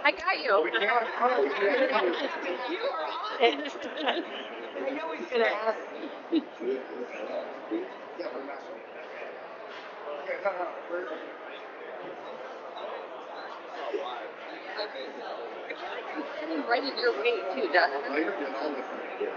I got you. We can't. You are on it. I know he's gonna ask me. I feel like I'm standing right in your way too, doesn't it?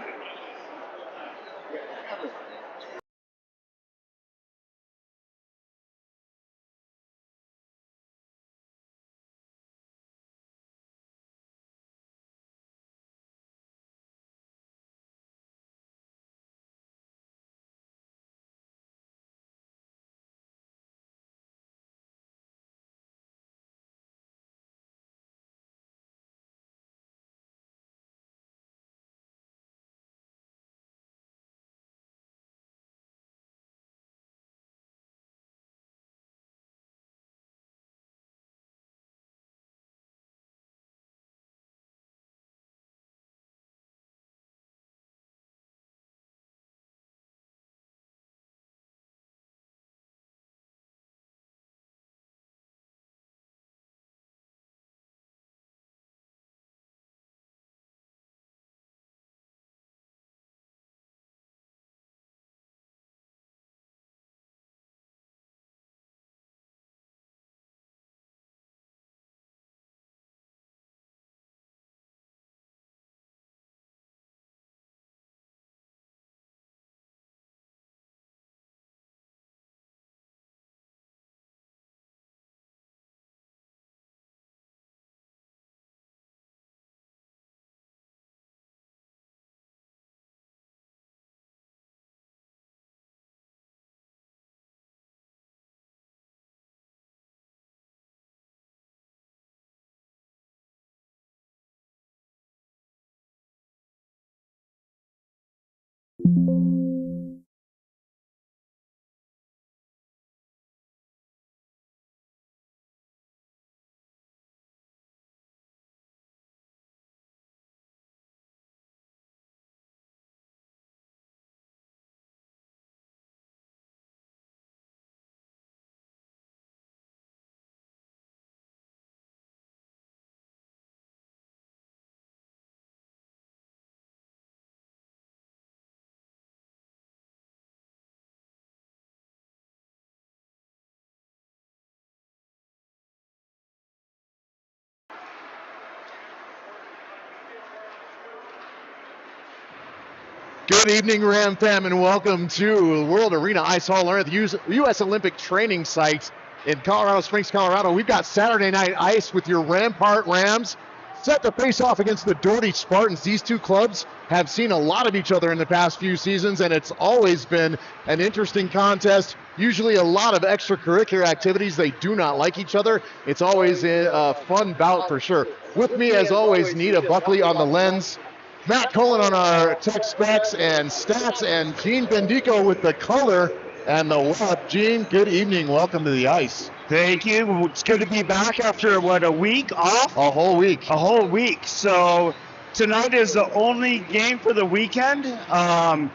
Good evening, Ram fam, and welcome to World Arena Ice Hall Earth U.S. Olympic Training Site in Colorado Springs, Colorado. We've got Saturday Night Ice with your Rampart Rams set to face off against the Doherty Spartans. These two clubs have seen a lot of each other in the past few seasons, and it's always been an interesting contest. Usually a lot of extracurricular activities. They do not like each other. It's always a fun bout for sure. With me, as always, Nita Buckley on the lens, Matt Cullen on our tech specs and stats, and Gene Bendico with the color and the web. Gene, good evening. Welcome to the ice. Thank you. It's good to be back after, a week off? A whole week. A whole week. So tonight is the only game for the weekend. I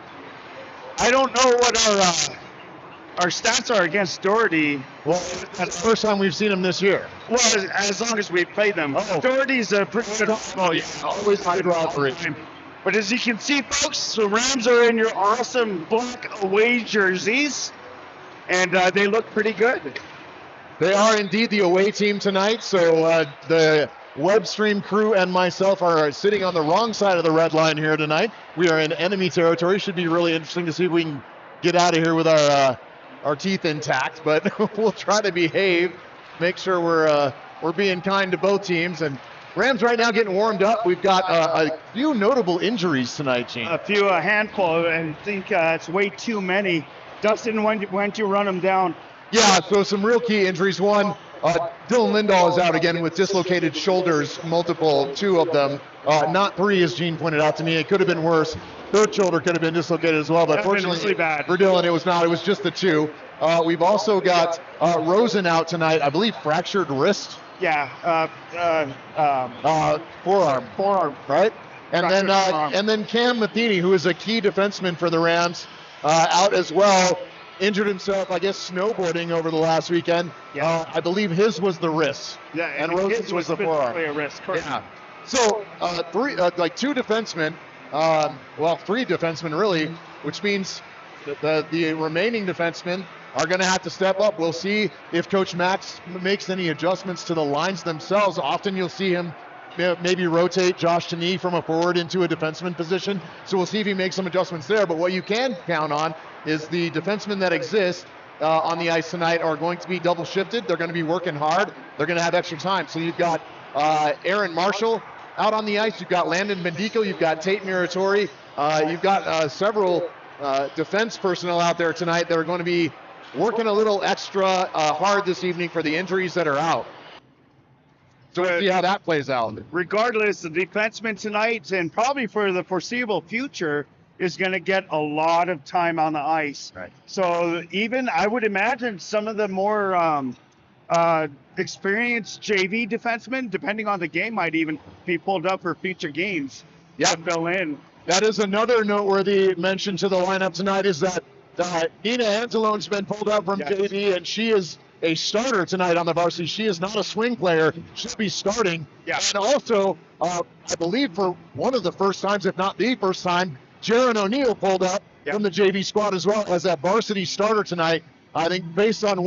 don't know what our stats are against Doherty. Well, that's the first time we've seen them this year. Well, as long as we played them. Oh. Doherty's a pretty good. Oh, yeah. Always high rivalry. But as you can see, folks, the Rams are in your awesome black away jerseys, and they look pretty good. They are indeed the away team tonight, so the web stream crew and myself are sitting on the wrong side of the red line here tonight. We are in enemy territory. Should be really interesting to see if we can get out of here with our teeth intact, but we'll try to behave, make sure we're being kind to both teams. And Rams right now getting warmed up. We've got a few notable injuries tonight, Gene. A handful, and I think it's way too many. Dustin, when you run them down? Yeah, so some real key injuries. One, Dylan Lindahl is out again with dislocated shoulders, two of them. Not three, as Gene pointed out to me. It could have been worse. Third shoulder could have been dislocated as well, but fortunately really bad for Dylan, it was not. It was just the two. We've also got Rosen out tonight, I believe fractured wrist. Yeah, forearm, right? And then Cam Matheny, who is a key defenseman for the Rams, out as well. injured himself, I guess, snowboarding over the last weekend. Yeah. I believe his was the wrist. Yeah, and Roson's was the forearm. A wrist, correct. Yeah. So two defensemen, three defensemen really, which means the remaining defensemen are going to have to step up. We'll see if Coach Max makes any adjustments to the lines themselves. Often you'll see him maybe rotate Josh Taney from a forward into a defenseman position. So we'll see if he makes some adjustments there. But what you can count on is the defensemen that exist on the ice tonight are going to be double shifted. They're going to be working hard. They're going to have extra time. So you've got Aaron Marshall out on the ice. You've got Landon Bendico. You've got Tate Muratori. You've got several defense personnel out there tonight that are going to be working a little extra hard this evening for the injuries that are out. So we'll see how that plays out. Regardless, the defenseman tonight and probably for the foreseeable future is going to get a lot of time on the ice. Right. So even I would imagine some of the more experienced JV defensemen, depending on the game, might even be pulled up for future games. Yeah, to fill in. That is another noteworthy mention to the lineup tonight is that Nina Angelone's been pulled up from JV, and she is a starter tonight on the varsity. She is not a swing player. She'll be starting. Yeah. And also, I believe for one of the first times, if not the first time, Jaron O'Neill pulled up from the JV squad as well as that varsity starter tonight. I think based on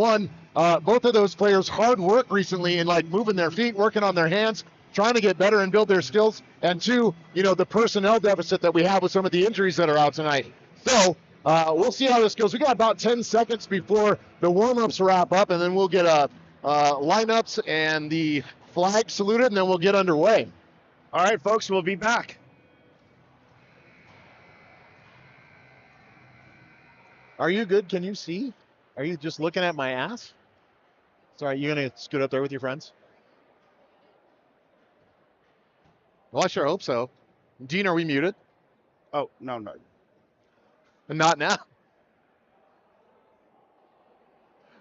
both of those players' hard work recently in like moving their feet, working on their hands, trying to get better and build their skills, and two, the personnel deficit that we have with some of the injuries that are out tonight. So we'll see how this goes. We got about 10 seconds before the warm-ups wrap up, and then we'll get lineups and the flag saluted, and then we'll get underway. All right, folks, we'll be back. Are you good? Can you see? Are you just looking at my ass? Sorry, you gonna scoot up there with your friends? Well, I sure hope so. Dean, are we muted? Oh, no. Not now.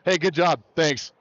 Hey, good job. Thanks.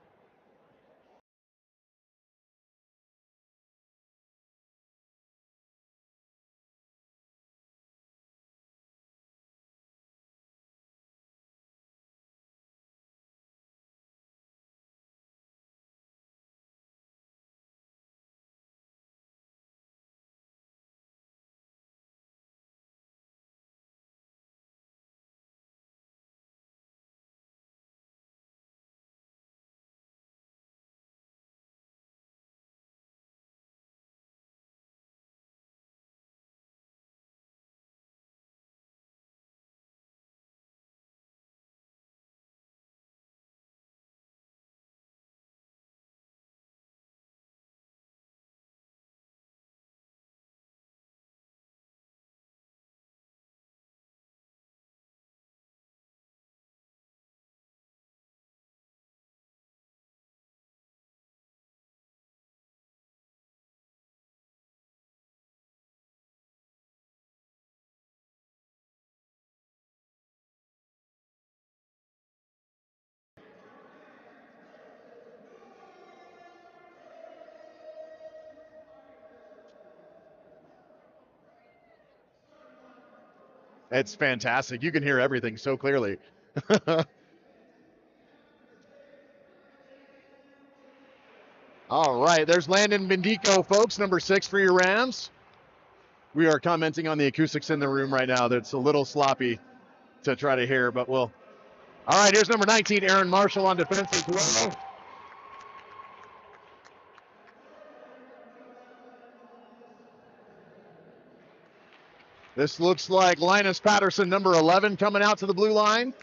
It's fantastic. You can hear everything so clearly. All right, there's Landon Bendico, folks, number 6 for your Rams. We are commenting on the acoustics in the room right now. That's a little sloppy to try to hear, but we'll. All right, here's number 19, Aaron Marshall on defense as well. This looks like Linus Patterson, number 11, coming out to the blue line.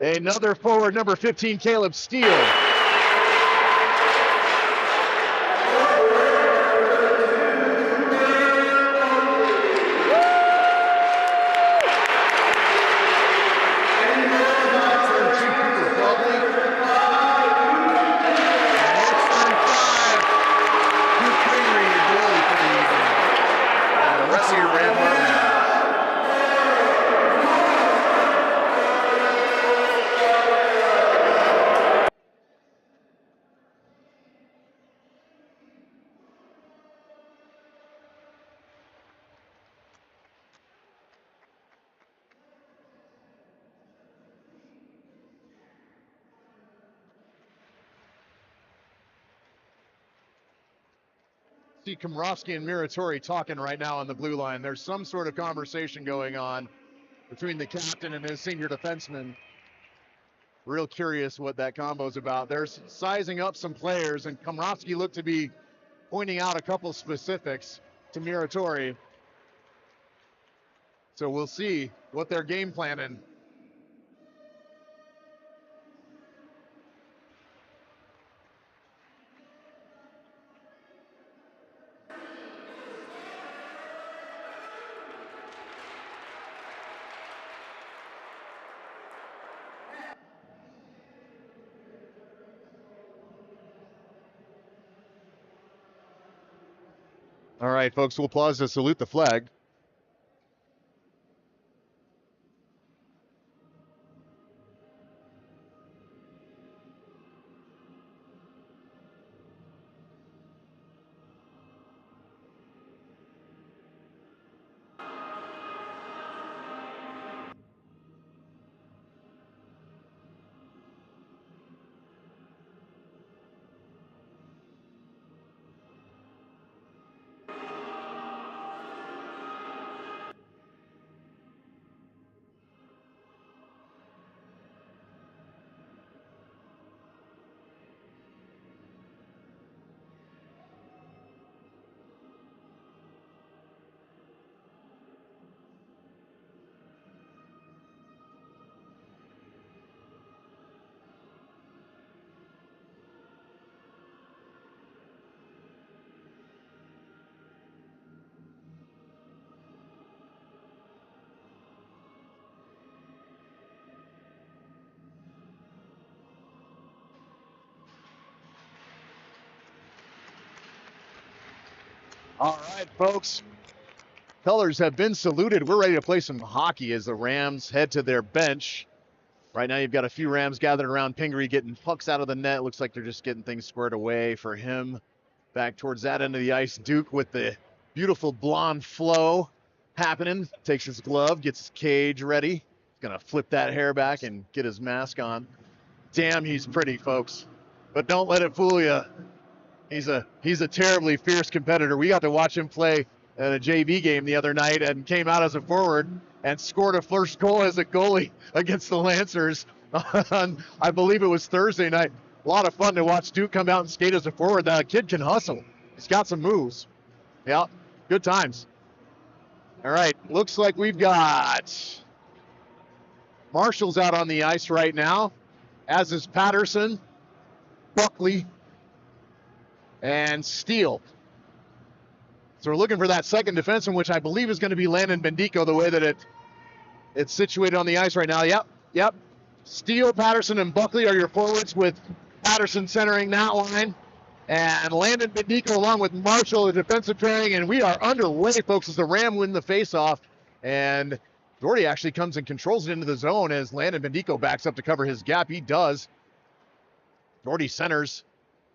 Another forward, number 15, Caleb Steele. see Komrovsky and Muratori talking right now on the blue line. There's some sort of conversation going on between the captain and his senior defenseman. Real curious what that combo's about. They're sizing up some players, and Komrovsky looked to be pointing out a couple specifics to Muratori. So we'll see what they're game planning. All right, folks, we'll pause to salute the flag. All right, folks. Colors have been saluted. We're ready to play some hockey as the Rams head to their bench. Right now, you've got a few Rams gathered around Pingree getting pucks out of the net. Looks like they're just getting things squared away for him. Back towards that end of the ice, Duke with the beautiful blonde flow happening. Takes his glove, gets his cage ready. He's going to flip that hair back and get his mask on. Damn, he's pretty, folks. But don't let it fool you. He's a terribly fierce competitor. We got to watch him play at a JV game the other night and came out as a forward and scored a first goal as a goalie against the Lancers on, I believe it was Thursday night. A lot of fun to watch Duke come out and skate as a forward. That kid can hustle. He's got some moves. Yeah, good times. All right, looks like we've got Marshall's out on the ice right now, as is Patterson, Buckley, and Steele. So we're looking for that second defenseman, which I believe is going to be Landon Bendico, the way that it's situated on the ice right now. Yep. Steele, Patterson, and Buckley are your forwards, with Patterson centering that line. And Landon Bendico along with Marshall, the defensive pairing. And we are underway, folks, as the Ram win the faceoff. And Doherty actually comes and controls it into the zone as Landon Bendico backs up to cover his gap. He does. Doherty centers.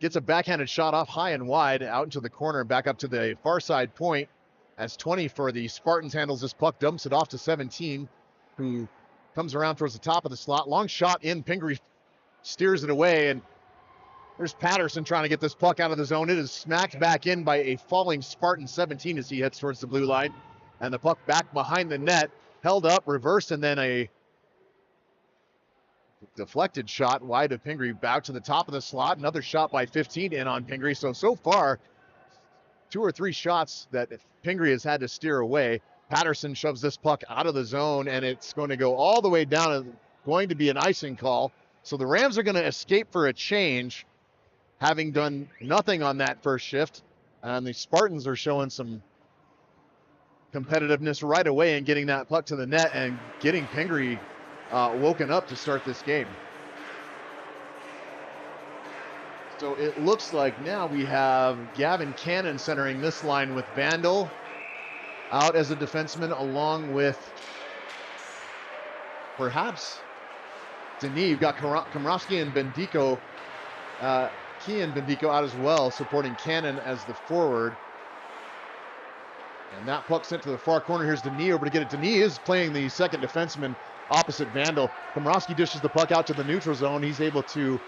Gets a backhanded shot off high and wide out into the corner and back up to the far side point as 20 for the Spartans handles this puck, dumps it off to 17, who comes around towards the top of the slot. Long shot in, Pingree steers it away, and there's Patterson trying to get this puck out of the zone. It is smacked back in by a falling Spartan 17 as he heads towards the blue line, and the puck back behind the net, held up, reversed, and then a deflected shot wide of Pingree, back to the top of the slot. Another shot by 15 in on Pingree. So far, 2 or 3 shots that Pingree has had to steer away. Patterson shoves this puck out of the zone, and it's going to go all the way down, and going to be an icing call. So the Rams are going to escape for a change, having done nothing on that first shift. And the Spartans are showing some competitiveness right away and getting that puck to the net and getting Pingree woken up to start this game. So it looks like now we have Gavin Cannon centering this line with Vandal out as a defenseman, along with perhaps Denis. You've got Komrovsky and Bendico, Kean Bendico out as well, supporting Cannon as the forward. And that puck sent to the far corner. Here's Denis over to get it. Denis is playing the second defenseman opposite Vandal. Komrovsky dishes the puck out to the neutral zone. He's able to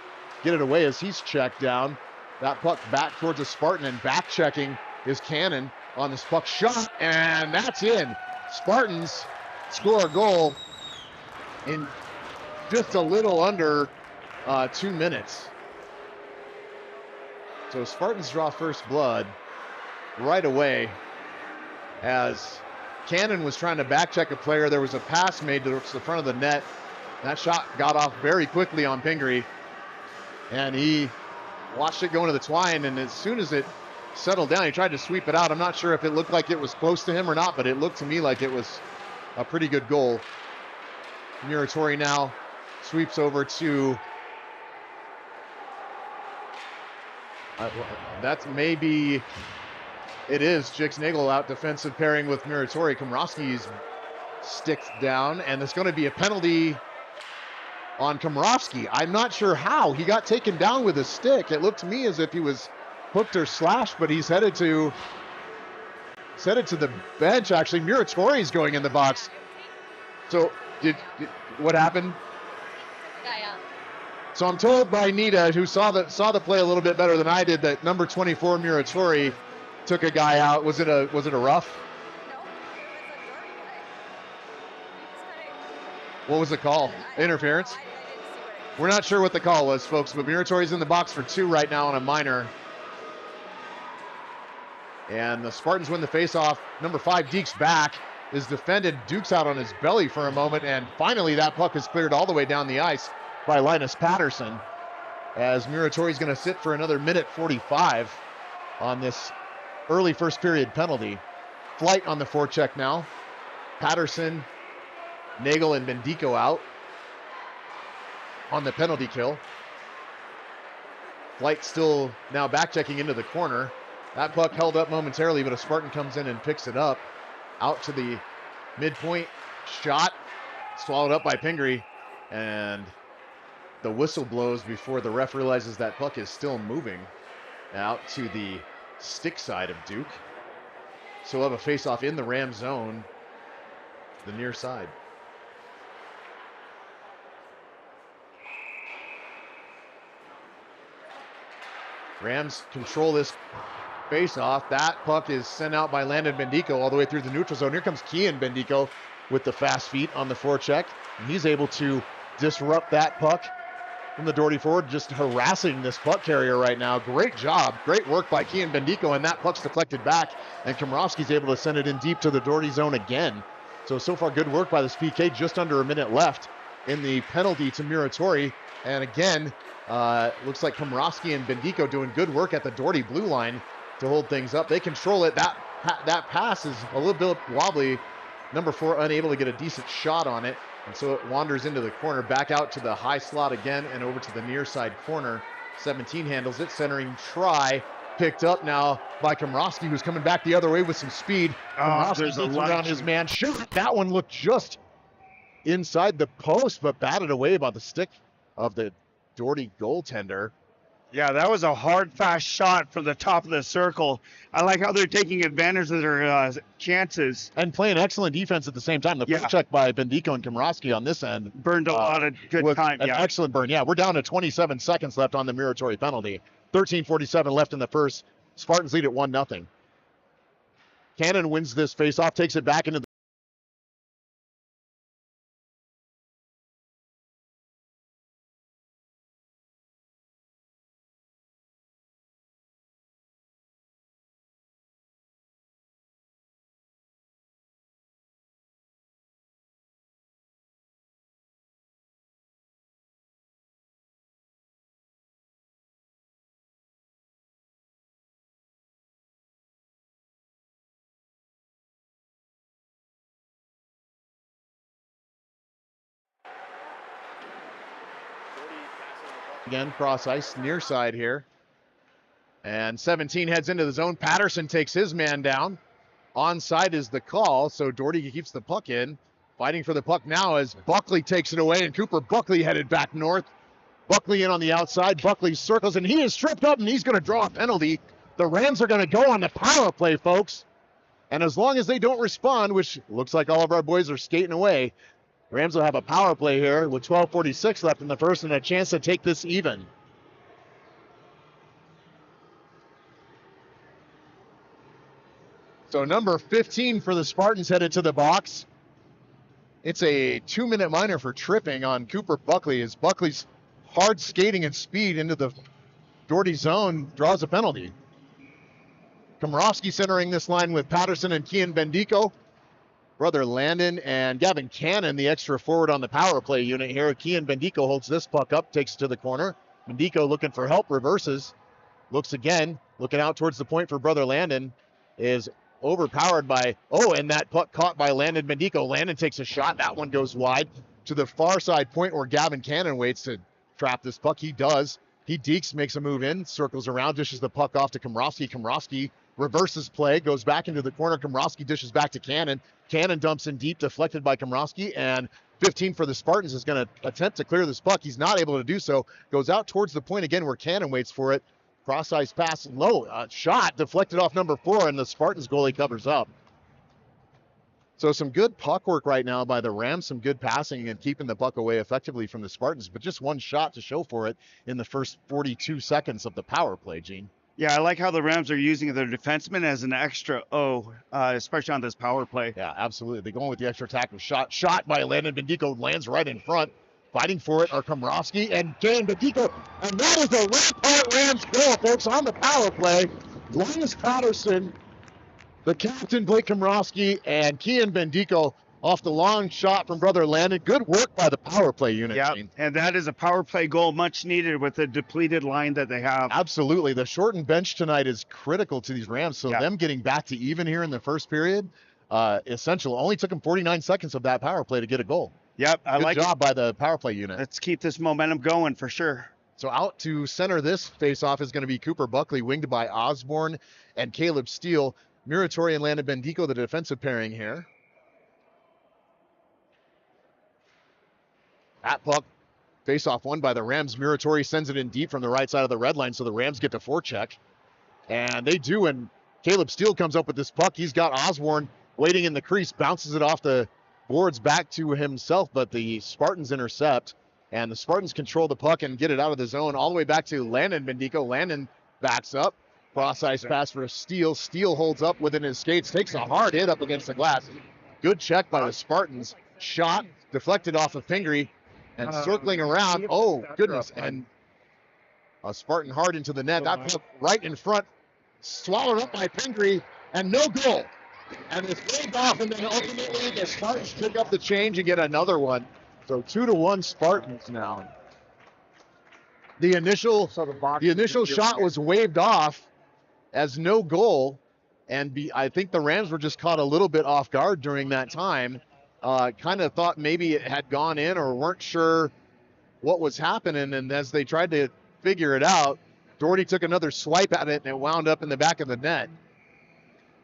get it away as he's checked down. That puck back towards the Spartan, and back checking is Cannon on this puck shot, and that's in. Spartans score a goal in just a little under 2 minutes. So Spartans draw first blood right away as Cannon was trying to back check a player. There was a pass made to the front of the net. That shot got off very quickly on Pingree, and he watched it go into the twine, and as soon as it settled down, he tried to sweep it out. I'm not sure if it looked like it was close to him or not, but it looked to me like it was a pretty good goal. Muratori now sweeps over to that's maybe it is Jix-Nagel out defensive pairing with Muratori. Komrovsky's sticked down, and there's going to be a penalty on Komrovsky. I'm not sure how. He got taken down with a stick. It looked to me as if he was hooked or slashed, but he's headed to the bench. Actually, Muratori's going in the box. So what happened? So I'm told by Nita, who saw the play a little bit better than I did, that number 24 Muratori took a guy out. Was it a rough? No, it was a dirty guy. What was the call? Interference? I didn't see what it We're not sure what the call was, folks, but Muratori's in the box for 2 right now on a minor. And the Spartans win the faceoff. Number 5, Deke's back, is defended. Duke's out on his belly for a moment, and finally that puck is cleared all the way down the ice by Linus Patterson, as Muratori's going to sit for another minute 45 on this early first period penalty. Flight on the forecheck now. Patterson, Nagel, and Bendico out on the penalty kill. Flight still now back checking into the corner. That puck held up momentarily, but a Spartan comes in and picks it up. Out to the midpoint. Shot swallowed up by Pingree, and the whistle blows before the ref realizes that puck is still moving out to the stick side of Duke. So we'll have a face-off in the Ram zone, the near side. Rams control this face-off. That puck is sent out by Landon Bendico all the way through the neutral zone. Here comes Kian Bendico with the fast feet on the forecheck, and he's able to disrupt that puck from the Doherty forward, just harassing this puck carrier right now. Great job, great work by Kian Bendico, and that puck's deflected back, and Komrovsky's able to send it in deep to the Doherty zone again. So far good work by this PK, just under a minute left in the penalty to Muratori. And again, looks like Komrovsky and Bendico doing good work at the Doherty blue line to hold things up. They control it. That pass is a little bit wobbly. Number 4 unable to get a decent shot on it, and so it wanders into the corner, back out to the high slot again, and over to the near side corner. 17 handles it, centering try, picked up now by Komrovsky, who's coming back the other way with some speed. There's a Komrovsky lot around his man. Shot. That one looked just inside the post, but batted away by the stick of the Doherty goaltender. Yeah, that was a hard, fast shot from the top of the circle. I like how they're taking advantage of their chances. And playing excellent defense at the same time. The Yeah. check by Bendico and Komrovsky on this end. Burned a lot of good with time. an Yeah. excellent burn. Yeah, we're down to 27 seconds left on the Muratori penalty. 13:47 left in the first. Spartans lead at 1-0. Cannon wins this faceoff, takes it back into the again, cross ice, near side here. And 17 heads into the zone. Patterson takes his man down. Onside is the call, so Doherty keeps the puck in. Fighting for the puck now as Buckley takes it away, and Cooper Buckley headed back north. Buckley in on the outside. Buckley circles, and he is stripped up, and he's going to draw a penalty. The Rams are going to go on the power play, folks. And as long as they don't respond, which looks like all of our boys are skating away, Rams will have a power play here with 12:46 left in the first and a chance to take this even. So number 15 for the Spartans headed to the box. It's a 2-minute minor for tripping on Cooper Buckley as Buckley's hard skating and speed into the Doherty zone draws a penalty. Komorowski centering this line with Patterson and Kian Bendico. Brother Landon and Gavin Cannon, the extra forward on the power play unit here. Kian Bendico holds this puck up, takes it to the corner. Bendico looking for help, reverses. Looks again, looking out towards the point for Brother Landon. Is overpowered by, and that puck caught by Landon Bendico. Landon takes a shot. That one goes wide to the far side point where Gavin Cannon waits to trap this puck. He does. He dekes, makes a move in, circles around, dishes the puck off to Komorowski. Komorowski reverses play, goes back into the corner. Komorowski dishes back to Cannon. Cannon dumps in deep, deflected by Komorowski, and 15 for the Spartans is going to attempt to clear this puck. He's not able to do so. Goes out towards the point again where Cannon waits for it. Cross-ice pass low. Shot deflected off number 4, and the Spartans goalie covers up. So some good puck work right now by the Rams, some good passing and keeping the puck away effectively from the Spartans, but just one shot to show for it in the first 42 seconds of the power play, Gene. Yeah, I like how the Rams are using their defenseman as an extra especially on this power play. Yeah, absolutely. They're going with the extra tackle shot. Shot by Landon Bendico, lands right in front. Fighting for it are Komorowski and Kian Bendico. And that is a Rampart Rams goal, folks, on the power play. Linus Patterson, the captain, Blake Komorowski, and Kian Bendico off the long shot from Brother Landon. Good work by the power play unit, Yeah, Gene. and that is a power play goal much needed with the depleted line that they have. Absolutely. The shortened bench tonight is critical to these Rams, so them getting back to even here in the first period, essential. Only took them 49 seconds of that power play to get a goal. Yep, Good job by the power play unit. Let's keep this momentum going for sure. So out to center this faceoff is going to be Cooper Buckley, winged by Osborne and Caleb Steele. Muratori and Landon Bendico, the defensive pairing here. That puck, faceoff won by the Rams. Muratori sends it in deep from the right side of the red line, so the Rams get to forecheck. And they do, and Caleb Steele comes up with this puck. He's got Osborne waiting in the crease, bounces it off the boards back to himself, but the Spartans intercept, and the Spartans control the puck and get it out of the zone all the way back to Landon Bendico. Landon backs up, cross-ice pass for Steele. Steele holds up within his skates, takes a hard hit up against the glass. Good check by the Spartans. Shot deflected off of Pingree and circling around. Oh, goodness, and a Spartan hard into the net. That puck right in front, swallowed up by Pingree, and no goal. And it's waved off, and then ultimately the Spartans pick up the change and get another one. So 2-1 Spartans now. The initial shot was waved off as no goal, and I think the Rams were just caught a little bit off guard during that time. Kind of thought maybe it had gone in or weren't sure what was happening, and as they tried to figure it out, Doherty took another swipe at it, and it wound up in the back of the net.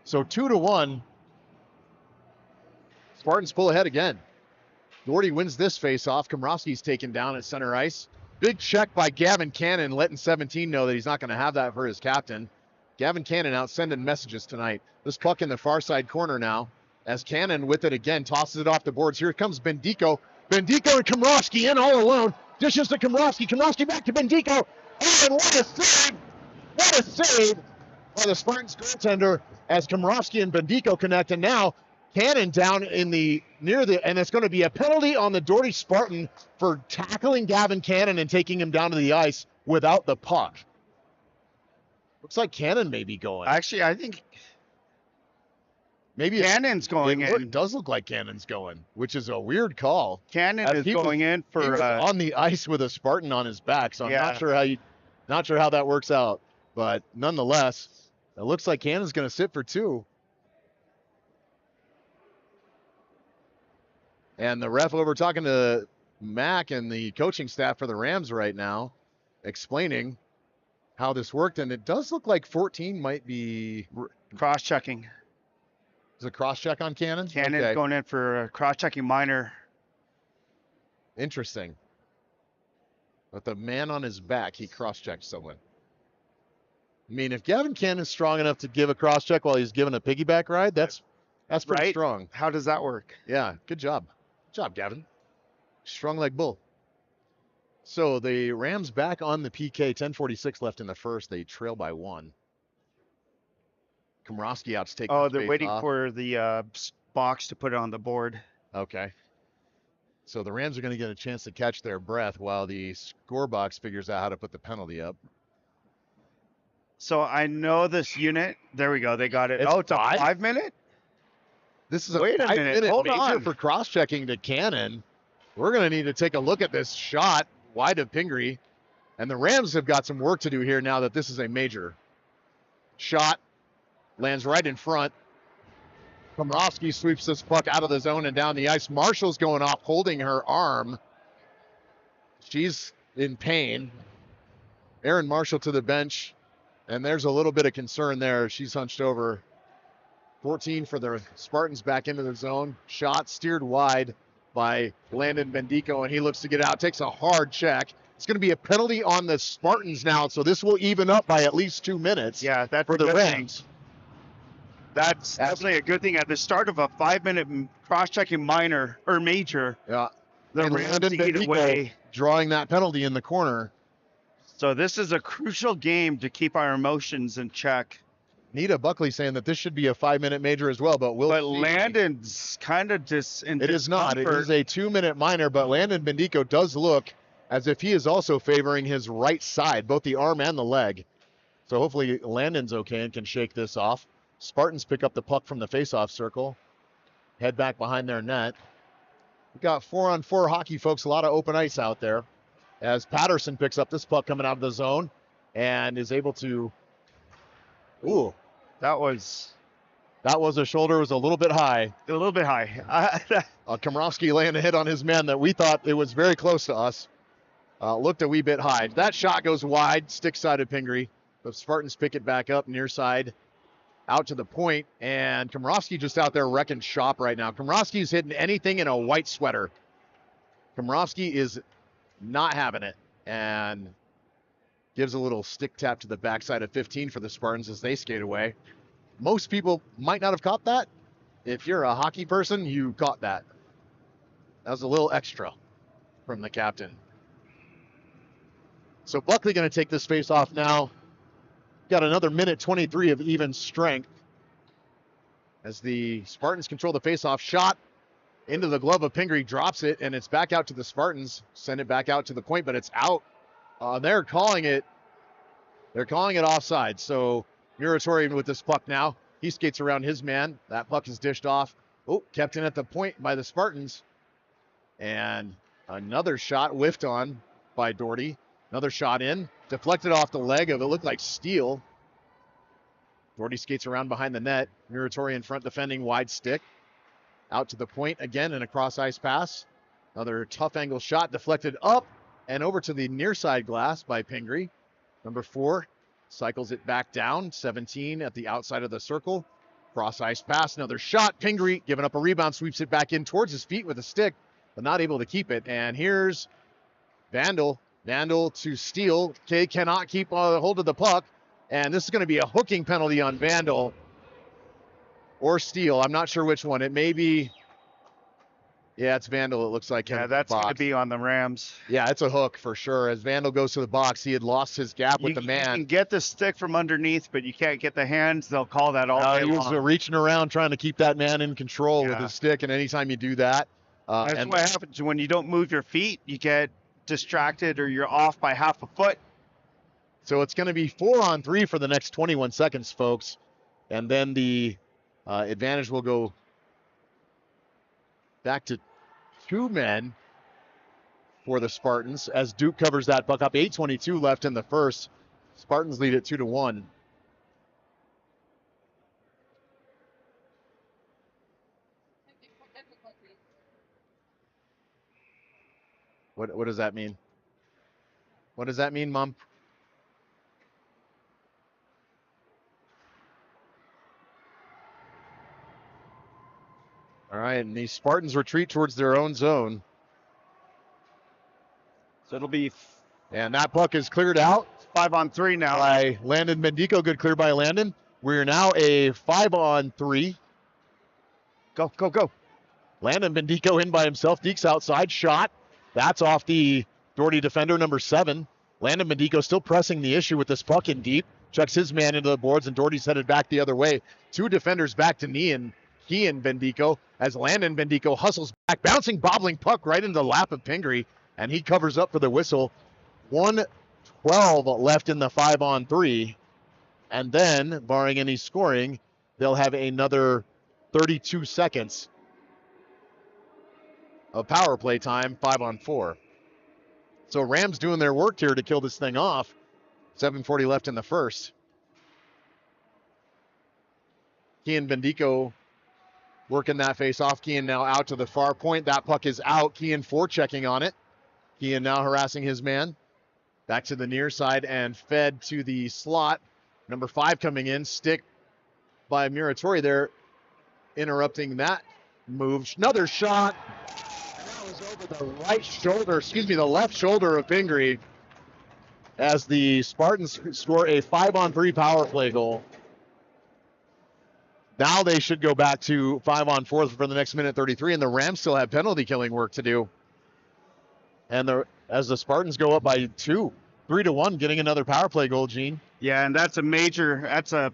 So 2-1. Spartans pull ahead again. Doherty wins this face-off. Komorowski's taken down at center ice. Big check by Gavin Cannon, letting 17 know that he's not going to have that for his captain. Gavin Cannon out sending messages tonight. This puck in the far side corner now. As Cannon with it again, tosses it off the boards. Here comes Bendico. Bendico and Komorowski in all alone. Dishes to Komorowski. Komorowski back to Bendico. Oh, and what a save! What a save by the Spartans goaltender as Komorowski and Bendico connect. And now Cannon down in the and it's going to be a penalty on the Doherty Spartan for tackling Gavin Cannon and taking him down to the ice without the puck. Looks like Cannon may be going. Actually, I think maybe Cannon's going in. It does look like Cannon's going, which is a weird call. Cannon is going in for he was on the ice with a Spartan on his back, so I'm not sure how that works out. But nonetheless, it looks like Cannon's going to sit for 2. And the ref over talking to Mac and the coaching staff for the Rams right now, explaining how this worked. And it does look like 14 might be cross-checking. Is it cross-check on Cannon? Cannon's going in for a cross-checking minor. Interesting. With the man on his back, he cross-checked someone. I mean, if Gavin Cannon's strong enough to give a cross-check while he's giving a piggyback ride, that's pretty right? strong. How does that work? Yeah, good job. Good job, Gavin. Strong like bull. So the Rams back on the PK, 10:46 left in the first. They trail by 1. Komrowski out to take Oh, this they're face waiting off. for the box to put it on the board. Okay. So the Rams are going to get a chance to catch their breath while the score box figures out how to put the penalty up. So I know this unit. There we go. They got it. It's Oh, it's a 5? 5 minute? This is a Wait a minute. 5-minute Hold major on. for cross-checking to Cannon. We're going to need to take a look at this shot wide of Pingree. And the Rams have got some work to do here now that this is a major. Shot lands right in front. Komrowski sweeps this puck out of the zone and down the ice. Marshall's going off, holding her arm. She's in pain. Aaron Marshall to the bench. And there's a little bit of concern there. She's hunched over. 14 for the Spartans back into the zone. Shot steered wide by Landon Bendico, and he looks to get out. Takes a hard check. It's going to be a penalty on the Spartans now, so this will even up by at least 2 minutes. Yeah, that's for a the good thing. Rams. That's definitely a good thing. At the start of a 5-minute cross-checking minor or major, Yeah. the And Rams Landon to get Bendico away. drawing that penalty in the corner. So this is a crucial game to keep our emotions in check. Nita Buckley saying that this should be a 5-minute major as well, but we'll But see. Landon's kind of just in It is not. It discomfort. is a 2-minute minor, but Landon Bendico does look as if he is also favoring his right side, both the arm and the leg. So hopefully Landon's okay and can shake this off. Spartans pick up the puck from the faceoff circle, head back behind their net. We've got 4-on-4 hockey, folks, a lot of open ice out there. As Patterson picks up this puck coming out of the zone and is able to, ooh, That was that was a shoulder, was a little bit high. a little bit high. Komrowski laying a hit on his man that we thought it was very close to us. Looked a wee bit high. That shot goes wide, stick side of Pingree. The Spartans pick it back up near side, out to the point, and Komrowski just out there wrecking shop right now. Komrowski's hitting anything in a white sweater. Komrowski is not having it, and gives a little stick tap to the backside of 15 for the Spartans as they skate away. Most people might not have caught that. If you're a hockey person, you caught that. That was a little extra from the captain. So Buckley going to take this face off now. Got another minute 23 of even strength as the Spartans control the face-off. Shot into the glove of Pingree, drops it, and it's back out to the Spartans. Send it back out to the point, but it's out. They're calling it offside. So Muratori with this puck now. He skates around his man. That puck is dished off. Oh, kept in at the point by the Spartans. And another shot whiffed on by Doherty. Another shot in. Deflected off the leg of it looked like Steele. Doherty skates around behind the net. Muratori in front defending, wide stick. Out to the point again in a cross ice pass. Another tough angle shot deflected up and over to the near side glass by Pingree. Number 4 cycles it back down. 17 at the outside of the circle. Cross ice pass, another shot. Pingree giving up a rebound, sweeps it back in towards his feet with a stick, but not able to keep it. And here's Vandal. Vandal to Steele. Kay cannot keep hold of the puck. And this is going to be a hooking penalty on Vandal or Steele. I'm not sure which one. It may be. Yeah, it's Vandal. It looks like. Yeah, that's going to be on the Rams. Yeah, it's a hook for sure. As Vandal goes to the box, he had lost his gap with the man. You can get the stick from underneath, but you can't get the hands. They'll call that all day He was long. reaching around trying to keep that man in control with Yeah. his stick, and anytime you do that, That's and what happens when you don't move your feet. You get distracted or you're off by half a foot. so it's going to be 4-on-3 for the next 21 seconds, folks, and then the advantage will go back to 2 men for the Spartans as Duke covers that puck up. 8:22 left in the first. Spartans lead it 2-1. What does that mean? What does that mean, Mom? All right, and the Spartans retreat towards their own zone. So it'll be And that puck is cleared out 5-on-3 now. by Landon Mendico. Good clear by Landon. We're now a 5-on-3. Go, go, go. Landon Mendico in by himself. Deeks outside. Shot. That's off the Doherty defender, number 7. Landon Mendico still pressing the issue with this puck in deep. Chucks his man into the boards, and Doherty's headed back the other way. 2 defenders back to Kean Bendico as Landon Bendico hustles back, bouncing, bobbling puck right into the lap of Pingree, and he covers up for the whistle. 1:12 left in the 5-on-3, and then, barring any scoring, they'll have another 32 seconds of power play time, 5-on-4. So Rams doing their work here to kill this thing off. 7:40 left in the first. Kean Bendico working that face off. Kean now out to the far point. That puck is out. Kean forechecking on it. Kean now harassing his man. Back to the near side and fed to the slot. Number 5 coming in. Stick by Muratori there, interrupting that move. Another shot. And that was over the left shoulder of Pingree, as the Spartans score a 5-on-3 power play goal. Now they should go back to 5-on-4 for the next minute 33, and the Rams still have penalty killing work to do. And as the Spartans go up by 3-1, getting another power play goal, Gene. Yeah, and that's a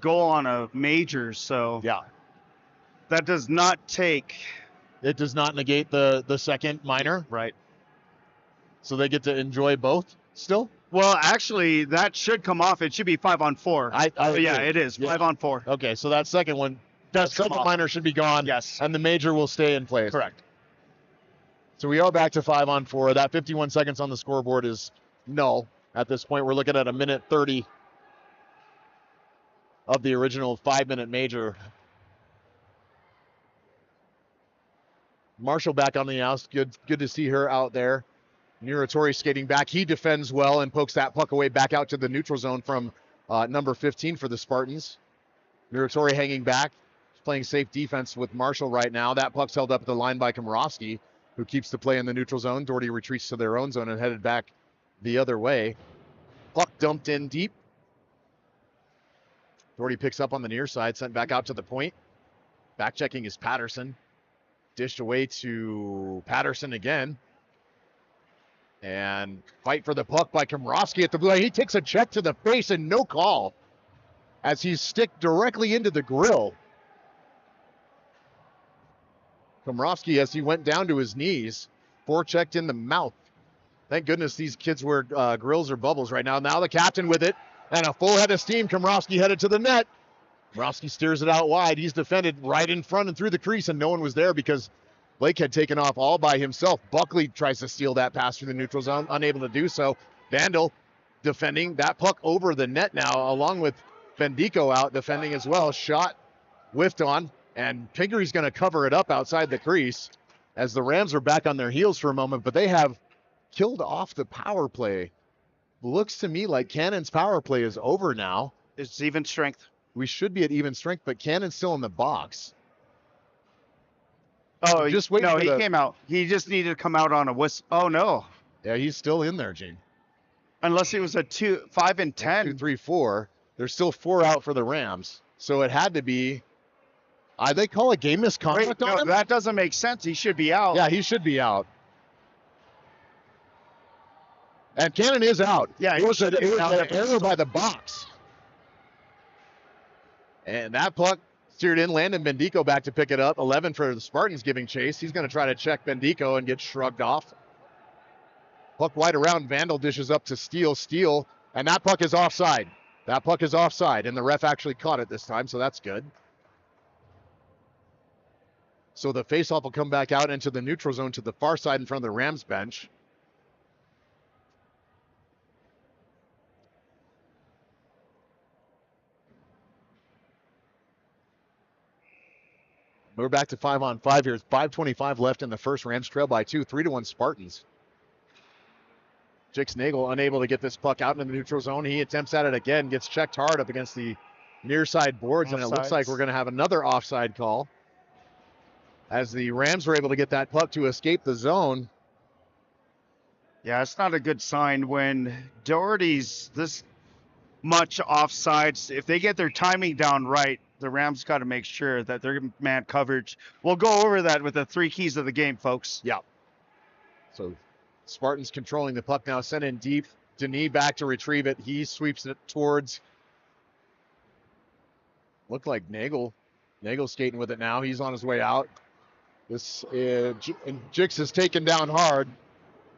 goal on a major, so Yeah. that does not It does not negate the second minor. right. So they get to enjoy both still? Well, actually, that should come off. It should be 5-on-4. I Yeah, agree. it is Yeah. 5-on-4. Okay, so that second one, Does come second off. minor should be gone. Yes. And the major will stay in place. Correct. So we are back to 5-on-4. That 51 seconds on the scoreboard is null. At this point, we're looking at a minute 30 of the original 5-minute major. Marshall back on the ice. Good to see her out there. Muratori skating back. He defends well and pokes that puck away back out to the neutral zone from number 15 for the Spartans. Muratori hanging back, playing safe defense with Marshall right now. That puck's held up at the line by Komorowski, who keeps the play in the neutral zone. Doherty retreats to their own zone and headed back the other way. Puck dumped in deep. Doherty picks up on the near side, sent back out to the point. Back checking is Patterson. Dished away to Patterson again. And fight for the puck by Komorowski at the blue line. He takes a check to the face and no call, as he's sticked directly into the grill. Komorowski, as he went down to his knees, forechecked in the mouth. Thank goodness these kids wear grills or bubbles right now. Now the captain with it, and a full head of steam. Komorowski headed to the net. Komorowski steers it out wide. He's defended right in front and through the crease, and no one was there because Blake had taken off all by himself. Buckley tries to steal that pass through the neutral zone, unable to do so. Vandal defending that puck over the net now, along with Bendico out defending as well. Shot whiffed on, and Pingree's going to cover it up outside the crease as the Rams are back on their heels for a moment, but they have killed off the power play. Looks to me like Cannon's power play is over now. It's even strength. We should be at even strength, but Cannon's still in the box. Oh, Just wait no, for he the- came out. He just needed to come out on a whistle. Oh, no. Yeah, he's still in there, Gene. Unless it was a 5 and 10. 2, 3, 4. There's still 4 out for the Rams. So it had to be. They call a game misconduct Wait, on no, him? that doesn't make sense. He should be out. Yeah, he should be out. And Cannon is out. Yeah, it he was should an have been out. error by the box. And that puck steered in. Landon Bendico back to pick it up. 11 for the Spartans giving chase. He's going to try to check Bendico and get shrugged off. Puck wide around. Vandal dishes up to Steele. And that puck is offside. That puck is offside. And the ref actually caught it this time, so that's good. So the faceoff will come back out into the neutral zone to the far side in front of the Rams bench. We're back to 5-on-5 here. 5:25 left in the first. Rams trail by 2, 3-1 Spartans. Jake Snagel unable to get this puck out into the neutral zone. He attempts at it again, gets checked hard up against the near side boards, and it looks like we're going to have another offside call, as the Rams were able to get that puck to escape the zone. Yeah, it's not a good sign when Doherty's this much offsides. If they get their timing down right, the Rams got to make sure that their man coverage. We'll go over that with the 3 keys of the game, folks. Yeah. So Spartans controlling the puck now, sent in deep Denis back to retrieve it. He sweeps it towards, looked like Nagel. Nagel's skating with it now. He's on his way out. This is, Jix is taken down hard.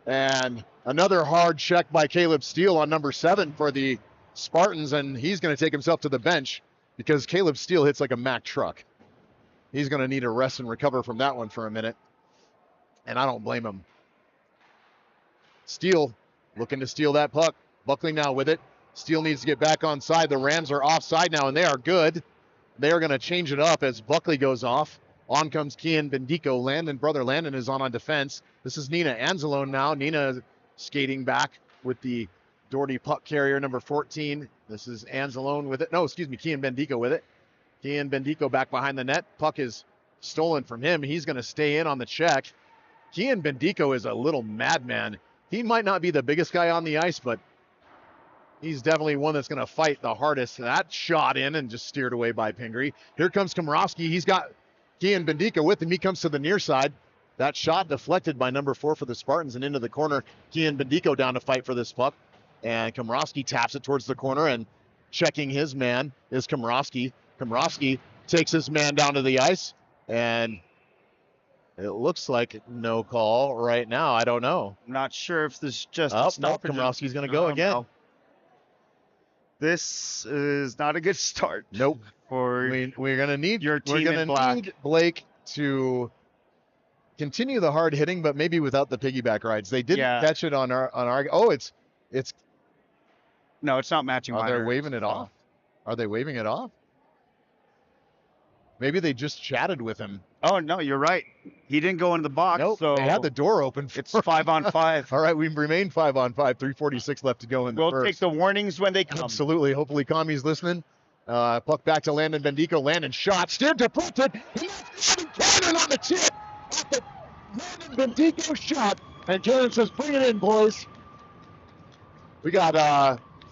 And another hard check by Caleb Steele on number 7 for the Spartans, and he's going to take himself to the bench because Caleb Steele hits like a Mack truck. He's going to need a rest and recover from that one for a minute, and I don't blame him. Steele looking to steal that puck. Buckley now with it. Steele needs to get back on side. The Rams are offside now, and they are good. They are going to change it up as Buckley goes off. On comes Kian Bendico. Brother Landon is on defense. This is Nina Anzalone now. Nina skating back with the Doherty puck carrier, number 14. This is Anzalone with it. No, excuse me, Kian Bendico with it. Kian Bendico back behind the net. Puck is stolen from him. He's going to stay in on the check. Kian Bendico is a little madman. He might not be the biggest guy on the ice, but he's definitely one that's going to fight the hardest. That shot in and just steered away by Pingree. Here comes Komrovsky. He's got Kian Bendico with him. He comes to the near side. That shot deflected by number 4 for the Spartans and into the corner. Kian Bendico down to fight for this puck. And Komrovsky taps it towards the corner, and checking his man is Komrovsky. Komrovsky takes his man down to the ice, and it looks like no call right now. I don't know. I'm not sure if this is just Oh, no, stoppage. Komrovsky's going to go again. No. This is not a good start. Nope. For We're going to need your team in black. Need Blake to continue the hard hitting, but maybe without the piggyback rides. They didn't catch it on our. Oh, it's. No, it's not matching. Are they waving it off? Are they waving it off? Maybe they just chatted with him. Oh no, you're right. He didn't go into the box. Nope, so they had the door open. It's 5-on-5. All right, we remain 5-on-5. 3:46 left to go in the first. We'll take the warnings when they come. Absolutely. Hopefully, Kami's listening. Puck back to Landon Bendico. Landon shot. Steered deflected. Cannon on the tip. Off the Landon Bendico shot. And Cannon says, bring it in, boys. We got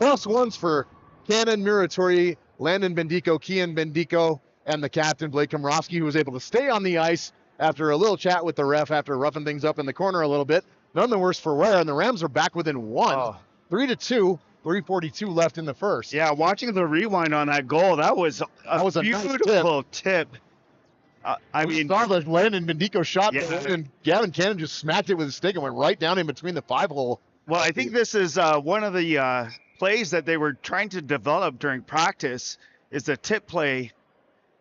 +1s for Cannon, Muratori, Landon Bendico, Kian Bendico, and the captain, Blake Komrovsky, who was able to stay on the ice after a little chat with the ref after roughing things up in the corner a little bit. None the worse for wear, and the Rams are back within 1. Oh. 3-2. 3:42 left in the first. Yeah, watching the rewind on that goal, that was a beautiful nice tip. I mean, saw the Landon Bendico shot, Yeah. and Gavin Cannon just smacked it with his stick and went right down in between the 5-hole. well, I think this is one of the plays that they were trying to develop during practice is the tip play,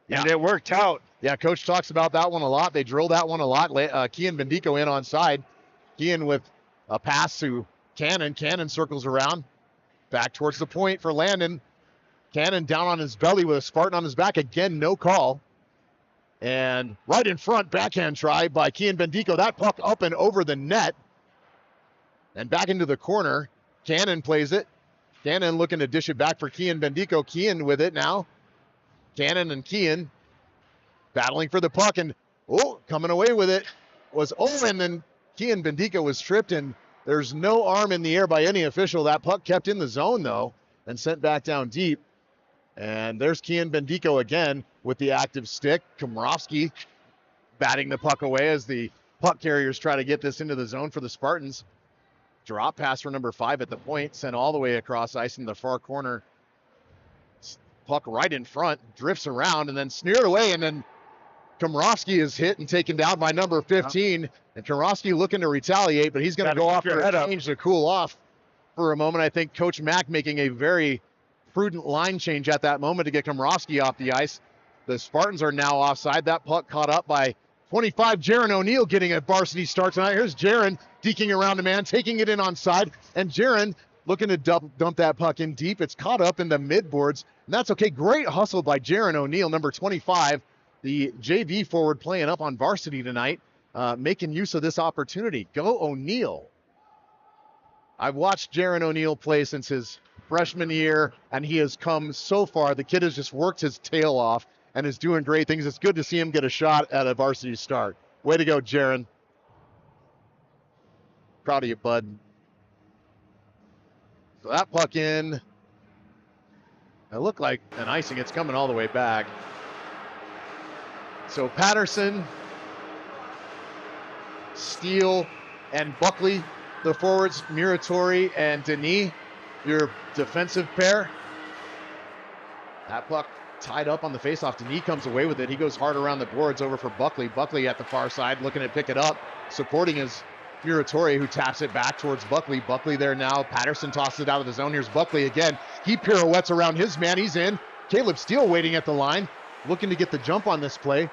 and it worked out. Yeah, coach talks about that one a lot. They drill that one a lot. Kian Bendico in on side. Kian with a pass to Cannon. Cannon circles around. Back towards the point for Landon. Cannon down on his belly with a Spartan on his back. Again, no call. And right in front, backhand try by Kian Bendico. That puck up and over the net. And back into the corner. Cannon plays it. Cannon looking to dish it back for Kian Bendico. Kian with it now. Cannon and Kian battling for the puck. And, coming away with it was Owen. And Kian Bendico was tripped, and there's no arm in the air by any official. That puck kept in the zone, though, and sent back down deep. And there's Kian Bendico again with the active stick. Komrovsky batting the puck away as the puck carriers try to get this into the zone for the Spartans. Drop pass for number 5 at the point, sent all the way across ice in the far corner. Puck right in front, drifts around, and then sneered away, and then Komrovsky is hit and taken down by number 15. And Komrovsky looking to retaliate, but he's going to go off for a change to cool off for a moment. I think Coach Mack making a very prudent line change at that moment to get Komrovsky off the ice. The Spartans are now offside. That puck caught up by 25, Jaron O'Neill getting a varsity start tonight. Here's Jaron deking around a man, taking it in on side, and Jaron looking to dump that puck in deep. It's caught up in the midboards, and that's okay. Great hustle by Jaron O'Neill, number 25, the JV forward playing up on varsity tonight, making use of this opportunity. Go O'Neill. I've watched Jaron O'Neill play since his freshman year, and he has come so far. The kid has just worked his tail off and is doing great things. It's good to see him get a shot at a varsity start. Way to go, Jaron. Proud of you, bud. So that puck in. It looked like an icing. It's coming all the way back. So Patterson, Steele, and Buckley, the forwards, Muratori and Denis. your defensive pair. That puck tied up on the faceoff. Denis comes away with it. He goes hard around the boards over for Buckley. Buckley at the far side looking to pick it up. Supporting is Muratori, who taps it back towards Buckley. Buckley there now. Patterson tosses it out of the zone. Here's Buckley again. He pirouettes around his man. He's in. Caleb Steele waiting at the line, looking to get the jump on this play.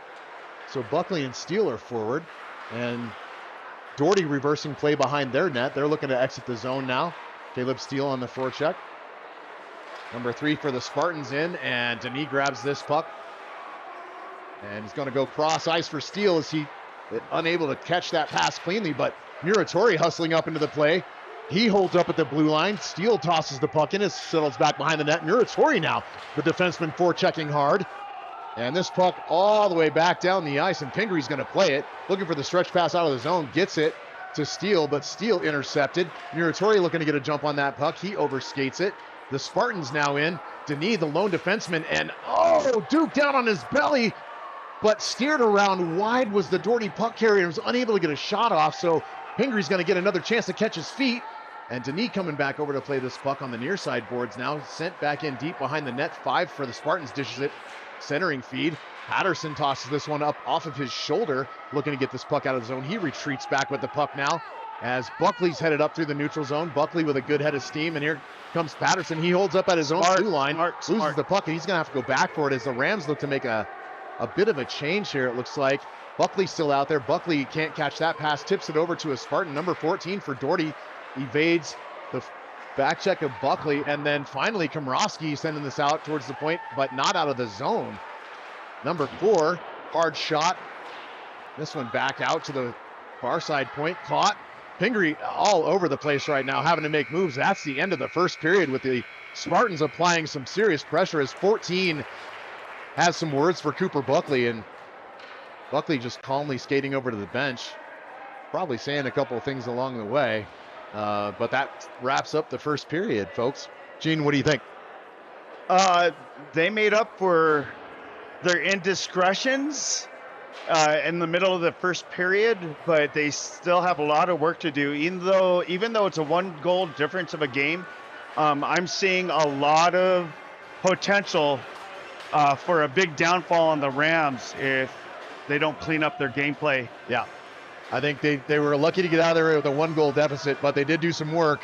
So Buckley and Steele are forward. And Doherty reversing play behind their net. They're looking to exit the zone now. Caleb Steele on the forecheck. Number 3 for the Spartans in, and Denis grabs this puck. And he's going to go cross ice for Steele as he unable to catch that pass cleanly, but Muratori hustling up into the play. He holds up at the blue line. Steele tosses the puck in. It settles back behind the net. Muratori now, the defenseman forechecking hard. And this puck all the way back down the ice, and Pingree's going to play it. Looking for the stretch pass out of the zone. Gets it to Steele, but Steele intercepted. Muratori looking to get a jump on that puck. He overskates it. The Spartans now in. Denis, the lone defenseman, and Duke down on his belly, but steered around wide was the Doherty puck carrier and was unable to get a shot off, so Pingree's going to get another chance to catch his feet. And Denis coming back over to play this puck on the near side boards now. Sent back in deep behind the net. 5 for the Spartans, dishes it. Centering feed. Patterson tosses this one up off of his shoulder, looking to get this puck out of the zone. He retreats back with the puck now as Buckley's headed up through the neutral zone. Buckley with a good head of steam, and here comes Patterson. He holds up at his own blue line, loses the puck, and he's going to have to go back for it as the Rams look to make a bit of a change here, it looks like. Buckley's still out there. Buckley can't catch that pass, tips it over to a Spartan. Number 14 for Doherty evades the back check of Buckley, and then finally Komrowski sending this out towards the point, but not out of the zone. Number 4, hard shot. This one back out to the far side point, caught. Pingree all over the place right now, having to make moves. That's the end of the first period with the Spartans applying some serious pressure as 14 has some words for Cooper Buckley, and Buckley just calmly skating over to the bench, probably saying a couple of things along the way. But that wraps up the first period, folks. Gene, what do you think? They made up for their indiscretions in the middle of the first period, but they still have a lot of work to do. Even though it's a 1-goal difference of a game, I'm seeing a lot of potential for a big downfall on the Rams if they don't clean up their gameplay. Yeah, I think they were lucky to get out of there with a 1-goal deficit, but they did do some work,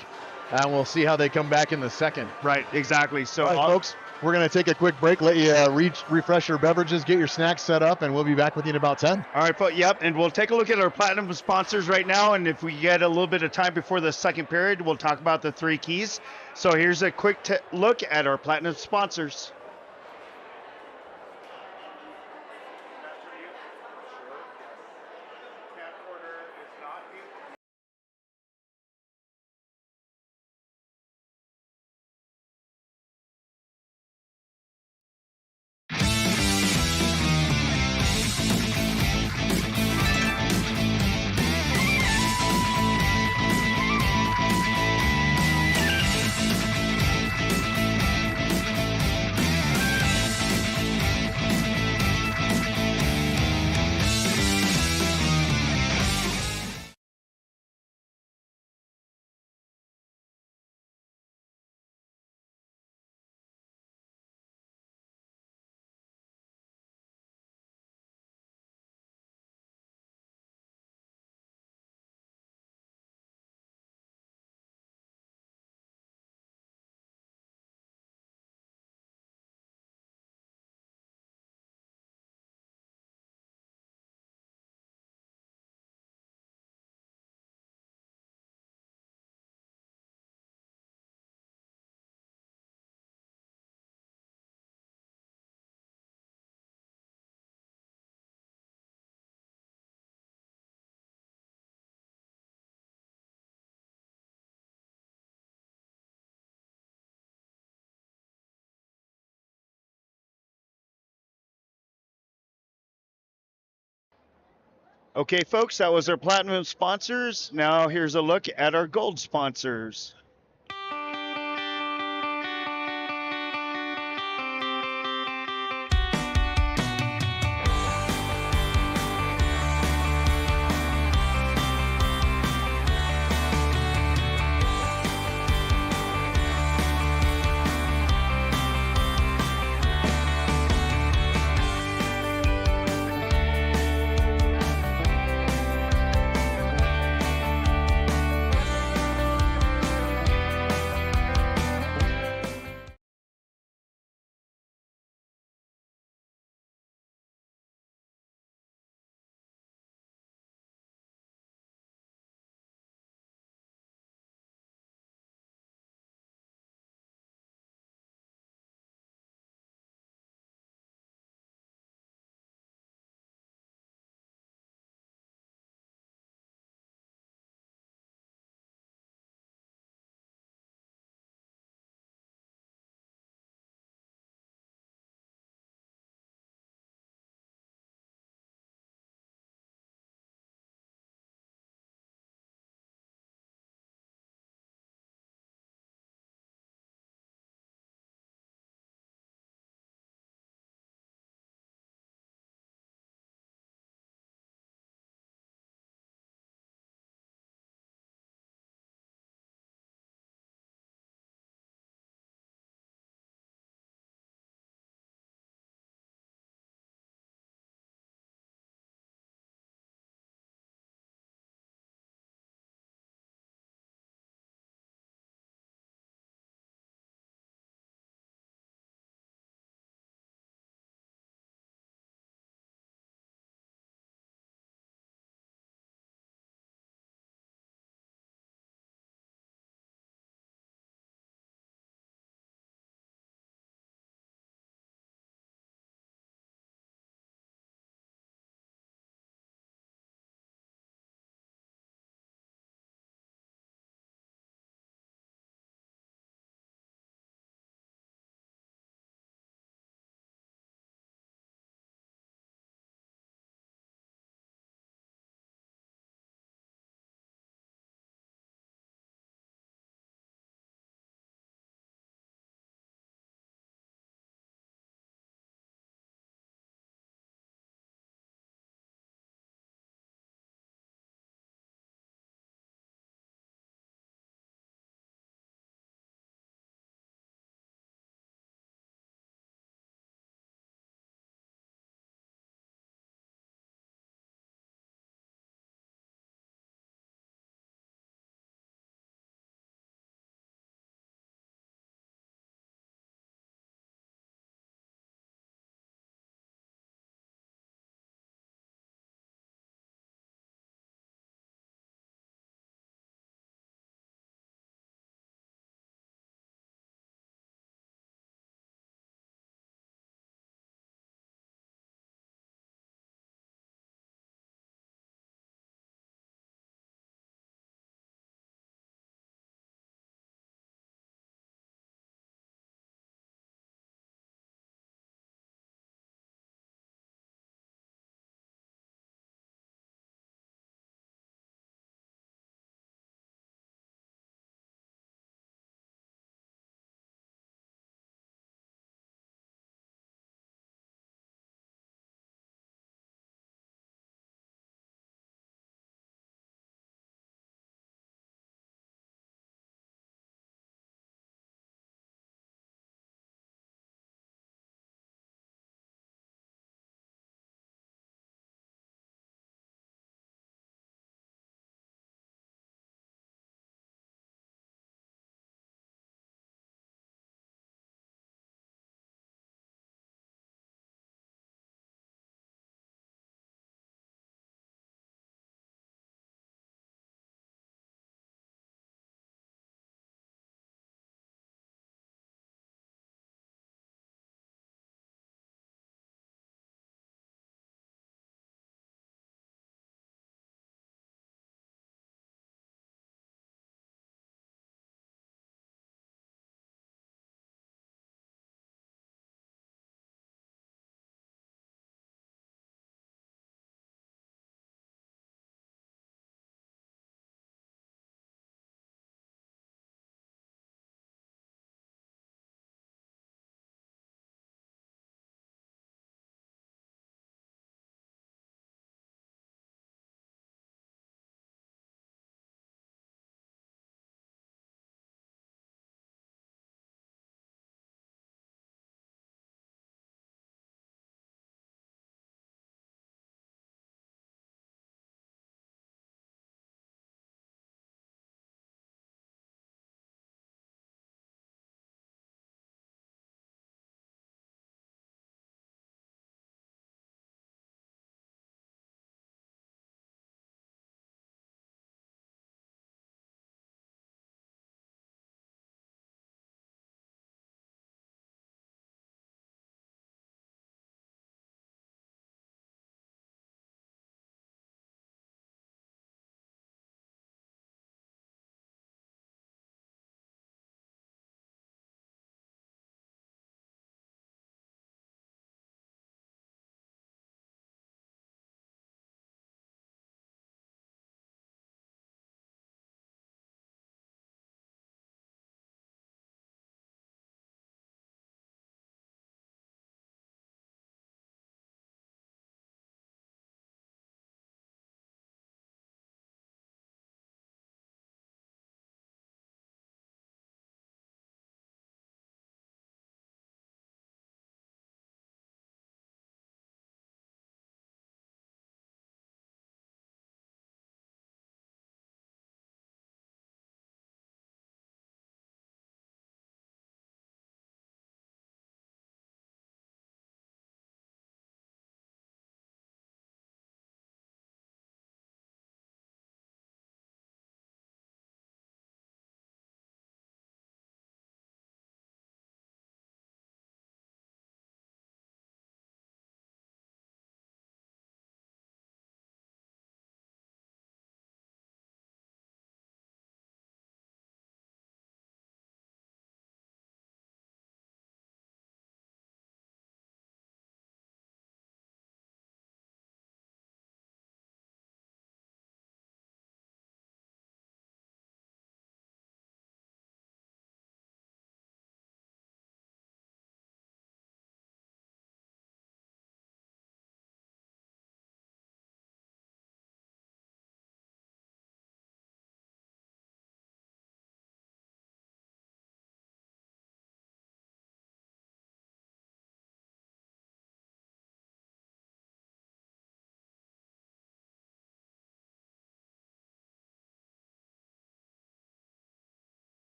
and we'll see how they come back in the second. Right, exactly. So, all right, folks, we're going to take a quick break, let you refresh your beverages, get your snacks set up, and we'll be back with you in about 10. All right, yep, and we'll take a look at our Platinum sponsors right now, and if we get a little bit of time before the second period, we'll talk about the 3 keys. So here's a quick look at our Platinum sponsors. Okay, folks, that was our Platinum sponsors. Now here's a look at our Gold sponsors.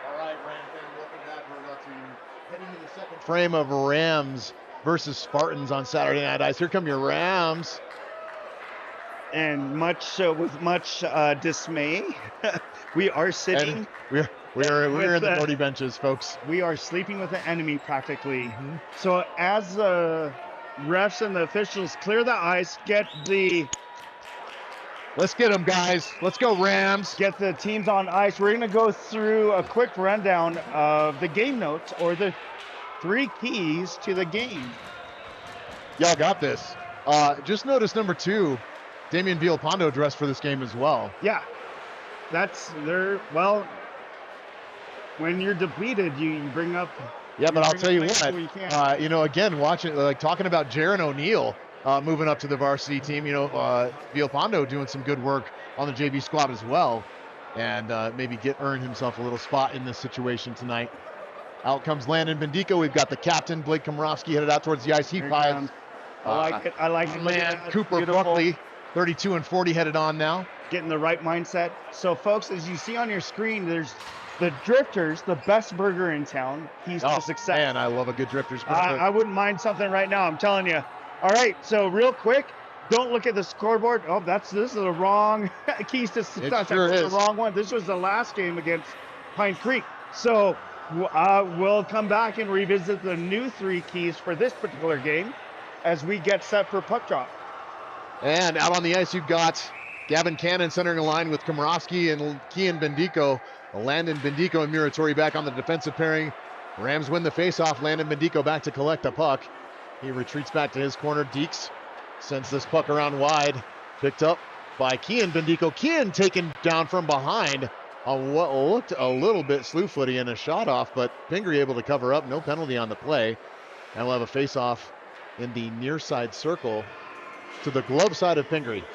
All right, Ram fan, welcome back. We're about to head into the second frame of Rams versus Spartans on Saturday Night Ice. Here come your Rams. And with much dismay, we are sitting. And we're with, in the Doherty benches, folks. We are sleeping with the enemy practically. So as the refs and the officials clear the ice, Let's get them, guys. Let's go, Rams. get the teams on ice, we're going to go through a quick rundown of the game notes, or the 3 keys to the game. Y'all got this. Just notice number 2, Damian Villalpando dressed for this game as well. Yeah, that's there. Well, when you're depleted, you bring up. Yeah, but I'll bring tell you up what, whenever you can. again, watching, talking about Jaron O'Neal moving up to the varsity team, Villalpando doing some good work on the JV squad as well, and maybe earn himself a little spot in this situation tonight. Out comes Landon Bendico. We've got the captain, Blake Komorowski, headed out towards the ice. He fires. I like it. I like it. Look at Man, that. Cooper Beautiful. Buckley, 32 and 40 headed on now. Getting the right mindset. So, folks, as you see on your screen, there's the Drifters, the best burger in town. He's the success. Man, I love a good Drifters burger. I wouldn't mind something right now, I'm telling you. All right, so real quick, don't look at the scoreboard. Oh, this is the wrong keys to success. It sure That's is. the wrong one. This was the last game against Pine Creek. So we'll come back and revisit the new 3 keys for this particular game as we get set for puck drop. And out on the ice, you've got Gavin Cannon centering a line with Komorowski and Kian Bendico. Landon Bendico and Muratori back on the defensive pairing. Rams win the faceoff. Landon Bendico back to collect the puck. He retreats back to his corner. Deeks sends this puck around wide. Picked up by Kian Bendico. Kian taken down from behind on what looked a little bit slew-footy and a shot off, but Pingree able to cover up. No penalty on the play. And we'll have a face-off in the near side circle to the glove side of Pingree.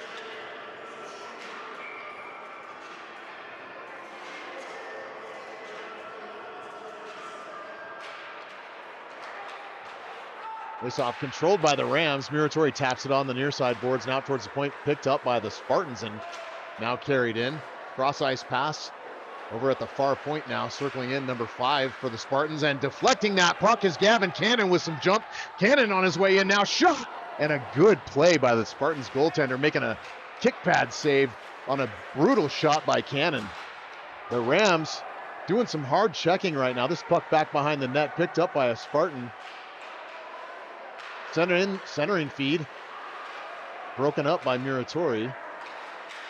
Face-off controlled by the Rams. Muratori taps it on the near side boards, now towards the point, picked up by the Spartans and now carried in. Cross ice pass over at the far point now, circling in number 5 for the Spartans, and deflecting that puck is Gavin Cannon with some jump. Cannon on his way in now, shot! And a good play by the Spartans goaltender, making a kick pad save on a brutal shot by Cannon. The Rams doing some hard checking right now. This puck back behind the net, picked up by a Spartan. Centering feed, broken up by Muratori.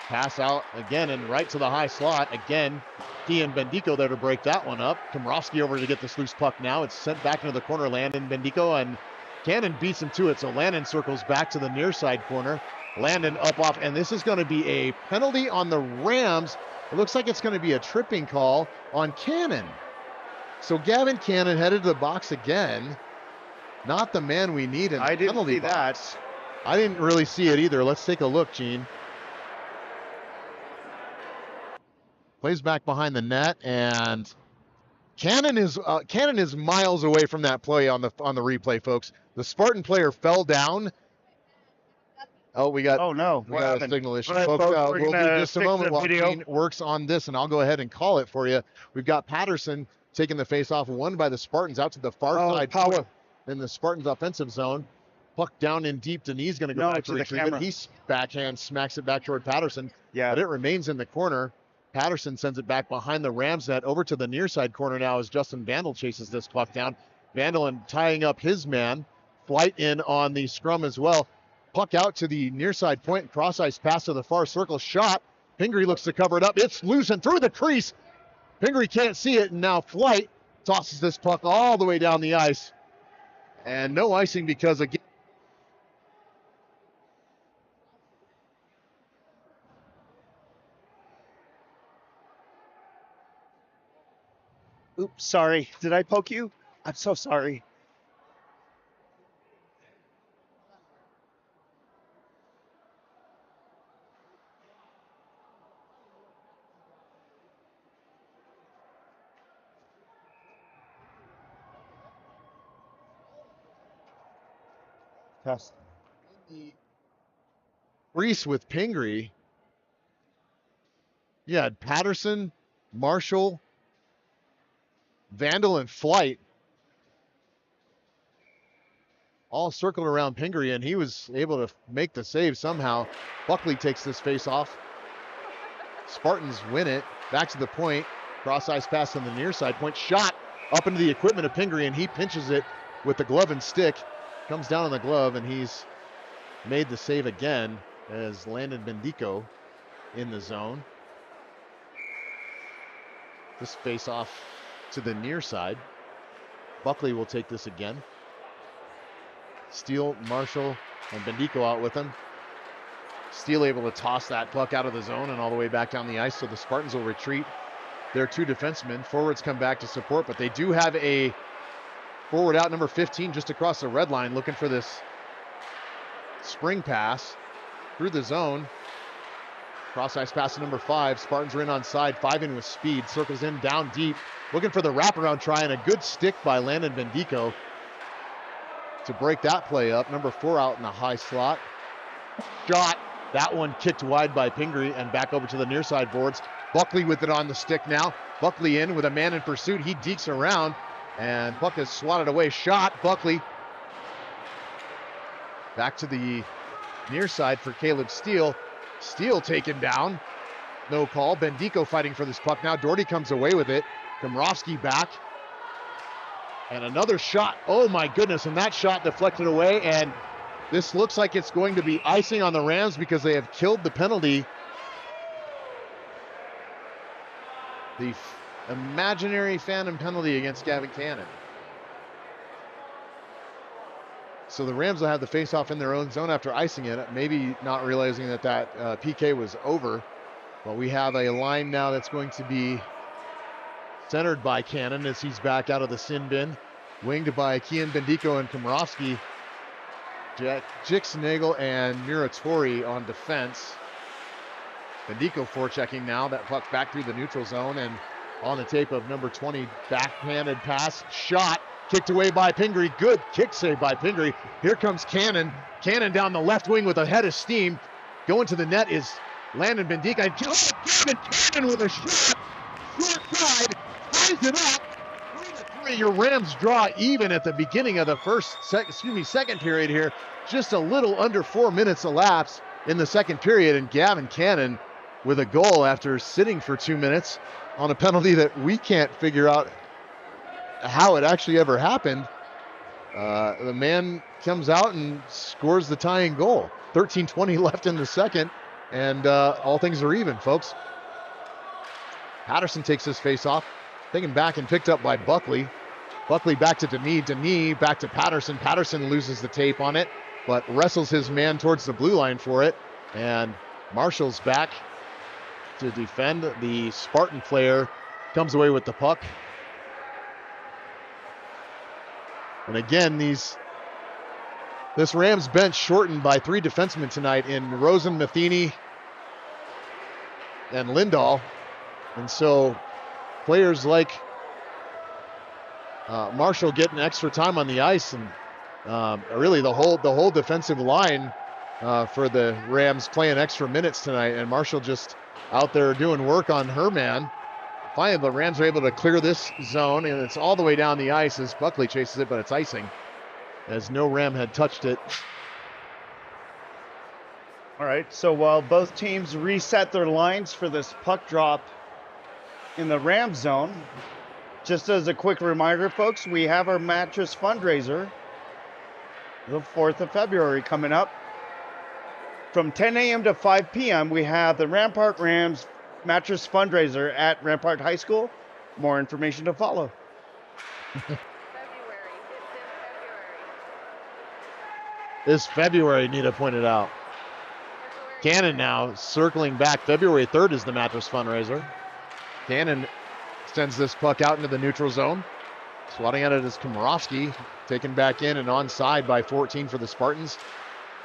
Pass out again and right to the high slot. Again, Kian Bendico there to break that one up. Komorowski over to get this loose puck now. It's sent back into the corner. Landon Bendico, and Cannon beats him to it. So Landon circles back to the near side corner. Landon up off, and this is going to be a penalty on the Rams. It looks like it's going to be a tripping call on Cannon. So Gavin Cannon headed to the box again. Not the man we need in the penalty box. I didn't really see it either. Let's take a look, Gene. Plays back behind the net, and Cannon is miles away from that play on the replay, folks. The Spartan player fell down. Oh, we got a signal issue, right, folks. folks, We'll be just a moment while video. Gene works on this, and I'll go ahead and call it for you. We've got Patterson taking the face-off, won by the Spartans out to the far side. Power. In the Spartans offensive zone. Puck down in deep. Denis going to go back to retrieve it. He backhand smacks it back toward Patterson. Yeah. But it remains in the corner. Patterson sends it back behind the Rams net over to the near side corner now as Justin Vandal chases this puck down. Vandal and tying up his man. Flight in on the scrum as well. Puck out to the near side point. Cross ice pass to the far circle. Shot. Pingree looks to cover it up. It's loose and through the crease. Pingree can't see it, and now Flight tosses this puck all the way down the ice. And no icing because, again, Oops, sorry. Did I poke you? I'm so sorry. Pass. Reese with Pingree. You had Patterson, Marshall, Vandal, and Flight all circled around Pingree, and he was able to make the save somehow. Buckley takes this face off. Spartans win it. Back to the point. Cross ice pass on the near side. Point shot up into the equipment of Pingree, and he pinches it with the glove and stick. Comes down on the glove, and he's made the save again as Landon Bendico in the zone. This face off to the near side. Buckley will take this again. Steele, Marshall, and Bendico out with him. Steele able to toss that puck out of the zone and all the way back down the ice, so the Spartans will retreat. Their two defensemen. Forwards come back to support, but they do have a forward out, number 15, just across the red line, looking for this spring pass through the zone. Cross ice pass to number 5. Spartans are in on side. 5 in with speed. Circles in, down deep. Looking for the wraparound try, and a good stick by Landon Bendico to break that play up. Number 4 out in the high slot. Shot. That one kicked wide by Pingree and back over to the near side boards. Buckley with it on the stick now. Buckley in with a man in pursuit. He dekes around, and puck is swatted away. Shot. Buckley back to the near side for Caleb Steele. Steele taken down. No call. Bendico fighting for this puck now. Doherty comes away with it. Komrovsky back. And another shot. Oh my goodness. And that shot deflected away. And this looks like it's going to be icing on the Rams because they have killed the penalty. The imaginary phantom penalty against Gavin Cannon. So the Rams will have the face-off in their own zone after icing it, maybe not realizing that PK was over. But we have a line now that's going to be centered by Cannon as he's back out of the sin bin. Winged by Kian Bendico and Komrovsky. Jixnagel and Muratori on defense. Bendico forechecking now. That puck back through the neutral zone, and on the tape of number 20, backhanded pass. Shot. Kicked away by Pingree. Good kick save by Pingree. Here comes Cannon. Cannon down the left wing with a head of steam. Going to the net is Landon Bendico. Cannon with a shot. Short side. Ties it up. 3-3. Your Rams draw even at the beginning of the second period here. Just a little under 4 minutes elapsed in the second period, and Gavin Cannon with a goal after sitting for 2 minutes on a penalty that we can't figure out how it actually ever happened. The man comes out and scores the tying goal. 13:20 left in the second, and all things are even, folks. Patterson takes this face off, taken back and picked up by Buckley. Buckley back to Denis. Denis back to Patterson. Patterson loses the tape on it, but wrestles his man towards the blue line for it. And Marshall's back to defend. The Spartan player comes away with the puck. And again, this Rams bench shortened by 3 defensemen tonight in Rosen, Matheny, and Lindahl. And so players like Marshall getting extra time on the ice, and really the whole defensive line for the Rams playing extra minutes tonight. And Marshall just out there doing work on her man. Finally, the Rams are able to clear this zone, and it's all the way down the ice as Buckley chases it, but it's icing as no Ram had touched it. All right, so while both teams reset their lines for this puck drop in the Ram zone, just as a quick reminder, folks, we have our mattress fundraiser the 4th of February coming up. From 10 a.m. to 5 p.m., we have the Rampart Rams mattress fundraiser at Rampart High School. More information to follow. February. This February, Nita pointed out. Cannon now circling back. February 3rd is the mattress fundraiser. Cannon sends this puck out into the neutral zone. Swatting at it is Komrovsky. Taken back in and onside by 14 for the Spartans.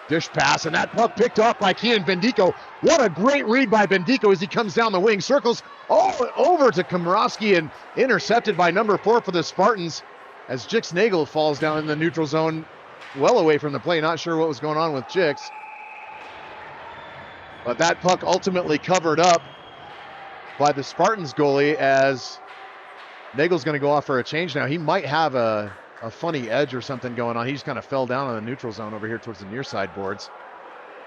Dish pass, and that puck picked off by Kian Bendico. What a great read by Bendico as he comes down the wing. Circles all over to Komrovsky and intercepted by number 4 for the Spartans as Jixnagel falls down in the neutral zone well away from the play. Not sure what was going on with Jix. But that puck ultimately covered up by the Spartans goalie as Nagel's going to go off for a change now. He might have a funny edge or something going on. He just kind of fell down on the neutral zone over here towards the near side boards.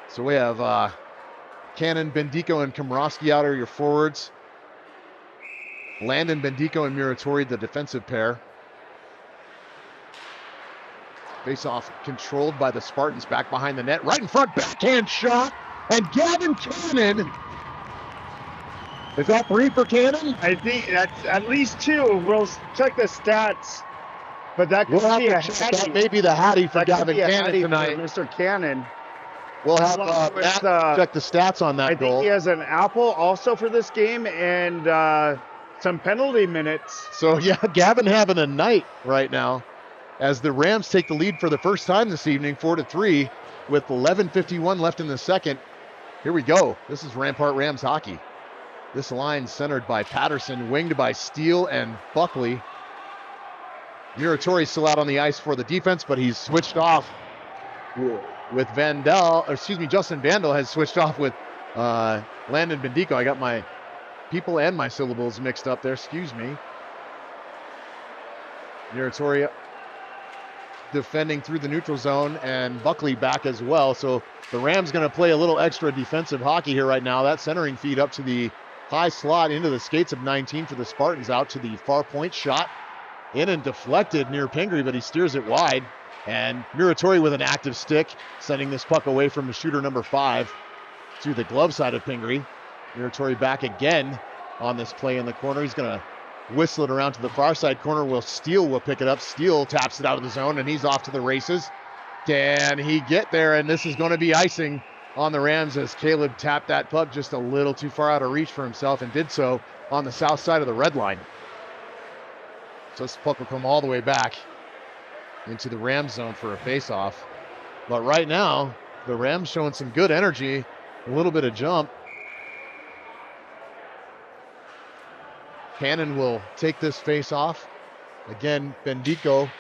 So we have Cannon, Bendico, and Komorowski out are your forwards. Landon, Bendico, and Muratori, the defensive pair. Face-off controlled by the Spartans back behind the net. Right in front, backhand shot. And Gavin Cannon. Is that 3 for Cannon? I think that's at least 2. We'll check the stats. But that could We'll be a have to check. hattie. That may be the hattie for That could Gavin be a Cannon hattie for tonight. Mr. Cannon. We'll have Along with, Matt check the stats on that I goal. think he has an apple also for this game and some penalty minutes. So, yeah, Gavin having a night right now as the Rams take the lead for the first time this evening, 4-3, with 11:51 left in the second. Here we go. This is Rampart Rams hockey. This line centered by Patterson, winged by Steele and Buckley. Muratori still out on the ice for the defense, but he's switched off with Justin Vandal has switched off with Landon Bendico. I got my people and my syllables mixed up there, excuse me. Muratori defending through the neutral zone and Buckley back as well. So the Rams going to play a little extra defensive hockey here right now. That centering feed up to the high slot into the skates of 19 for the Spartans, out to the far point shot. In and deflected near Pingree, but he steers it wide. And Muratori with an active stick, sending this puck away from the shooter number 5 to the glove side of Pingree. Muratori back again on this play in the corner. He's going to whistle it around to the far side corner. Steele will pick it up. Steele taps it out of the zone, and he's off to the races. Can he get there? And this is going to be icing on the Rams as Caleb tapped that puck just a little too far out of reach for himself and did so on the south side of the red line. So this puck will come all the way back into the Rams zone for a face-off. But right now, the Rams showing some good energy, a little bit of jump. Cannon will take this face-off. Again, Bendico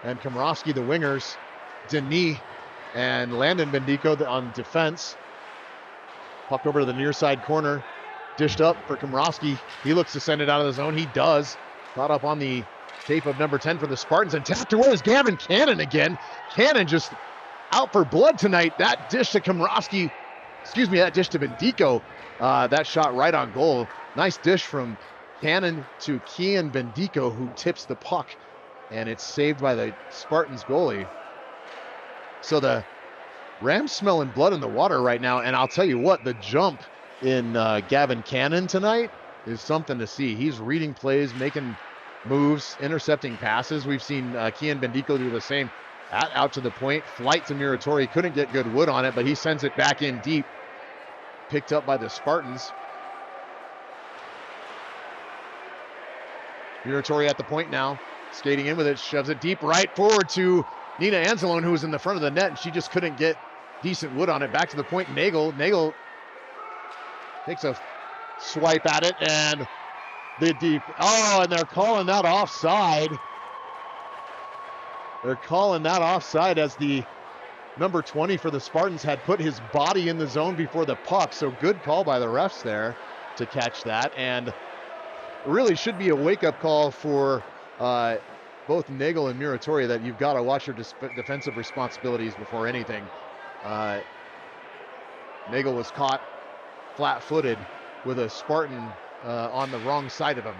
and Komorowski, the wingers. Denis and Landon Bendico on defense. Puck over to the near side corner. Dished up for Komorowski. He looks to send it out of the zone. He does. Caught up on the tape of number 10 for the Spartans and tapped away is Gavin Cannon again. Cannon just out for blood tonight. That dish to Komorowski, that dish to Bendico. That shot right on goal. Nice dish from Cannon to Kian Bendico, who tips the puck, and it's saved by the Spartans goalie. So the Rams smelling blood in the water right now, and I'll tell you what, the jump in Gavin Cannon tonight is something to see. He's reading plays, making moves, intercepting passes. We've seen Kian Bendico do the same. Out to the point, flight to Muratori, couldn't get good wood on it, but he sends it back in deep. Picked up by the Spartans. Muratori at the point now, skating in with it, shoves it deep right forward to Nina Anzalone, who was in the front of the net, and she just couldn't get decent wood on it. Back to the point, Nagel takes a swipe at it, and the deep, and they're calling that offside. They're calling that offside as the number 20 for the Spartans had put his body in the zone before the puck. So good call by the refs there to catch that. And really should be a wake-up call for both Nagel and Muratori that you've got to watch your defensive responsibilities before anything. Nagel was caught flat-footed with a Spartan on the wrong side of him.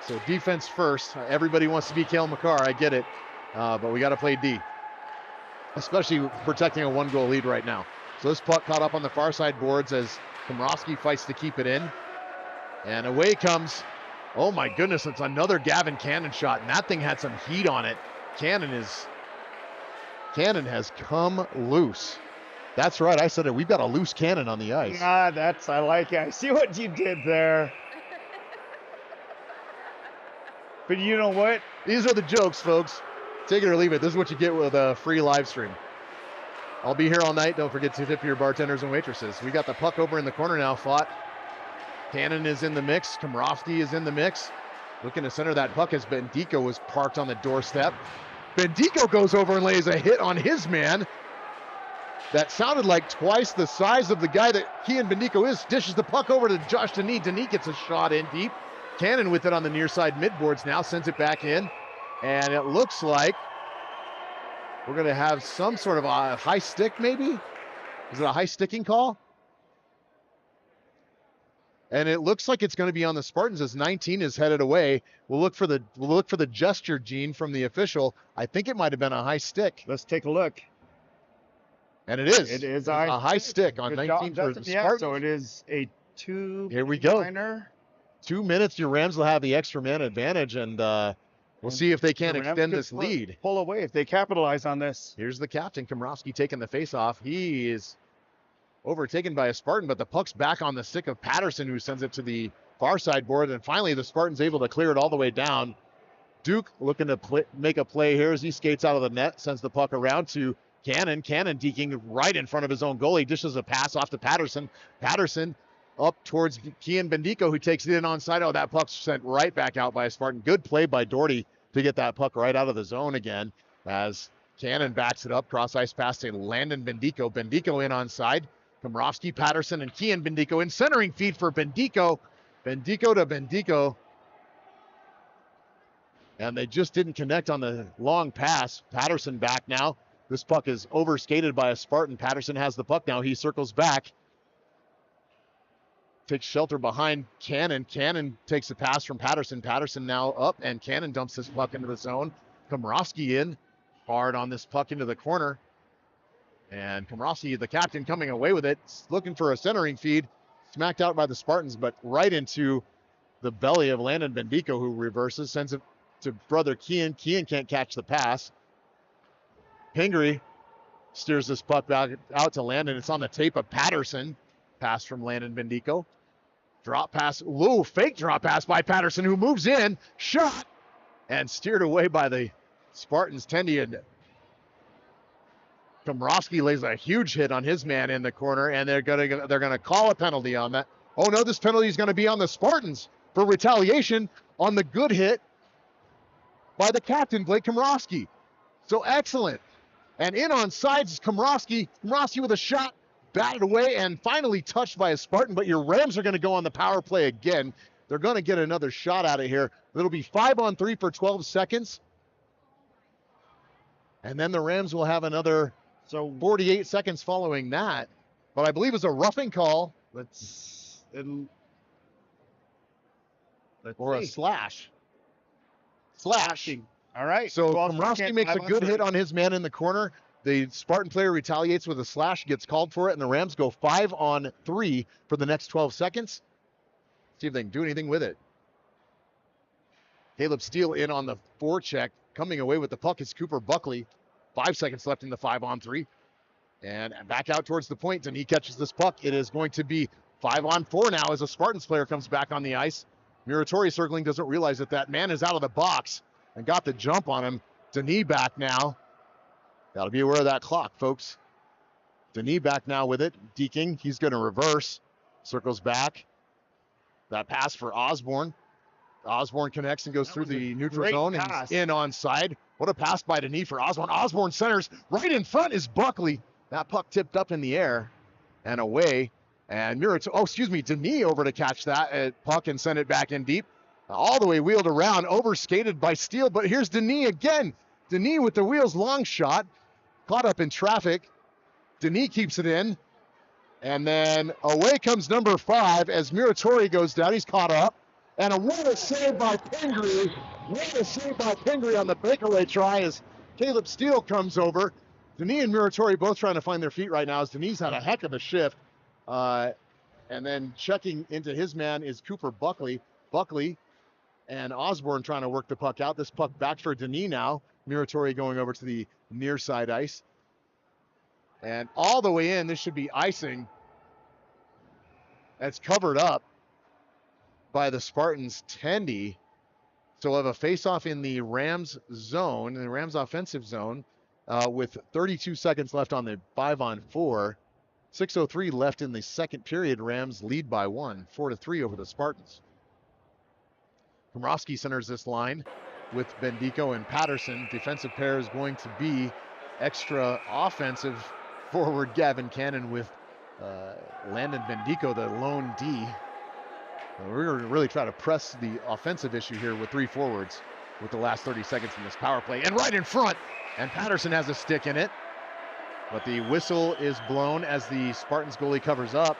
So defense first. Everybody wants to be Cale Makar. I get it. But we got to play D, especially protecting a 1-goal lead right now. So this puck caught up on the far side boards as Komorowski fights to keep it in. And away comes, oh my goodness, it's another Gavin Cannon shot. And that thing had some heat on it. Cannon has come loose. That's right, I said it. We've got a loose cannon on the ice. I like it. I see what you did there. But you know what? These are the jokes, folks. Take it or leave it. This is what you get with a free live stream. I'll be here all night. Don't forget to tip your bartenders and waitresses. We got the puck over in the corner now, fought. Cannon is in the mix. Komorowski is in the mix. Looking to center that puck as Bendico was parked on the doorstep. Bendico goes over and lays a hit on his man. that sounded like twice the size of the guy that Kian Bendico is, dishes the puck over to Josh Denis. Denis gets a shot in deep. Cannon with it on the near side midboards now, sends it back in. And it looks like we're going to have some sort of a high stick, maybe? Is it a high sticking call? And it looks like it's going to be on the Spartans as 19 is headed away. We'll look for the gesture, Gene, from the official. I think it might have been a high stick. Let's take a look. And it is. It is a high stick on Good 19 job, for the Dustin. Yeah, Spartans. so it is a 2. Here we go. Minor. 2 minutes, your Rams will have the extra man advantage, and we'll see if they can The Rams extend could this lead. Pull away if they capitalize on this. Here's the captain, Komrovsky, taking the face-off. He is overtaken by a Spartan, but the puck's back on the stick of Patterson, who sends it to the far side board, and finally the Spartans able to clear it all the way down. Duke looking to make a play here as he skates out of the net, sends the puck around to Cannon. Cannon deking right in front of his own goal. He dishes a pass off to Patterson. Patterson up towards Kian Bendico, who takes it in onside. Oh, that puck's sent right back out by a Spartan. Good play by Doherty to get that puck right out of the zone again as Cannon backs it up. Cross ice pass to Landon Bendico. Bendico in onside. Komrovsky, Patterson, and Kian Bendico in centering feed for Bendico. Bendico to Bendico. And they just didn't connect on the long pass. Patterson back now. This puck is overskated by a Spartan. Patterson has the puck now. He circles back. Takes shelter behind Cannon. Cannon takes a pass from Patterson. Patterson now up, and Cannon dumps this puck into the zone. Komrovsky in hard on this puck into the corner. And Komrovsky, the captain, coming away with it. Looking for a centering feed. Smacked out by the Spartans, but right into the belly of Landon Bendico, who reverses, sends it to brother Kian. Kian can't catch the pass. Pingree steers this puck back out to Landon. It's on the tape of Patterson. Pass from Landon Bendico. Drop pass, low fake drop pass by Patterson, who moves in, shot, and steered away by the Spartans. Tendy and Komrovsky lays a huge hit on his man in the corner, and they're gonna call a penalty on that. Oh no, this penalty is gonna be on the Spartans for retaliation on the good hit by the captain, Blake Komrovsky. So excellent. And in on sides is Komrovsky. Komrovsky with a shot, batted away, and finally touched by a Spartan, but your Rams are gonna go on the power play again. They're gonna get another shot out of here. It'll be 5-on-3 for 12 seconds. And then the Rams will have another 48 seconds following that. But I believe it's a roughing call. Or a slash. Slashing. All right. So Komrovsky makes a good hit on his man in the corner. The Spartan player retaliates with a slash, gets called for it, and the Rams go 5-on-3 for the next 12 seconds. See if they can do anything with it. Caleb Steele in on the forecheck. Coming away with the puck is Cooper Buckley. 5 seconds left in the 5-on-3. And back out towards the point, and he catches this puck. It is going to be 5-on-4 now as a Spartans player comes back on the ice. Muratori circling, doesn't realize that man is out of the box and got the jump on him. Denis back now. Got to be aware of that clock, folks. Denis back now with it. Deking, he's going to reverse. Circles back. That pass for Osborne. Osborne connects and goes through the neutral zone. And he's in onside. What a pass by Denis for Osborne. Osborne centers. Right in front is Buckley. That puck tipped up in the air and away. And Denis over to catch that puck and send it back in deep. All the way wheeled around, overskated by Steele. But here's Denis again. Denis with the wheels, long shot. Caught up in traffic. Denis keeps it in. And then away comes number 5 as Muratori goes down. He's caught up. And what a save by Pingree. What a save by Pingree on the breakaway try as Caleb Steele comes over. Denis and Muratori both trying to find their feet right now as Denis had a heck of a shift. And then checking into his man is Cooper Buckley. Buckley and Osborne trying to work the puck out. This puck back for Denis now. Muratori going over to the near side ice. And all the way in, this should be icing. That's covered up by the Spartans' Tendy. So we'll have a face-off in the Rams zone, in the Rams offensive zone, with 32 seconds left on the 5-on-4. 6:03 left in the second period. Rams lead by 1, 4-3 over the Spartans. Komrovsky centers this line with Bendico and Patterson. Defensive pair is going to be extra offensive forward Gavin Cannon with Landon Bendico, the lone D. We're going to really try to press the offensive issue here with 3 forwards with the last 30 seconds in this power play. And right in front, and Patterson has a stick in it. But the whistle is blown as the Spartans goalie covers up.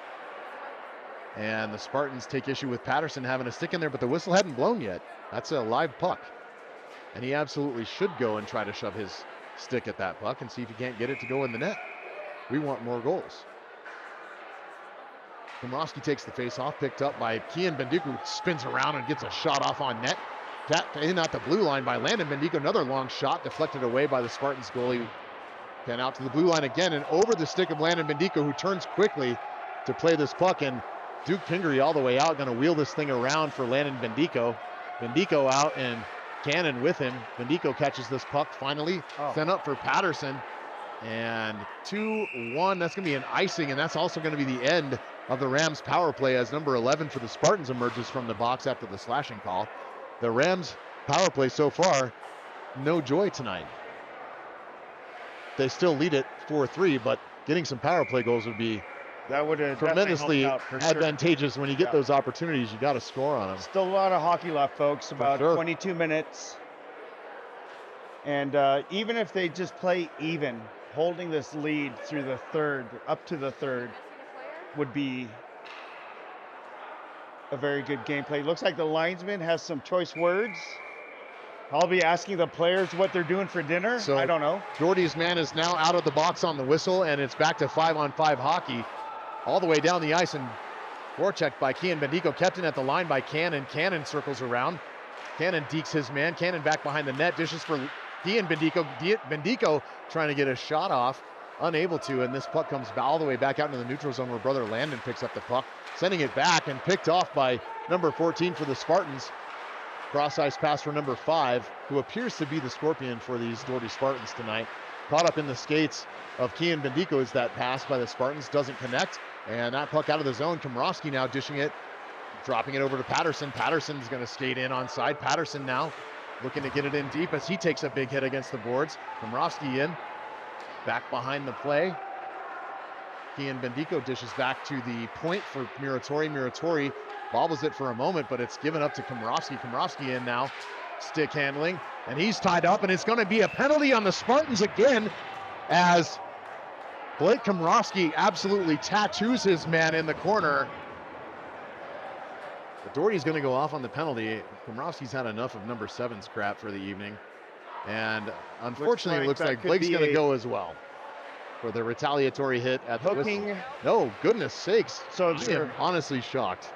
And the Spartans take issue with Patterson having a stick in there, but the whistle hadn't blown yet. That's a live puck. And he absolutely should go and try to shove his stick at that puck and see if he can't get it to go in the net. We want more goals. Komorowski takes the face-off, picked up by Kian Bendico, who spins around and gets a shot off on net. Tapped in at the blue line by Landon Bendico. Another long shot deflected away by the Spartans goalie. Then out to the blue line again and over the stick of Landon Bendico, who turns quickly to play this puck. And Duke Pingree all the way out, going to wheel this thing around for Landon Bendico. Bendico out and Cannon with him. Bendico catches this puck finally. Sent up for Patterson. And 2-1, that's going to be an icing, and that's also going to be the end of the Rams power play as number 11 for the Spartans emerges from the box after the slashing call. The Rams power play so far, no joy tonight. They still lead it 4-3, but getting some power play goals would be That would have tremendously for sure. advantageous. When you get those opportunities, you got to score on them. Still a lot of hockey left, folks. About sure. 22 minutes. And even if they just play even, holding this lead through the third, up to the third, would be a very good gameplay. Looks like the linesman has some choice words. I'll be asking the players what they're doing for dinner. So I don't know. Doherty's man is now out of the box on the whistle, and it's back to 5-on-5 hockey. All the way down the ice, and forechecked by Kian Bendico, kept in at the line by Cannon. Cannon circles around. Cannon dekes his man. Cannon back behind the net, dishes for Kian Bendico. Bendico trying to get a shot off, unable to, and this puck comes all the way back out into the neutral zone where brother Landon picks up the puck, sending it back and picked off by number 14 for the Spartans. Cross ice pass for number 5, who appears to be the Scorpion for these Doherty Spartans tonight. Caught up in the skates of Kian Bendico as that pass by the Spartans doesn't connect, and that puck out of the zone. Komorowski now dishing it, dropping it over to Patterson. Patterson's going to skate in onside. Patterson now looking to get it in deep as he takes a big hit against the boards. Komorowski in, back behind the play. Kian Bendico dishes back to the point for Muratori. Muratori bobbles it for a moment, but it's given up to Komorowski. Komorowski in now, stick handling, and he's tied up, and it's going to be a penalty on the Spartans again as Blake Komorowski absolutely tattoos his man in the corner. But Doherty's going to go off on the penalty. Komorowski's had enough of number 7's crap for the evening, and unfortunately, it looks like Blake's going to go as well for the retaliatory hit at the whistle. No, goodness sakes. So I am honestly shocked.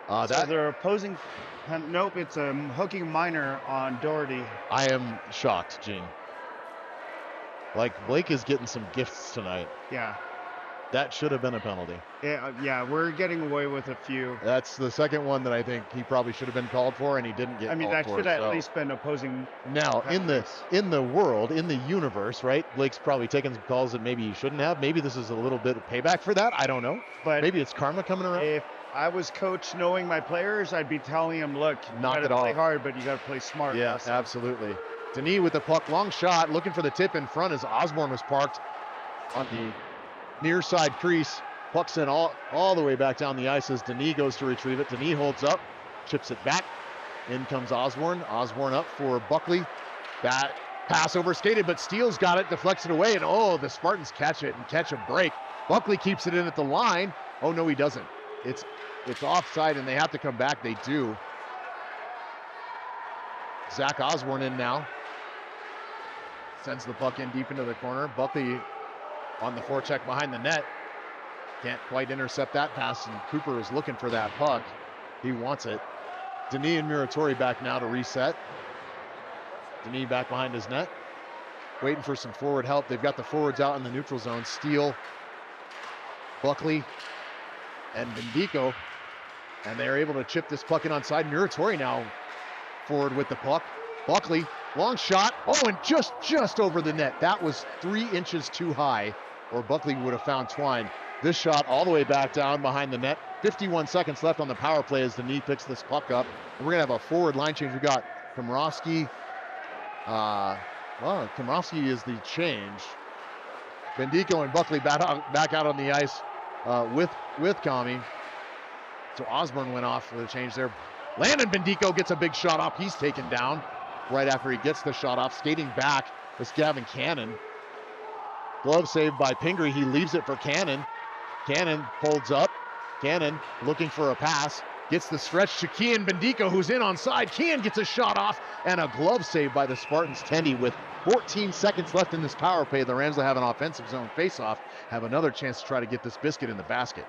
So they're opposing. Nope, it's a hooking minor on Doherty. I am shocked, Gene. Like, Blake is getting some gifts tonight. Yeah. That should have been a penalty. Yeah, we're getting away with a few. That's the second one that I think he probably should have been called for, and he didn't get. I mean, called that for, should at least been opposing. Now, in the world, in the universe, right? Blake's probably taking some calls that maybe he shouldn't have. Maybe this is a little bit of payback for that. I don't know. But maybe it's karma coming around. If I was coach, knowing my players, I'd be telling them, look, you knock gotta it play off. hard, but you got to play smart. Yeah, also. absolutely. Denis with the puck, long shot, looking for the tip in front as Osborne was parked on the near side crease. Puck sent all the way back down the ice as Denis goes to retrieve it. Denis holds up, chips it back. In comes Osborne. Osborne up for Buckley. That pass over skated, but Steele's got it, deflects it away, and the Spartans catch it and catch a break. Buckley keeps it in at the line. Oh, no, he doesn't. It's offside, and they have to come back. They do. Zach Osborne in now. Sends the puck in deep into the corner. Buckley on the forecheck behind the net. Can't quite intercept that pass, and Cooper is looking for that puck. He wants it. Denis and Muratori back now to reset. Denis back behind his net. Waiting for some forward help. They've got the forwards out in the neutral zone. Steele, Buckley, and Bendico. And they're able to chip this puck in onside. Muratori now forward with the puck. Buckley, long shot. Oh, and just over the net. That was 3 inches too high, or Buckley would have found twine. This shot all the way back down behind the net. 51 seconds left on the power play as Denis picks this puck up. And we're going to have a forward line change. We've got Komorowski. Komorowski is the change. Bendico and Buckley back out on the ice with Kami. So Osborne went off for the change there. Landon Bendico gets a big shot off. He's taken down right after he gets the shot off. Skating back is Gavin Cannon. Glove saved by Pingree. He leaves it for Cannon. Cannon folds up. Cannon looking for a pass. Gets the stretch to Kian Bendico, who's in on side. Kian gets a shot off and a glove save by the Spartans. Tendy with 14 seconds left in this power play. The Rams will have an offensive zone faceoff. Have another chance to try to get this biscuit in the basket.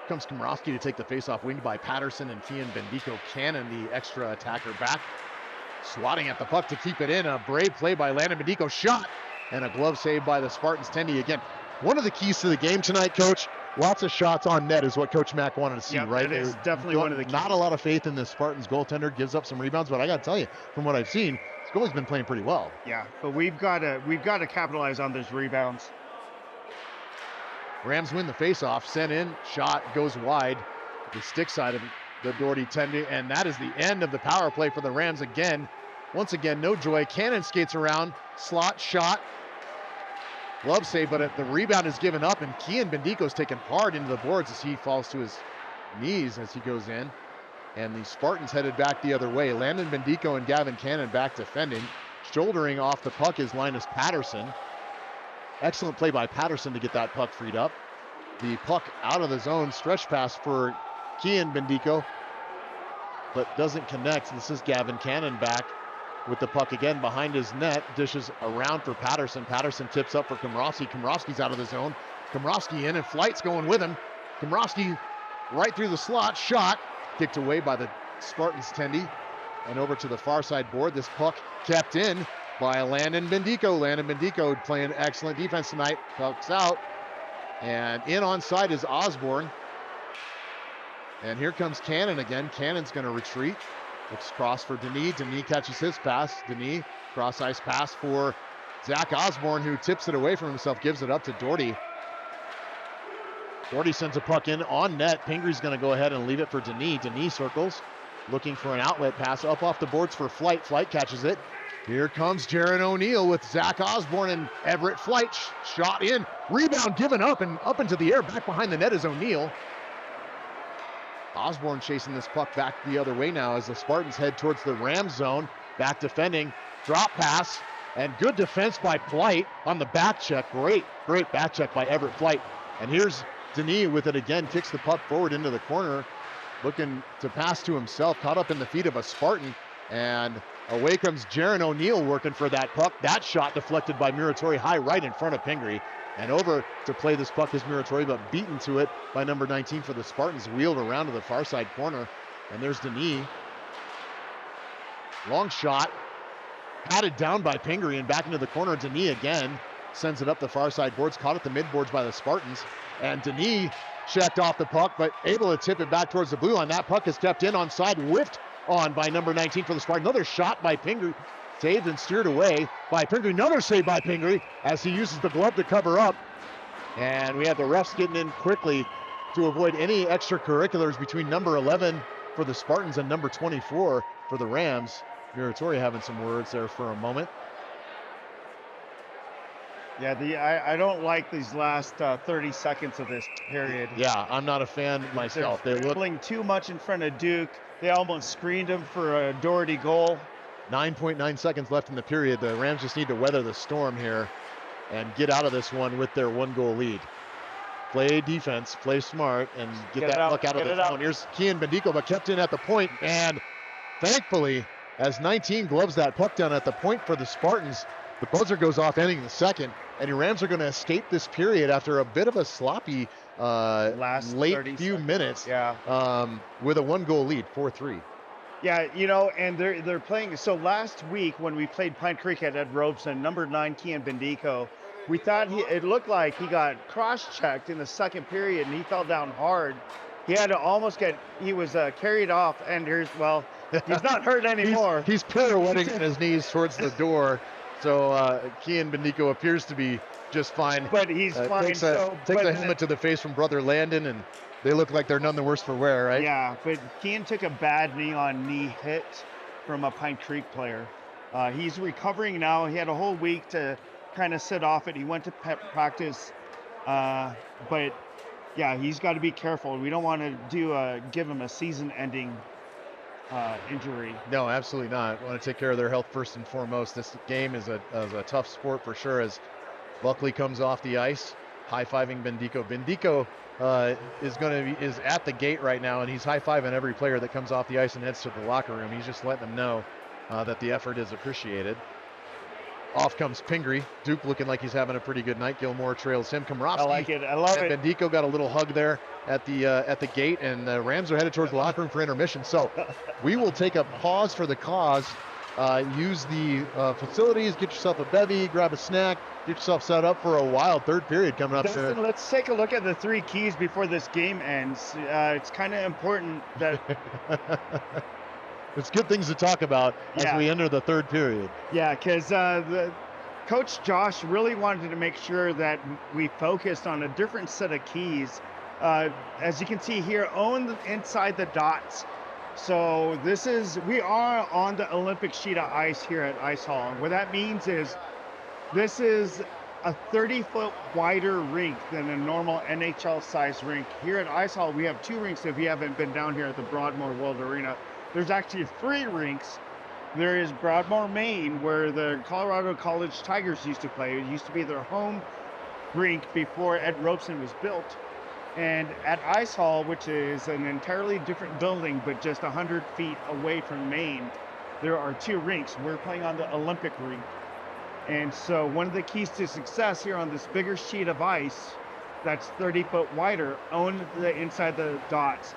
Comes Komrowski to take the faceoff, winged by Patterson and Kian Bendico. Cannon, the extra attacker, back. Swatting at the puck to keep it in. A brave play by Landon Bendico. Shot and a glove save by the Spartans. Tendy again. One of the keys to the game tonight, Coach, lots of shots on net is what Coach Mack wanted to see, right? It is definitely one of the keys. Not a lot of faith in the Spartans goaltender. Gives up some rebounds, but I got to tell you, from what I've seen, this goalie's been playing pretty well. Yeah, but we've got to capitalize on those rebounds. Rams win the faceoff. Sent in. Shot goes wide. The stick side of the Doherty Tendy, and that is the end of the power play for the Rams again. Once again, no joy. Cannon skates around. Slot shot. Glove save, but the rebound is given up, and Kian Bendico's taken hard into the boards as he falls to his knees as he goes in. And the Spartans headed back the other way. Landon Bendico and Gavin Cannon back defending. Shouldering off the puck is Linus Patterson. Excellent play by Patterson to get that puck freed up. The puck out of the zone. Stretch pass for Kian Bendico, but doesn't connect. This is Gavin Cannon back with the puck again behind his net. Dishes around for Patterson. Patterson tips up for Komrowski. Komrowski's out of the zone. Komrowski in, and Flight's going with him. Komrowski right through the slot. Shot kicked away by the Spartans Tendy. And over to the far side board. This puck kept in by Landon Bendico. Landon Bendico playing excellent defense tonight. Puck's out. And in on side is Osborne. And here comes Cannon again. Cannon's going to retreat. Looks cross for Denis. Denis catches his pass. Denis, cross ice pass for Zach Osborne, who tips it away from himself, gives it up to Doherty. Doherty sends a puck in on net. Pingree's going to go ahead and leave it for Denis. Denis circles, looking for an outlet pass up off the boards for Flight. Flight catches it. Here comes Jaron O'Neill with Zach Osborne and Everett Flight. Shot in. Rebound given up and up into the air. Back behind the net is O'Neill. Osborne chasing this puck back the other way now as the Spartans head towards the Rams zone. Back defending. Drop pass. And good defense by Flight on the back check. Great back check by Everett Flight. And here's Denis with it again. Kicks the puck forward into the corner. Looking to pass to himself. Caught up in the feet of a Spartan. And away comes Jaron O'Neill working for that puck. That shot deflected by Muratori high right in front of Pingree. And over to play this puck is Muratori, but beaten to it by number 19 for the Spartans. Wheeled around to the far side corner. And there's Denis. Long shot. Patted down by Pingree and back into the corner. Denis again sends it up the far side boards. Caught at the mid boards by the Spartans. And Denis checked off the puck, but able to tip it back towards the blue line. That puck is kept in on side. Whiffed on by number 19 for the Spartans. Another shot by Pingree. Saved and steered away by Pingree. Another save by Pingree as he uses the glove to cover up. And we have the refs getting in quickly to avoid any extracurriculars between number 11 for the Spartans and number 24 for the Rams. Muratori having some words there for a moment. Yeah, I don't like these last 30 seconds of this period. Yeah, I'm not a fan myself. They're dribbling too much in front of Duke. They almost screened him for a Doherty goal. 9.9 seconds left in the period. The Rams just need to weather the storm here and get out of this one with their 1-goal lead. Play defense, play smart, and get that puck out of the zone. Here's Kian Bendico, but kept in at the point, and thankfully, as 19 gloves that puck down at the point for the Spartans, the buzzer goes off ending the second, and the Rams are going to escape this period after a bit of a sloppy last late few minutes with a 1-goal lead, 4-3. Yeah, you know, and they're playing. So last week when we played Pine Creek at Ed Robson, number 9 Kian Bendico, we thought it looked like he got cross-checked in the second period and he fell down hard. He had to he was carried off, and he's not hurt anymore. He's pirouetting on his knees towards the door. So Kian Bendico appears to be just fine. But he's fine. Takes So, a but helmet to the face from brother Landon, and they look like they're none the worse for wear, right? yeah, but Kian took a bad knee-on-knee hit from a Pine Creek player. He's recovering now. He had a whole week to kind of sit off it. He went to practice, but yeah, he's got to be careful. We don't want to give him a season-ending injury. No, absolutely not. Want to take care of their health first and foremost. This game is a tough sport for sure. As Buckley comes off the ice, high-fiving Bendico. Bendico is at the gate right now, and he's high-fiving every player that comes off the ice and heads to the locker room. He's just letting them know that the effort is appreciated. Off comes Pingree. Duke looking like he's having a pretty good night. Gilmore trails him. Komrovsky. I like it. I love it. Bendico got a little hug there at the gate, and the Rams are headed towards the locker room for intermission. So we will take a pause for the cause. Use the facilities, get yourself a bevy, grab a snack, get yourself set up for a wild third period coming up. Dustin, let's take a look at the 3 keys before this game ends. It's kind of important that it's good things to talk about as we enter the third period. Yeah, because the Coach Josh really wanted to make sure that we focused on a different set of keys. As you can see here, own inside the dots. So we are on the Olympic sheet of ice here at Ice Hall. And what that means is this is a 30-foot wider rink than a normal NHL-sized rink. Here at Ice Hall, we have 2 rinks if you haven't been down here at the Broadmoor World Arena. There's actually 3 rinks. There is Broadmoor, Maine, where the Colorado College Tigers used to play. It used to be their home rink before Ed Robson was built. And at Ice Hall, which is an entirely different building, but just 100 feet away from Maine, there are 2 rinks. We're playing on the Olympic rink. And so one of the keys to success here on this bigger sheet of ice that's 30 foot wider, own the inside the dots.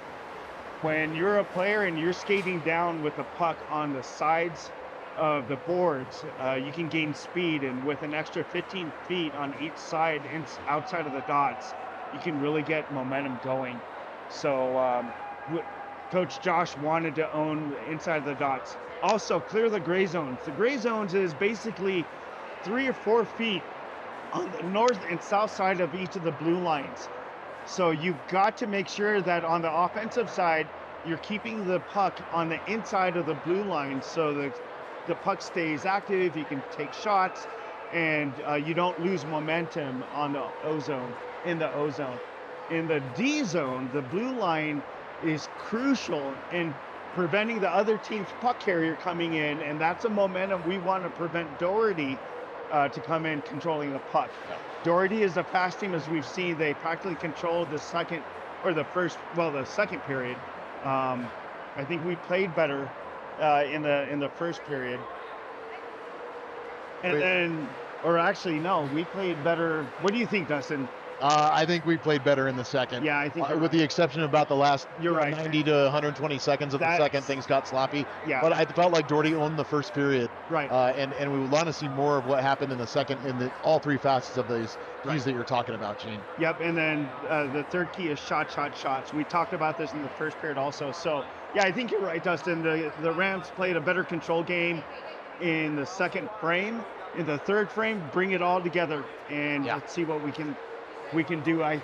When you're a player and you're skating down with a puck on the sides of the boards, you can gain speed, and with an extra 15 feet on each side and outside of the dots, you can really get momentum going. So Coach Josh wanted to own the inside of the dots. Also, clear the gray zones. The gray zones is basically 3 or 4 feet on the north and south side of each of the blue lines. So you've got to make sure that on the offensive side, you're keeping the puck on the inside of the blue line so the puck stays active, you can take shots, and you don't lose momentum on the O-zone, in the O-zone. In the D-zone, the blue line is crucial in preventing the other team's puck carrier coming in, and that's a momentum we want to prevent Doherty to come in controlling the puck. Doherty is a fast team, as we've seen. They practically controlled the second period. I think we played better in the first period. And then, or actually, no, we played better. What do you think, Dustin? I think we played better in the second. Yeah, I think with the exception of about the last You're right. 90 to 120 seconds of the second, things got sloppy. Yeah. But I felt like Doherty owned the first period. Right. And we want to see more of what happened in the second in all 3 facets of these keys that you're talking about, Gene. Yep, and then the third key is shots. We talked about this in the first period also. So, yeah, I think you're right, Dustin. The Rams played a better control game in the second frame. In the third frame, bring it all together, and let's see what we can do. I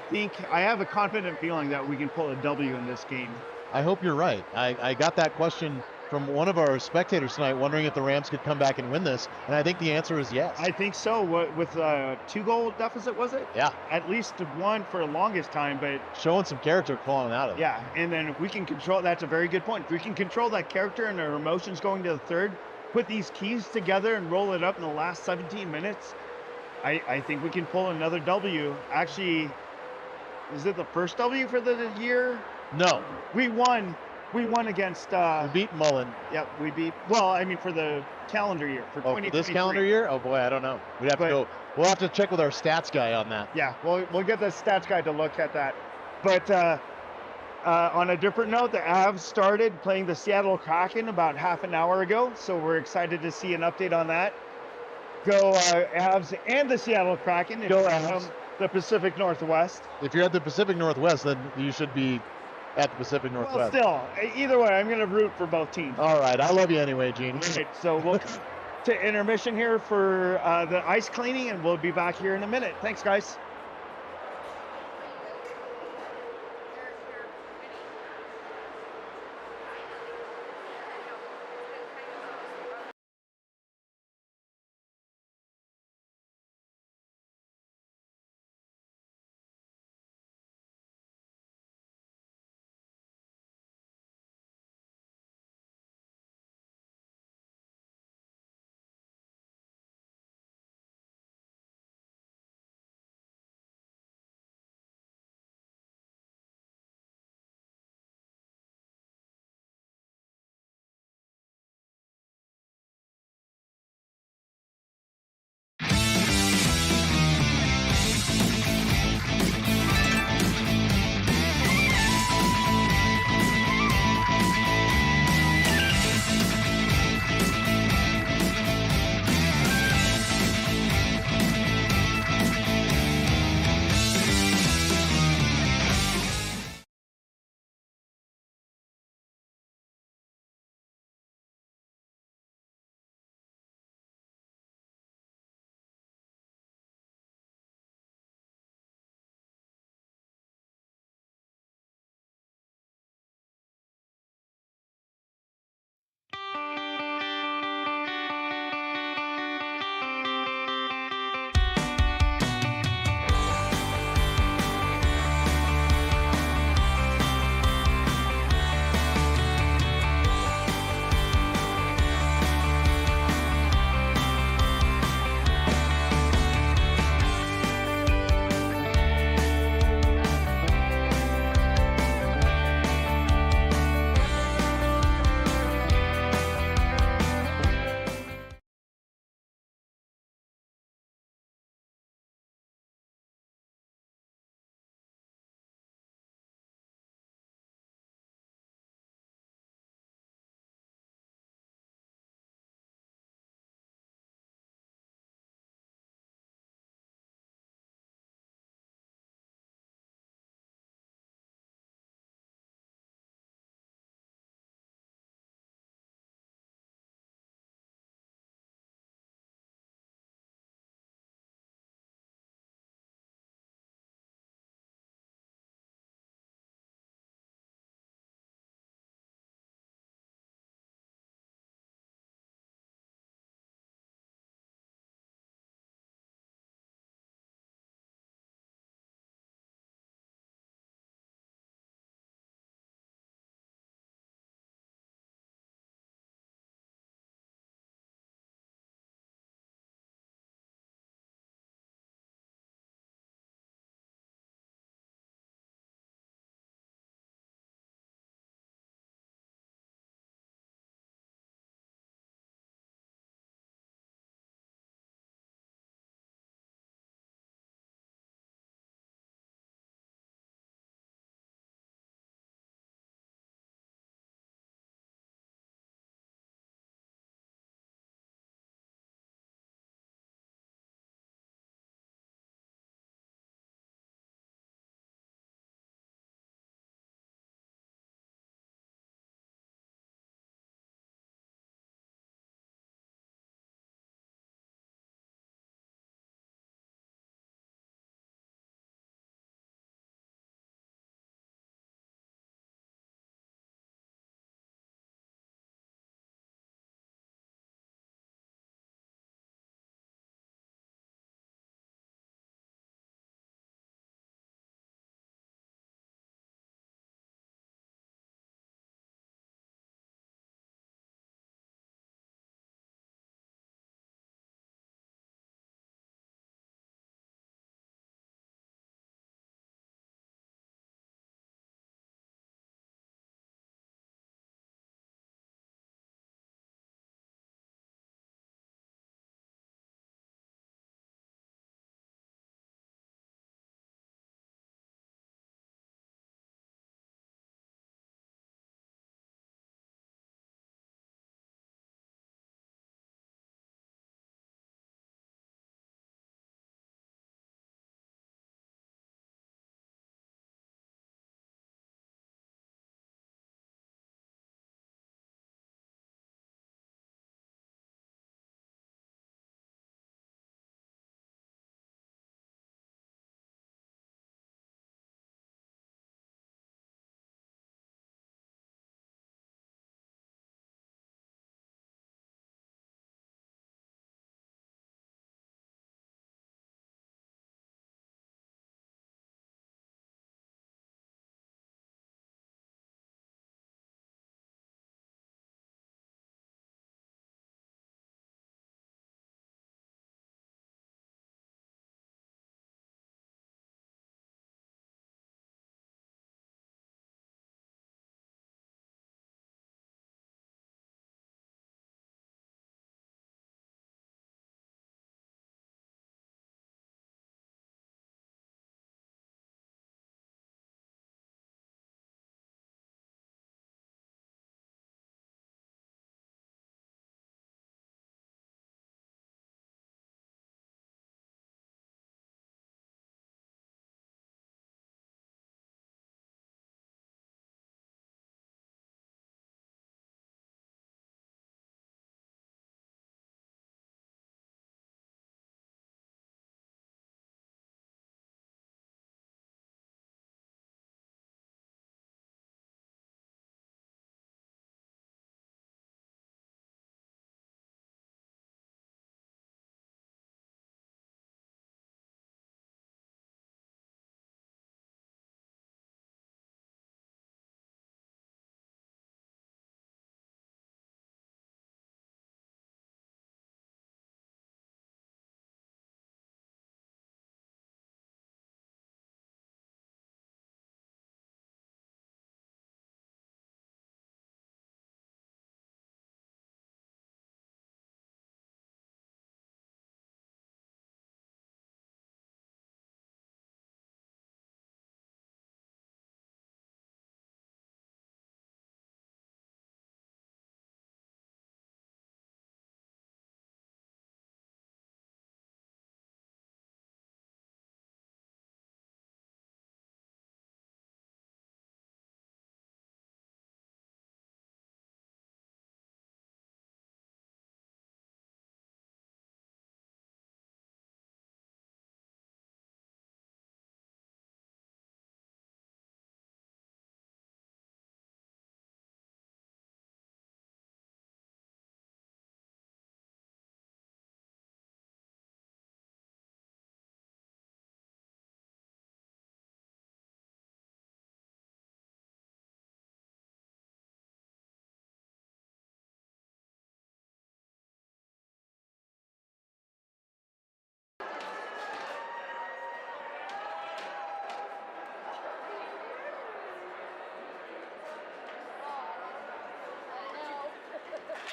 have a confident feeling that we can pull a W in this game. I hope you're right. I got that question from one of our spectators tonight, wondering if the Rams could come back and win this, and I think the answer is yes. I think so. With a 2-goal deficit, was it? Yeah. At least 1 for the longest time, but showing some character clawing out of it. Yeah, and then if we can control, that's a very good point. If we can control that character and our emotions going to the third, put these keys together and roll it up in the last 17 minutes, I think we can pull another W. Actually, is it the first W for the year? No. We won against... we beat Mullen. Yep, we beat... Well, I mean, for the calendar year. For 2023. For this calendar year? Oh, boy, I don't know. We'll have to check with our stats guy on that. Yeah, we'll get the stats guy to look at that. But on a different note, the Avs started playing the Seattle Kraken about half an hour ago, so we're excited to see an update on that. Go Avs and the Seattle Kraken. Go Avs. The Pacific Northwest. If you're at the Pacific Northwest, then you should be at the Pacific Northwest. Well, still, either way, I'm going to root for both teams. All right, I love you anyway, Gene. Right, so to intermission here for the ice cleaning, and we'll be back here in a minute. Thanks, guys.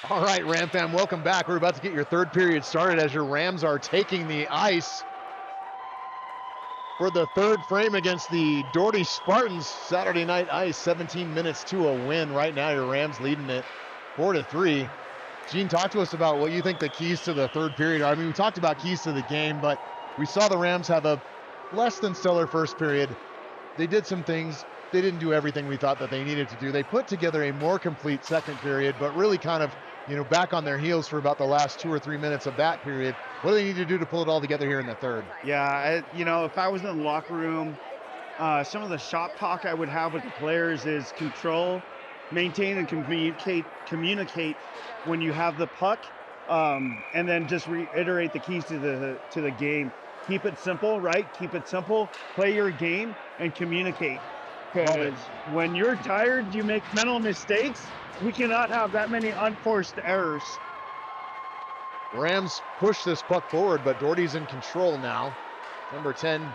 All right, Ram fam, welcome back. We're about to get your third period started as your Rams are taking the ice for the third frame against the Doherty Spartans. Saturday night ice, 17 minutes to a win. Right now, your Rams leading it 4-3. Gene, talk to us about what you think the keys to the third period are. I mean, we talked about keys to the game, but we saw the Rams have a less than stellar first period. They did some things. They didn't do everything we thought that they needed to do. They put together a more complete second period, but really kind of, back on their heels for about the last 2 or 3 minutes of that period. What do they need to do to pull it all together here in the third? Yeah, if I was in the locker room, some of the shop talk I would have with the players is control, maintain and communicate when you have the puck, and then just reiterate the keys to the game. Keep it simple, right? Keep it simple. Play your game and communicate. Because when you're tired, you make mental mistakes. We cannot have that many unforced errors. Rams push this puck forward, but Doherty's in control now. Number 10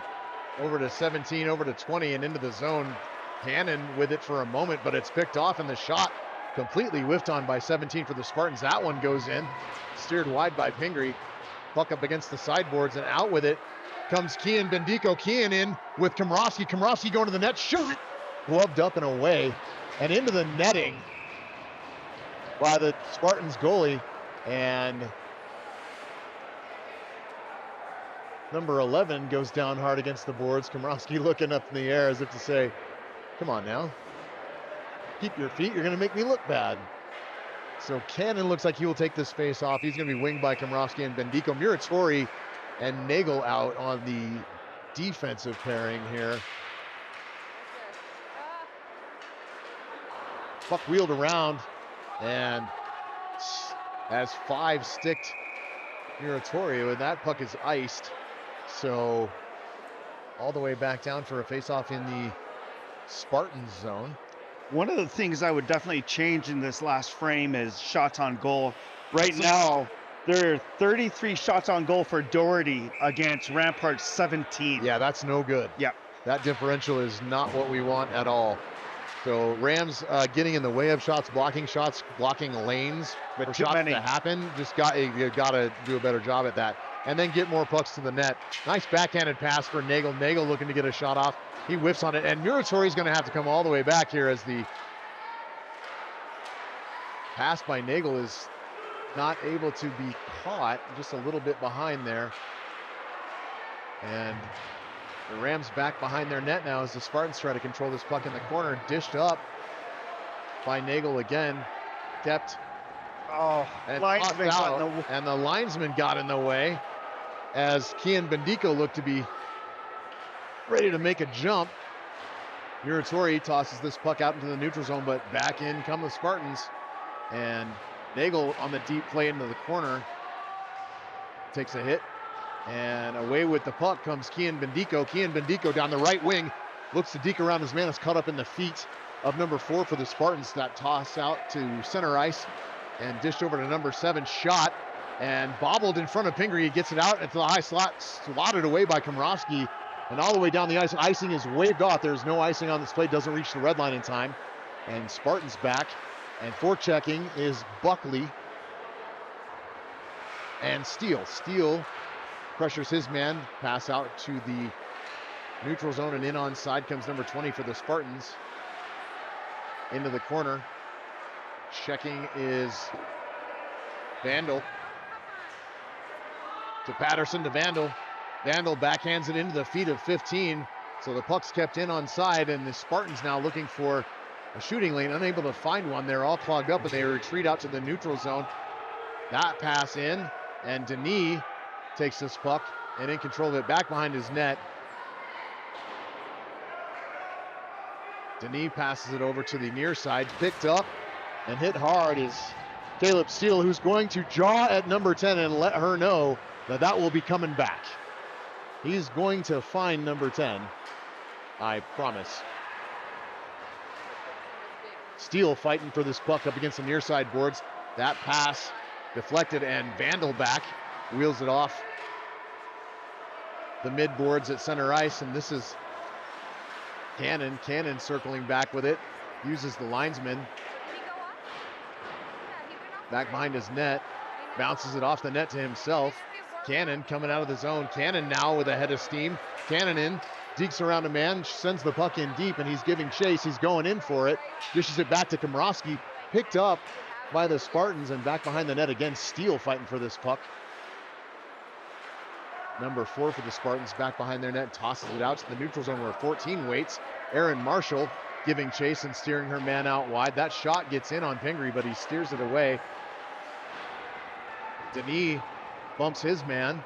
over to 17, over to 20, and into the zone. Cannon with it for a moment, but it's picked off, and the shot completely whiffed on by 17 for the Spartans. That one goes in, steered wide by Pingree. Puck up against the sideboards, and out with it comes Kian Bendico. Kian in with Komrovsky. Komrovsky going to the net, shot! Gloved up and away, and into the netting by the Spartans goalie, and number 11 goes down hard against the boards. Komrovsky looking up in the air as if to say, come on now, keep your feet, you're going to make me look bad. So Cannon looks like he will take this face off. He's going to be winged by Komrovsky and Bendico. Muratori and Nagel out on the defensive pairing here. Puck wheeled around and has 5 sticked Muratori, and that puck is iced. So all the way back down for a face-off in the Spartans zone. One of the things I would definitely change in this last frame is shots on goal. Right now, there are 33 shots on goal for Doherty against Rampart 17. Yeah, that's no good. Yeah. That differential is not what we want at all. So Rams getting in the way of shots, blocking lanes for shots to happen. You got to do a better job at that. And then get more pucks to the net. Nice backhanded pass for Nagel. Nagel looking to get a shot off. He whiffs on it, and Muratori's going to have to come all the way back here as the pass by Nagel is not able to be caught, just a little bit behind there. And the Rams back behind their net now as the Spartans try to control this puck in the corner. Dished up by Nagel again. Kept. And linesman out, and the linesman got in the way as Kian Bendico looked to be ready to make a jump. Muratori tosses this puck out into the neutral zone, but back in come the Spartans. And Nagel on the deep play into the corner takes a hit. And away with the puck comes Kian Bendico. Kian Bendico down the right wing. Looks to deke around his man. Is caught up in the feet of number 4 for the Spartans. That toss out to center ice and dished over to number 7. Shot and bobbled in front of Pingree. He gets it out into the high slot. Slotted away by Komrovsky. And all the way down the ice. Icing is waved off. There's no icing on this play. Doesn't reach the red line in time. And Spartans back. And forechecking is Buckley. And Steele pressures his man, pass out to the neutral zone, and in onside comes number 20 for the Spartans. Into the corner. Checking is Vandal. To Patterson, to Vandal. Vandal backhands it into the feet of 15. So the puck's kept in onside, and the Spartans now looking for a shooting lane, unable to find one. They're all clogged up, and they retreat out to the neutral zone. That pass in, and Denis takes this puck and in control of it back behind his net. Denis passes it over to the near side. Picked up and hit hard is Caleb Steele, who's going to jaw at number 10 and let her know that that will be coming back. He's going to find number 10, I promise. Steele fighting for this puck up against the near side boards. That pass deflected, and Vandal back. Wheels it off the mid boards at center ice, and this is Cannon. Cannon circling back with it. Uses the linesman. Back behind his net. Bounces it off the net to himself. Cannon coming out of the zone. Cannon now with a head of steam. Cannon in. Dekes around a man. Sends the puck in deep, and he's giving chase. He's going in for it. Dishes it back to Komorowski. Picked up by the Spartans, and back behind the net again. Steele fighting for this puck. Number 4 for the Spartans back behind their net. Tosses it out to the neutral zone where 14 waits. Aaron Marshall giving chase and steering her man out wide. That shot gets in on Pingree, but he steers it away. Denis bumps his man.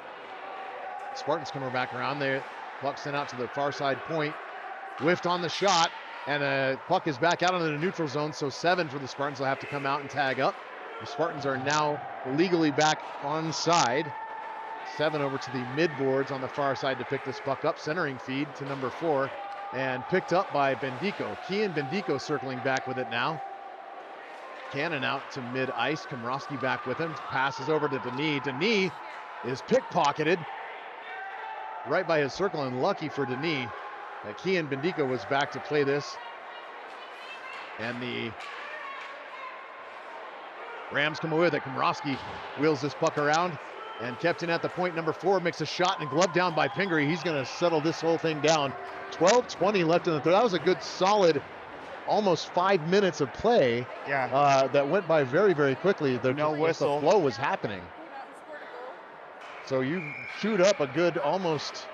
Spartans coming back around there. Puck sent out to the far side point. Whiffed on the shot, and puck is back out into the neutral zone, so 7 for the Spartans will have to come out and tag up. The Spartans are now legally back on side. 7 over to the midboards on the far side to pick this puck up. Centering feed to number 4, and picked up by Bendico. Kian Bendico circling back with it now. Cannon out to mid-ice. Komorowski back with him. Passes over to Denis. Denis is pickpocketed right by his circle, and lucky for Denis that Kian Bendico was back to play this. And the Rams come away with it. Komorowski wheels this puck around and kept in at the point. Number 4 makes a shot and glove down by Pingree. He's going to settle this whole thing down. 12:20 left in the third. That was a good solid almost 5 minutes of play. Yeah. That went by very, very quickly. No whistle. The flow was happening. So you chewed up a good almost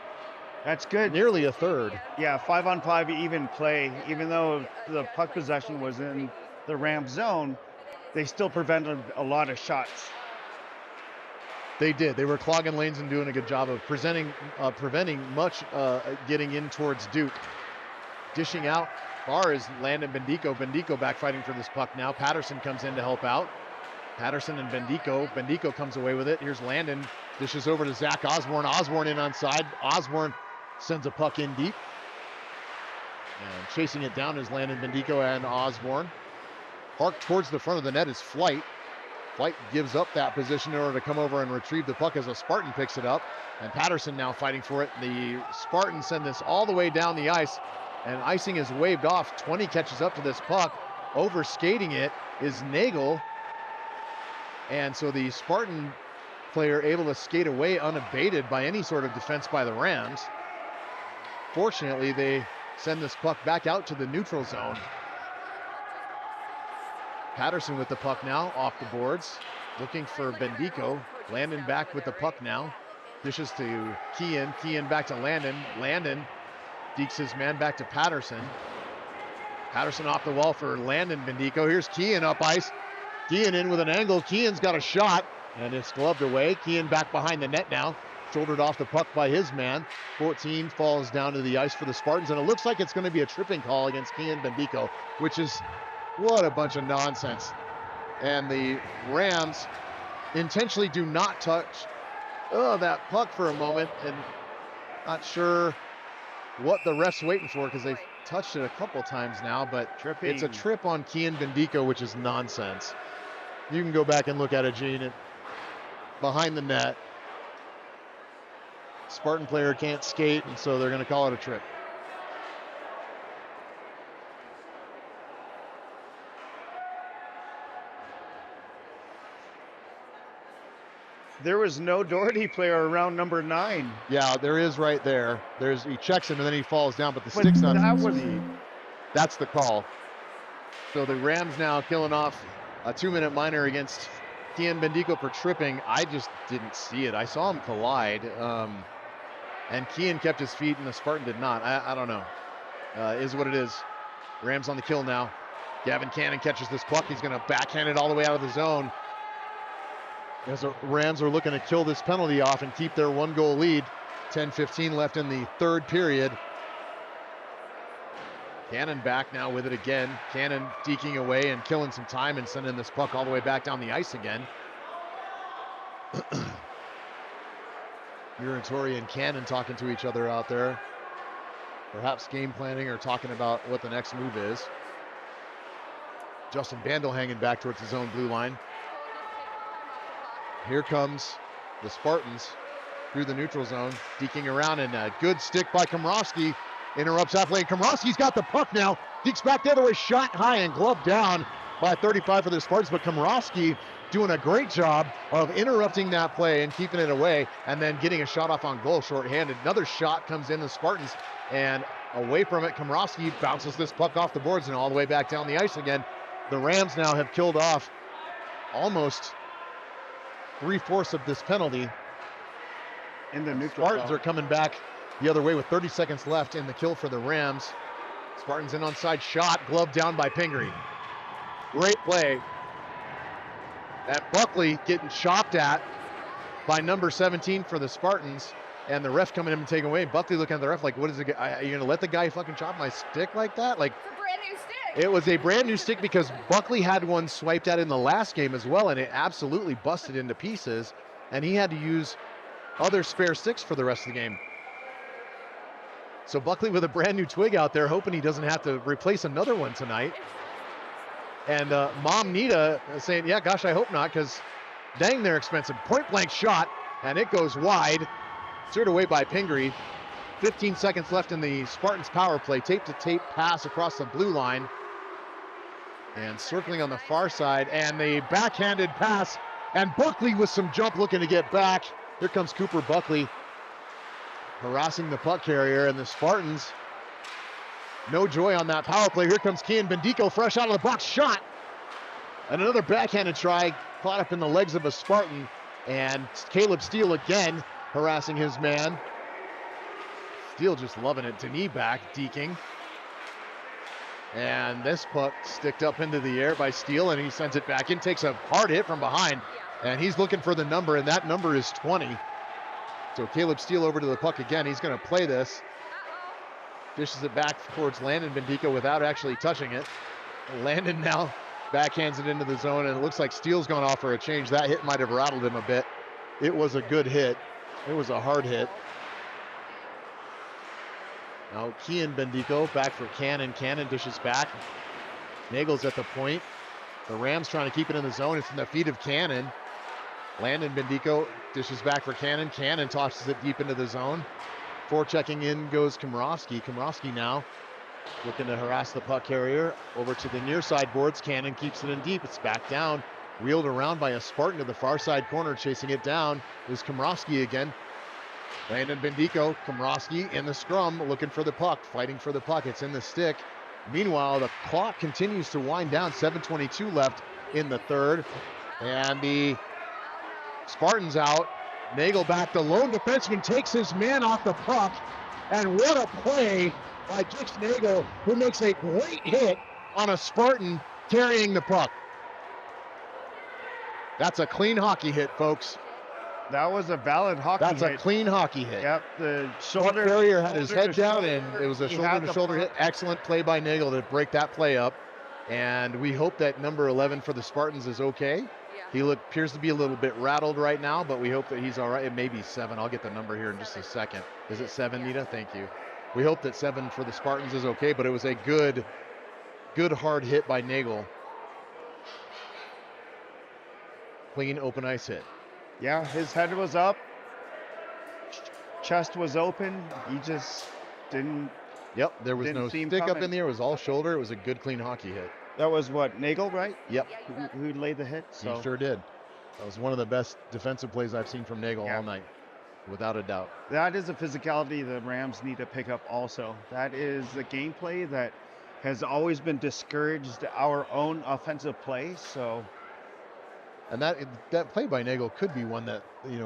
That's good. nearly a third. Yeah, 5-on-5 even play. Even though the puck possession was in the Rams zone, they still prevented a lot of shots. They did. They were clogging lanes and doing a good job of preventing much getting in towards Duke. Dishing out far is Landon Bendico. Bendico back fighting for this puck now. Patterson comes in to help out. Patterson and Bendico. Bendico comes away with it. Here's Landon. Dishes over to Zach Osborne. Osborne in on side. Osborne sends a puck in deep. And chasing it down is Landon Bendico and Osborne. Parked towards the front of the net is Flight. Flight gives up that position in order to come over and retrieve the puck as a Spartan picks it up. And Patterson now fighting for it. The Spartans send this all the way down the ice. And icing is waved off. 20 catches up to this puck. Over skating it is Nagel. And so the Spartan player able to skate away unabated by any sort of defense by the Rams. Fortunately, they send this puck back out to the neutral zone. Patterson with the puck now off the boards, looking for Bendico. Landon back with the puck now. Dishes to Kian. Kian back to Landon. Landon dekes his man back to Patterson. Patterson off the wall for Landon Bendico. Here's Kian up ice. Kian in with an angle. Kian's got a shot, and it's gloved away. Kian back behind the net now. Shouldered off the puck by his man. 14 falls down to the ice for the Spartans, and it looks like it's going to be a tripping call against Kian Bendico, which is what a bunch of nonsense. And the Rams intentionally do not touch that puck for a moment, and not sure what the ref's waiting for because they've touched it a couple times now, but Tripping. It's a trip on Kian Bendico, which is nonsense. You can go back and look at it, Gene. Behind the net. Spartan player can't skate, and so they're going to call it a trip. There was no Doherty player around number 9. Yeah, there is right there. He checks him and then he falls down, but the stick's not. That's the call. So the Rams now killing off a 2-minute minor against Kian Bendico for tripping. I just didn't see it. I saw him collide, and Kian kept his feet and the Spartan did not. I don't know. Is what it is. Rams on the kill now. Gavin Cannon catches this puck. He's going to backhand it all the way out of the zone. As the Rams are looking to kill this penalty off and keep their 1-goal lead. 10:15 left in the third period. Cannon back now with it again. Cannon deking away and killing some time and sending this puck all the way back down the ice again. Muratori and Cannon talking to each other out there. Perhaps game planning or talking about what the next move is. Justin Bandel hanging back towards his own blue line. Here comes the Spartans through the neutral zone, deking around, and a good stick by Komorowski. Interrupts halfway. Komorowski's got the puck now. Dekes back the other way, shot high and gloved down by 35 for the Spartans, but Komorowski doing a great job of interrupting that play and keeping it away, and then getting a shot off on goal shorthanded. Another shot comes in the Spartans, and away from it, Komrowski bounces this puck off the boards and all the way back down the ice again. The Rams now have killed off almost 3/4 of this penalty. In the neutral Spartans zone. are coming back the other way with 30 seconds left in the kill for the Rams. Spartans in onside shot, glove down by Pingree. Great play. That Buckley getting chopped at by number 17 for the Spartans, and the ref coming in and taking away. Buckley looking at the ref like, what is it? Are you going to let the guy fucking chop my stick like that? Like, It's a brand new stick. it was a brand new stick because Buckley had one swiped at in the last game as well, and it absolutely busted into pieces, and he had to use other spare sticks for the rest of the game. So Buckley with a brand new twig out there, hoping he doesn't have to replace another one tonight. And Mom Nita saying, yeah, gosh, I hope not, because dang, they're expensive. Point blank shot, and it goes wide. Steered away by Pingree. 15 seconds left in the Spartans power play. Tape-to-tape pass across the blue line. And circling on the far side, and the backhanded pass. And Buckley with some jump looking to get back. Here comes Cooper Buckley harassing the puck carrier, and the Spartans, no joy on that power play. Here comes Kian Bendico, fresh out of the box, shot. And another backhanded try, caught up in the legs of a Spartan. And Caleb Steele again harassing his man. Steele just loving it to knee back, deking. And this puck sticked up into the air by Steele, and he sends it back in, takes a hard hit from behind. And he's looking for the number, and that number is 20. So Caleb Steele over to the puck again. He's going to play this. Dishes it back towards Landon Bendico without actually touching it. Landon now backhands it into the zone, and it looks like Steele's gone off for a change. That hit might have rattled him a bit. It was a good hit. It was a hard hit. Now Kian Bendico back for Cannon. Cannon dishes back. Nagel's at the point. The Rams trying to keep it in the zone. It's in the feet of Cannon. Landon Bendico dishes back for Cannon. Cannon tosses it deep into the zone. Forechecking in goes Komrowski. Komrowski now looking to harass the puck carrier. Over to the near side boards. Cannon keeps it in deep. It's back down. Wheeled around by a Spartan to the far side corner. Chasing it down is Komrowski again. Landon Bendico, Komrowski in the scrum, looking for the puck, fighting for the puck. It's in the stick. Meanwhile, the clock continues to wind down. 7:22 left in the third. And the Spartans out. Nagel back. The lone defenseman takes his man off the puck. And what a play by Jix Nagel, who makes a great hit on a Spartan carrying the puck. That's a clean hockey hit, folks. That was a valid hockey That's hit. a clean hockey hit. Yep, the Puck shoulder. carrier had his head shoulder to down, shoulder. and it was a He had the shoulder-to-shoulder hit. puck. Excellent play by Nagel to break that play up. And we hope that number 11 for the Spartans is okay. Yeah. He appears to be a little bit rattled right now, but we hope that he's all right. It may be 7. I'll get the number here in just a second. Is it 7, Yeah. Nita? Thank you. We hope that 7 for the Spartans is okay, but it was a good hard hit by Nagel. Clean open ice hit. Yeah, his head was up. Chest was open. He just didn't. Yep, there was Didn't no see him stick up coming. in there. It was all shoulder. It was a good clean hockey hit. That was what, Nagel, right? Yep, Yeah, you bet. Who laid the hit? he sure did. That was one of the best defensive plays I've seen from Nagel Yeah. all night, without a doubt. That is a physicality the Rams need to pick up also. That is a gameplay that has always been discouraged our own offensive play. So And that play by Nagel could be one that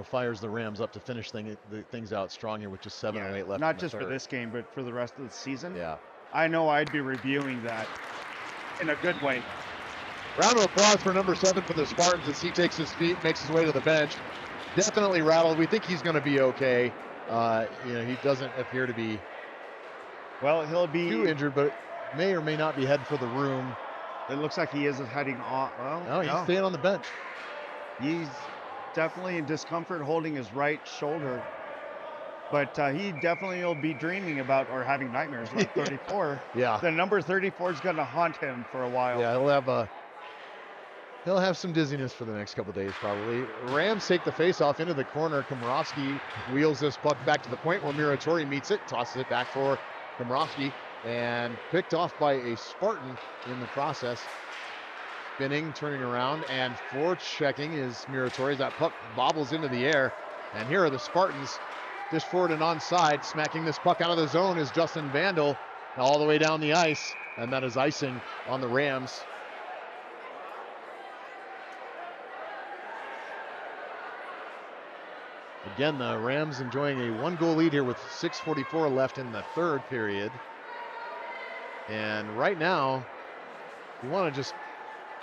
fires the Rams up to finish things out strong here with just 7 or 8 left. not in the just for third. this game, but for the rest of the season. Yeah. I know I'd be reviewing that in a good way. Round of applause for number 7 for the Spartans as he takes his feet, makes his way to the bench. Definitely rattled. We think he's going to be okay. He doesn't appear to be Well, he'll be. too injured, but may or may not be heading for the room. It looks like he is heading off. Well, No, he's staying on the bench. He's definitely in discomfort holding his right shoulder. But he definitely will be dreaming about or having nightmares about 34. Yeah. The number 34 is going to haunt him for a while. Yeah, he'll have some dizziness for the next couple days probably. Rams take the face-off into the corner. Komrowski wheels this puck back to the point where Muratori meets it, tosses it back for Komrowski, and picked off by a Spartan in the process. spinning, turning around, and forechecking is Muratori. That puck bobbles into the air. And here are the Spartans, dish forward and onside. Smacking this puck out of the zone is Justin Vandal all the way down the ice. And that is icing on the Rams. Again, the Rams enjoying a 1-goal lead here with 6:44 left in the third period. And right now, you want to just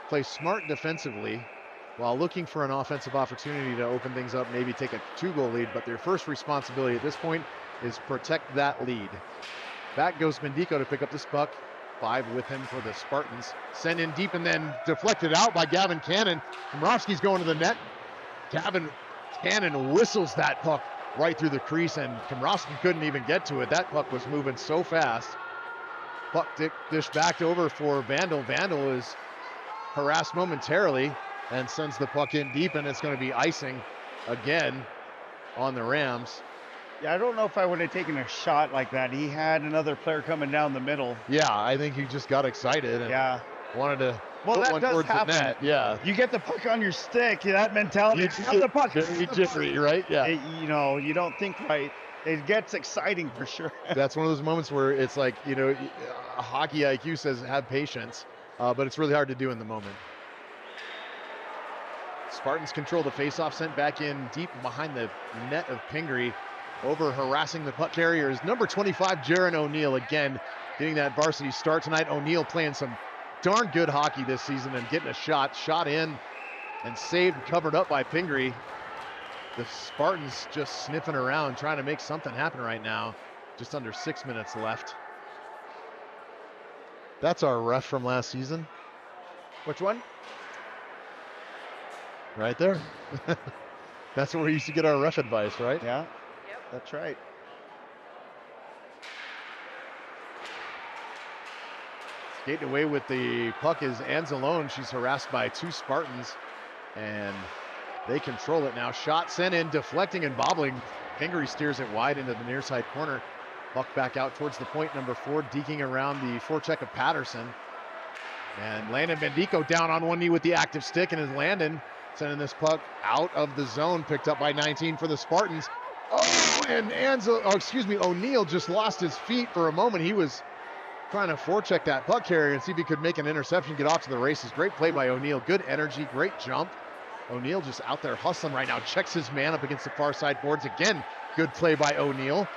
play smart defensively while looking for an offensive opportunity to open things up, maybe take a 2-goal lead. But their first responsibility at this point is protect that lead. Back goes Bendico to pick up this puck. 5 with him for the Spartans. Sent in deep and then deflected out by Gavin Cannon. Komrovsky's going to the net. Gavin Cannon whistles that puck right through the crease, and Komrovsky couldn't even get to it. That puck was moving so fast. Puck dish back over for Vandal. Vandal is harassed momentarily and sends the puck in deep, and it's going to be icing again on the Rams. Yeah, I don't know if I would have taken a shot like that. He had another player coming down the middle. Yeah, I think he just got excited and wanted to Well, put that one does towards happen. the net. Yeah. You get the puck on your stick, that mentality. You Have the puck. very jittery, right? Yeah. You don't think right. It gets exciting for sure. That's one of those moments where it's like, hockey IQ says have patience, but it's really hard to do in the moment. Spartans control the faceoff, sent back in deep behind the net of Pingree. Over harassing the puck carrier is number 25, Jaron O'Neill, again getting that varsity start tonight. O'Neill playing some darn good hockey this season and getting a shot in and saved and covered up by Pingree. The Spartans just sniffing around, trying to make something happen right now. Just under 6 minutes left. That's our ref from last season. Which one? Right there. That's where we used to get our ref advice, right? Yeah, Yep. that's right. Skating away with the puck is Anzalone. She's harassed by 2 Spartans, and they control it now. Shot sent in, deflecting and bobbling. Pingree steers it wide into the near side corner. Puck back out towards the point, number 4, deking around the forecheck of Patterson. And Landon Bendico down on one knee with the active stick, and is Landon sending this puck out of the zone, picked up by 19 for the Spartans. Oh, and O'Neill just lost his feet for a moment. He was trying to forecheck that puck carrier and see if he could make an interception, get off to the races. Great play by O'Neill, good energy, great jump. O'Neill just out there hustling right now, checks his man up against the far side boards. Again, good play by O'Neill.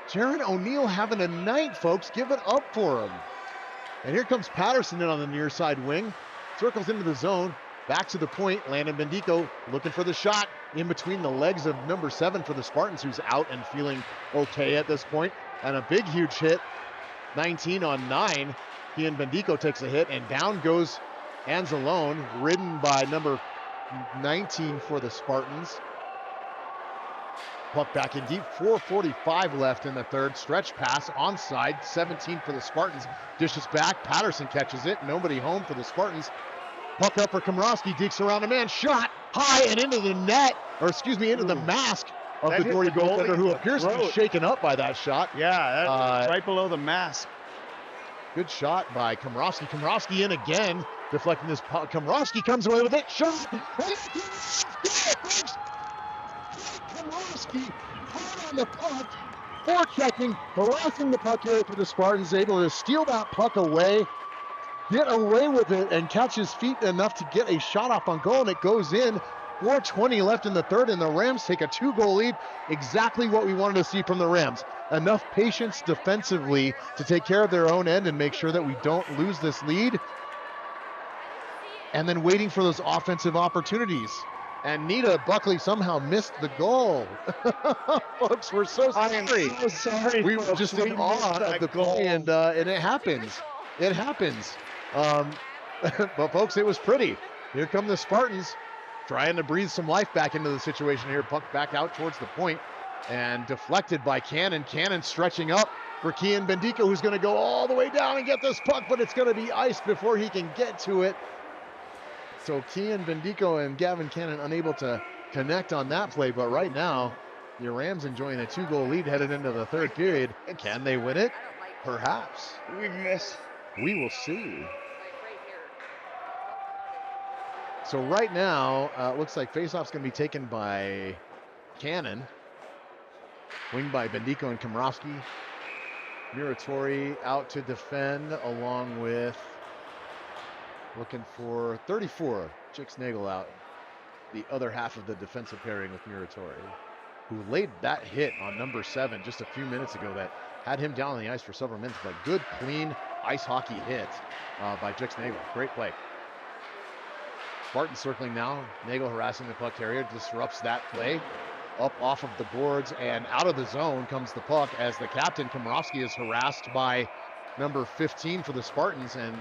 Jaron O'Neill having a night, folks. Give it up for him. And here comes Patterson in on the near side wing. Circles into the zone. Back to the point. Landon Bendico looking for the shot in between the legs of number 7 for the Spartans, who's out and feeling okay at this point. And a big, huge hit. 19 on 9. He and Bendico takes a hit, and down goes Anzalone, ridden by number 19 for the Spartans. Puck back in deep, 4:45 left in the third. Stretch pass, onside, 17 for the Spartans. Dishes back, Patterson catches it, nobody home for the Spartans. Puck up for Komrovsky, dekes around a man, shot high and into the net, into the mask of That the hit Dory the goalie goaltender, who in the appears to be throat. shaken up by that shot. Yeah, that was right below the mask. Good shot by Komrovsky. Komrovsky in again, deflecting this puck. Komrovsky comes away with it. Shot! Komrovsky hard on the puck, forechecking, harassing the puck here for the Spartans, able to steal that puck away, get away with it, and catch his feet enough to get a shot off on goal, and it goes in. 4:20 left in the third, and the Rams take a 2-goal lead. Exactly what we wanted to see from the Rams. Enough patience defensively to take care of their own end and make sure that we don't lose this lead. And then waiting for those offensive opportunities. And Nita Buckley somehow missed the goal. Folks, we're so sorry. I am so sorry. We were folks. just We in awe missed of that the goal. play, and it happens. It happens. But folks, it was pretty. Here come the Spartans trying to breathe some life back into the situation here. Puck back out towards the point and deflected by Cannon. Cannon stretching up for Kian Bendico, who's going to go all the way down and get this puck, but it's going to be iced before he can get to it. So Kian Bendico and Gavin Cannon unable to connect on that play, but right now, your Rams enjoying a 2-goal lead headed into the third period. Can they win it? Perhaps. We missed. We will see. Like right here. So right now, it looks like faceoff's going to be taken by Cannon, winged by Bendico and Komrovsky. Muratori out to defend, along with looking for 34. Jix Nagel out, the other half of the defensive pairing with Muratori, who laid that hit on number 7 just a few minutes ago that had him down on the ice for several minutes. But good, clean ice hockey hit by Jix Nagel. Great play. Spartan circling now. Nagel harassing the puck carrier, disrupts that play. Up off of the boards and out of the zone comes the puck as the captain, Komrovsky, is harassed by number 15 for the Spartans, and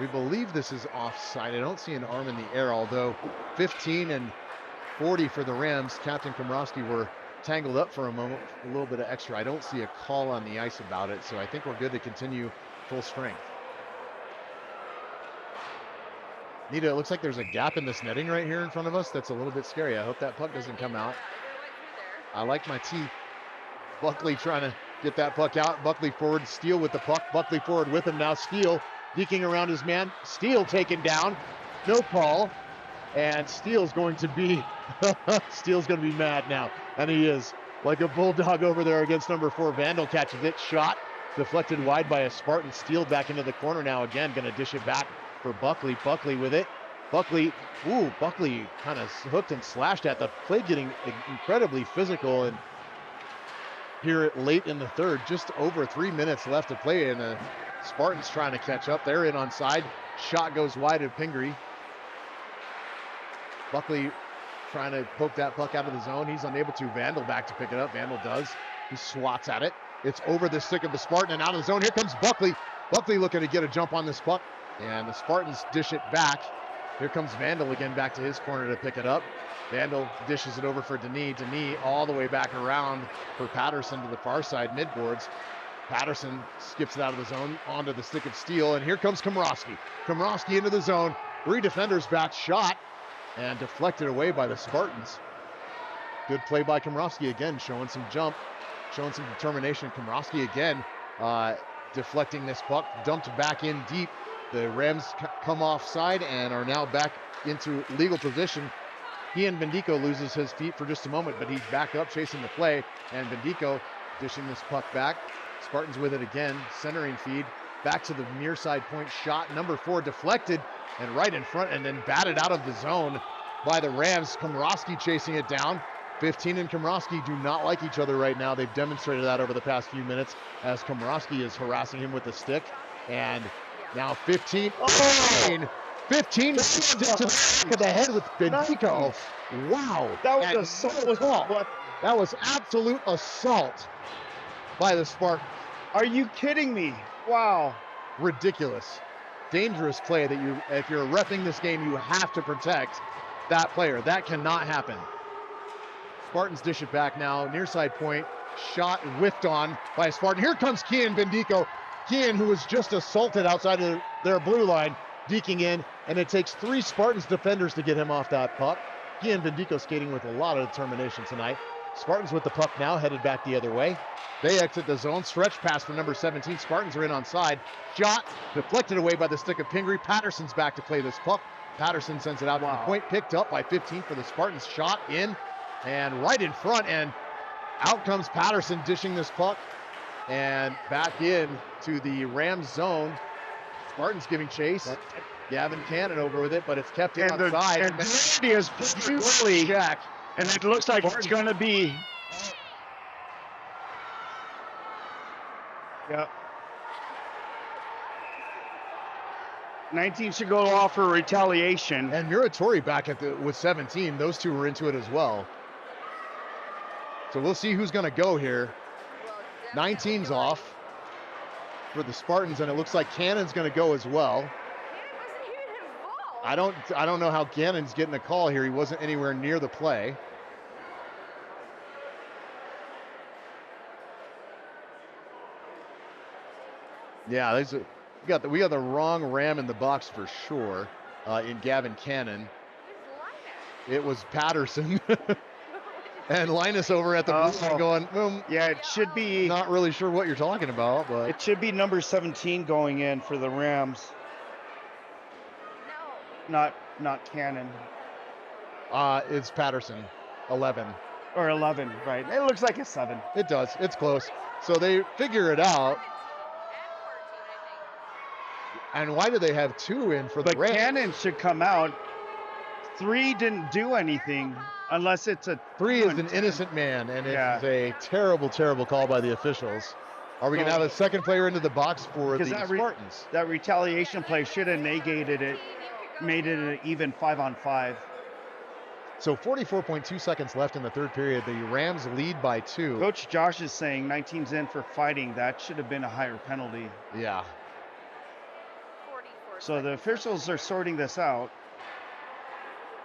we believe this is offside. I don't see an arm in the air, although 15 and 40 for the Rams, Captain Komrovsky, were tangled up for a moment, a little bit of extra. I don't see a call on the ice about it, so I think we're good to continue full strength. Nita, it looks like there's a gap in this netting right here in front of us. That's a little bit scary. I hope that puck doesn't come out. I like my teeth. Buckley trying to get that puck out. Buckley forward, Steele with the puck. Buckley forward with him now. Steele deking around his man. Steele taken down. No call. And Steele's going to be mad now. And he is, like a bulldog over there against number 4. Vandal catches it. Shot deflected wide by a Spartan. Steele back into the corner now again. Going to dish it back for Buckley. Buckley with it. Buckley kind of hooked and slashed at the play, getting incredibly physical. And here late in the third, just over 3 minutes left to play, and the Spartans trying to catch up. They're in on side. Shot goes wide of Pingree. Buckley trying to poke that puck out of the zone. He's unable to. Vandal back to pick it up. Vandal does. He swats at it. It's over the stick of the Spartan and out of the zone. Here comes Buckley. Buckley looking to get a jump on this puck, and the Spartans dish it back. Here comes Vandal again back to his corner to pick it up. Vandal dishes it over for Denis. Denis all the way back around for Patterson to the far side midboards. Patterson skips it out of the zone onto the stick of Steele, and here comes Komrovsky. Komrovsky into the zone. 3 defenders back, shot, and deflected away by the Spartans. Good play by Komrovsky again, showing some jump, showing some determination. Komrovsky again deflecting this puck, dumped back in deep. The Rams come offside and are now back into legal position. Ian Bendico loses his feet for just a moment, but he's back up chasing the play, and Bendico dishing this puck back. Spartans with it again, centering feed, back to the near side point. Shot number 4 deflected and right in front, and then batted out of the zone by the Rams. Komrovsky chasing it down. 15 and Komrovsky do not like each other right now. They've demonstrated that over the past few minutes as Komrovsky is harassing him with the stick. And now 15. Oh! 15 stick to the back of the head with Bendico. Wow. That was And assault. that was absolute assault by the Spartans. Are you kidding me? Wow. Ridiculous. Dangerous play that if you're repping this game, you have to protect that player. That cannot happen. Spartans dish it back now. Near side point. Shot whiffed on by a Spartan. Here comes Kian Bendico. Kian, who was just assaulted outside of their blue line, deking in, and it takes 3 Spartans defenders to get him off that puck. Kian Bendico skating with a lot of determination tonight. Spartans with the puck now, headed back the other way. They exit the zone. Stretch pass for number 17. Spartans are in on side. Shot deflected away by the stick of Pingree. Patterson's back to play this puck. Patterson sends it out to the point. Picked up by 15 for the Spartans. Shot in and right in front. And out comes Patterson dishing this puck. And back in to the Rams zone. Spartans giving chase. Gavin Cannon over with it, but it's kept in on side. And Randy is beautifully Jack. and it looks like it's going to be. Yep. 19 should go off for retaliation. And Muratori back with 17. Those two were into it as well. So we'll see who's going to go here. 19's off for the Spartans, and it looks like Cannon's going to go as well. I don't know how Cannon's getting a call here. He wasn't anywhere near the play. Yeah, we got the wrong Ram in the box for sure. In Gavin Cannon, it was Patterson. And Linus over at the blue line going, yeah, it should be. Not really sure what you're talking about, but It should be number 17 going in for the Rams. No. Not not Cannon. It's Patterson, 11. Or 11, right. It looks like a 7. It does. It's close. So they figure it out. And why do they have 2 in for the But Rams? Cannon should come out. 3 didn't do anything unless it's a 3 2 is and an 10. innocent man, and Yeah. it's a terrible, terrible call by the officials. Are we going to have a second player into the box for the Because Spartans? that retaliation play should have negated it, made it an even 5-on-5. So 44.2 seconds left in the third period. The Rams lead by 2. Coach Josh is saying 19's in for fighting. That should have been a higher penalty. Yeah. 44 So the seconds. officials are sorting this out.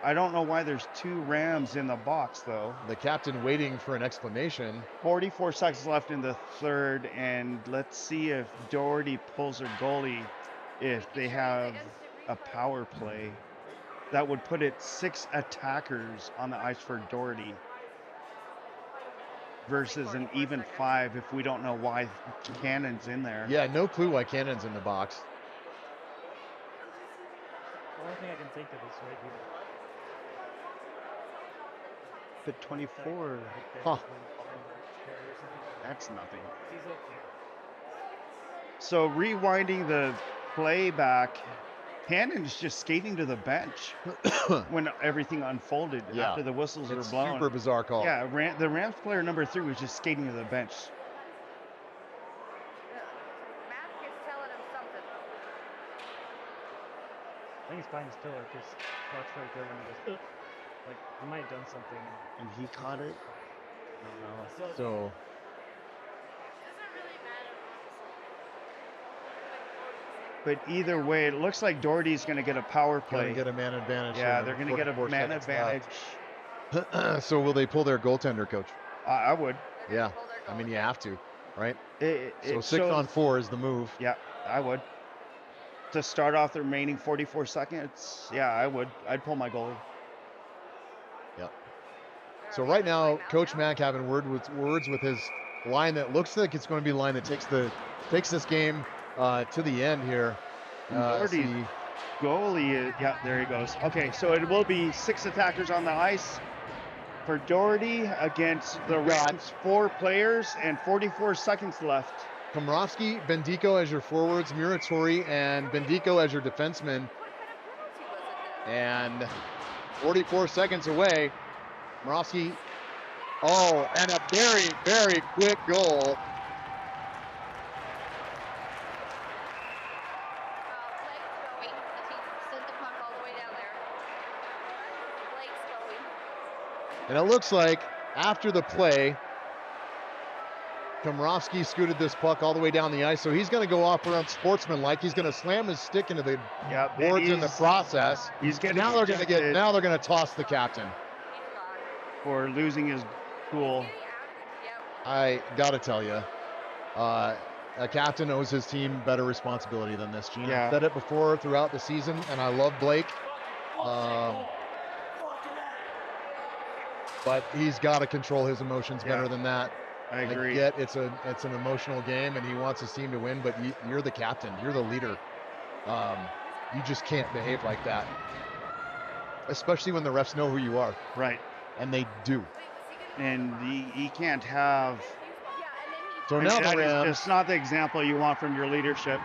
I don't know why there's 2 Rams in the box, though. The captain waiting for an explanation. 44 seconds left in the third, and let's see if Doherty pulls their goalie if they have a power play. That would put it 6 attackers on the ice for Doherty versus an even 5 if we don't know why Cannon's in there. Yeah, no clue why Cannon's in the box. The only thing I can think of is right here. But 24, Huh. that's nothing. He's okay. So rewinding the playback, Cannon's just skating to the bench when everything unfolded Yeah. after the whistles were It's blown. super bizarre call. Yeah, the Rams player number 3 was just skating to the bench. Mask is telling him something. I think he's behind his pillar because watch right there when he goes, "Ugh." Like, he might have done something. And he caught it. I don't know. So Doesn't really matter, But either way, it looks like Doherty's going to get a power going play. to get a man advantage. Yeah, here. they're going to get a 44 man seconds advantage. left. So will they pull their goaltender, coach? I would. Yeah. Hold their I mean, goal. you have to, right? It So it 6 shows- on 4 is the move. Yeah, I would. To start off the remaining 44 seconds, yeah, I would. I'd pull my goalie. So right now, Coach Mack having words with his line that looks like it's going to be the line that takes this game to the end here. Doherty's see. goalie is, yeah, there he goes. Okay, so it will be 6 attackers on the ice for Doherty against the Rams, 4 players and 44 seconds left. Komrovsky, Bendico as your forwards, Muratori and Bendico as your defensemen, What kind of penalty was it then? and 44 seconds away. Komrovsky, and a very, very quick goal. Blake's going. He sent the puck all the way down there. Blake's going. And it looks like after the play, Komrovsky scooted this puck all the way down the ice, so he's going to go off around sportsmanlike. He's going to slam his stick into the Yeah, boards in the process. He's getting Now they're going to ejected now they're going to toss the captain. He's gone. for losing his cool. Getting out. Yep. I got to tell you, a captain owes his team better responsibility than this, Gene. Yeah. I've said it before throughout the season, and I love Blake. But he's got to control his emotions better Yeah. than that. I agree. I get it's an emotional game, and he wants his team to win. But you're the captain. You're the leader. You just can't behave like that, especially when the refs know who you are, Right. and they do. And he can't have. Yeah, and then he. So I mean, now that the is Rams just not the example you want from your leadership.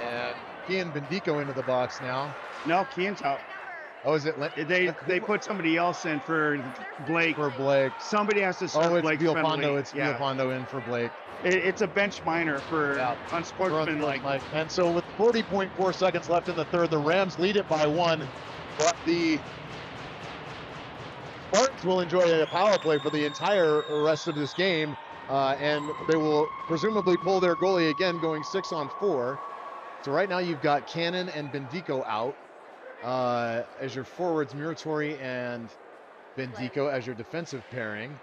and Kian Bendico into the box now. No, Keane's out. Oh, is it They put somebody else in for Blake. for Blake? Somebody has to serve Oh, it's Blake's penalty. Villalpando. It's Yeah. Villalpando in for Blake. It's a bench minor for Yeah. unsportsmanlike. And so with 40.4 seconds left in the third, the Rams lead it by 1, but the Spartans will enjoy a power play for the entire rest of this game, and they will presumably pull their goalie again, going 6 on 4. So right now you've got Cannon and Bendico out as your forwards, Muratori and Bendico as your defensive pairing.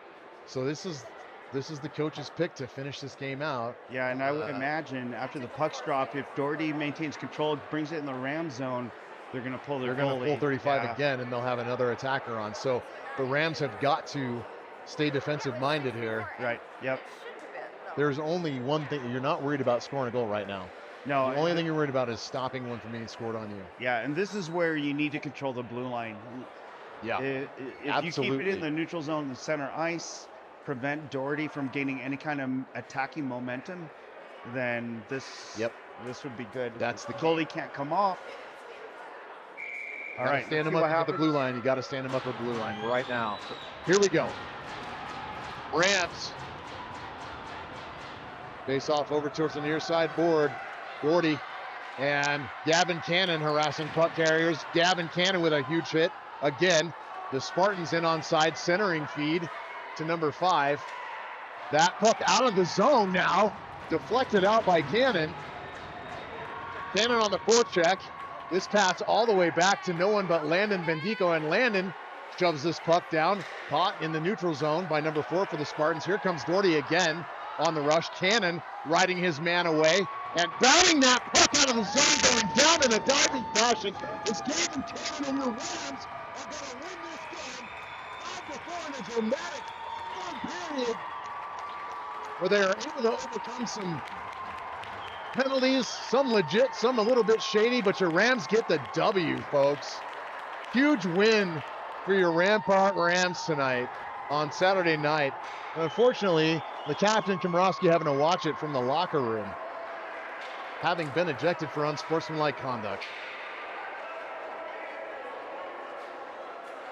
So this is the coach's pick to finish this game out. Yeah, and I would imagine after the pucks drop, if Doherty maintains control, brings it in the Ram zone, they're going to pull their They're going to goalie. pull 35 Yeah. again, and they'll have another attacker on. So the Rams have got to stay defensive minded here. Right. Yep. Shouldn't have been, though. There's only one thing. You're not worried about scoring a goal right now. No, The only thing you're worried about is stopping one from being scored on you. yeah, and this is where you need to control the blue line. Yeah, If you keep it absolutely. in the neutral zone, the center ice, prevent Doherty from gaining any kind of attacking momentum, then this would be good. That's the key. goalie can't come off. All Gotta right, stand let's him see what up at the blue happens. line. You got to stand him up at the blue line right now. Here we go. Rams. Face off over towards the near side board. Gordy and Gavin Cannon harassing puck carriers. Gavin Cannon with a huge hit. Again, the Spartans in on side centering feed to number 5. That puck out of the zone now. Deflected out by Cannon. Cannon on the forecheck. This pass all the way back to no one but Landon Bendico, and Landon shoves this puck down, caught in the neutral zone by number 4 for the Spartans. Here comes Doherty again on the rush. Cannon riding his man away and batting that puck out of the zone, going down in a diving fashion. It's Gavin Cannon, and your Rams are going to win this game 5-4 in a dramatic third period, where they are able to overcome some penalties, some legit, some a little bit shady, but your Rams get the W, folks. Huge win for your Rampart Rams tonight on Saturday night. And unfortunately, the captain, Komorowski, having to watch it from the locker room, having been ejected for unsportsmanlike conduct.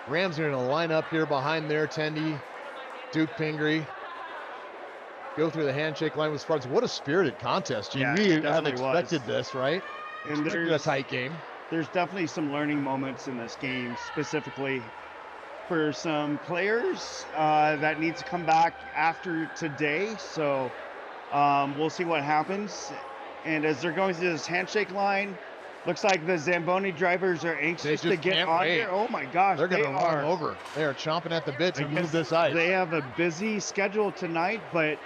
Rams are going to line up here behind their Tendy, Duke Pingree. Go through the handshake line with Spartans. What a spirited contest, Gene. Yeah, We it haven't definitely expected was. this, right? And Expected a tight game. There's definitely some learning moments in this game, specifically for some players that need to come back after today. So we'll see what happens. And as they're going through this handshake line, looks like the Zamboni drivers are anxious to just get can't on wait. here. Oh my gosh, They're going to run are. over. They are chomping at the bit to I move guess this ice. They have a busy schedule tonight, but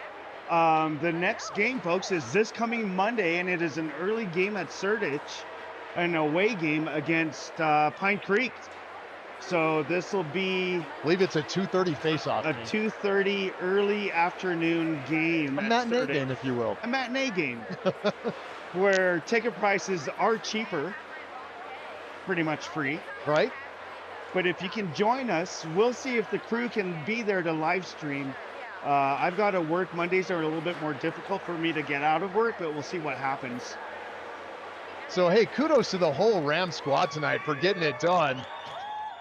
the next game, folks, is this coming Monday, and it is an early game at Surditch, an away game against Pine Creek. So this will be, I believe it's a 2:30 face-off. a 2:30 early afternoon game. A at matinee Surditch. game, if you will. A matinee game where ticket prices are cheaper, pretty much free. Right? But if you can join us, we'll see if the crew can be there to live stream. I've got to work. Mondays are a little bit more difficult for me to get out of work, but we'll see what happens. So, hey, kudos to the whole Ram squad tonight for getting it done.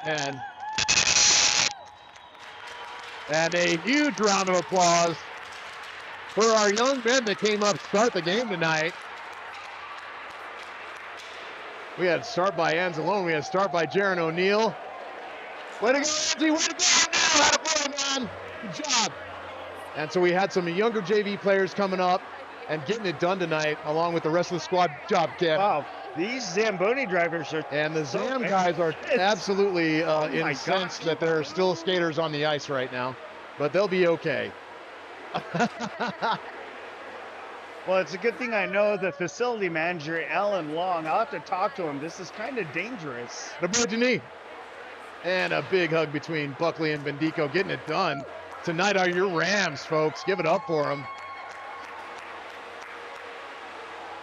And a huge round of applause for our young men that came up to start the game tonight. We had start by Anzalone. We had start by Jaron O'Neill. Way to go, Angie. Way to go, O'Neill. Had a play, man. Good job. And so we had some younger JV players coming up and getting it done tonight, along with the rest of the squad. Good job, Ken. Wow, these Zamboni drivers are. And the so Zam guys are absolutely my incensed gosh. that there are still skaters on the ice right now, but they'll be okay. Well, it's a good thing I know the facility manager, Alan Long. I'll have to talk to him. This is kind of dangerous. The Brittany. And a big hug between Buckley and Bendico, getting it done. Tonight are your Rams, folks. Give it up for them.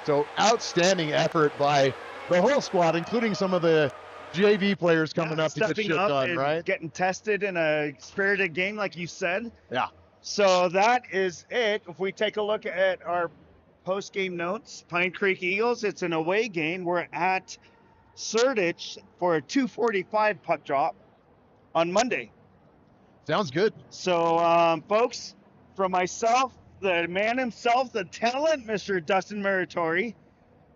So outstanding effort by the whole squad, including some of the JV players coming up to get Stepping shit up done, and right? getting tested in a spirited game, like you said. Yeah. So that is it. If we take a look at our post-game notes, Pine Creek Eagles, it's an away game. We're at Surditch for a 2:45 puck drop on Monday. Sounds good. So, folks, from myself, the man himself, the talent, Mr. Dustin Meritori,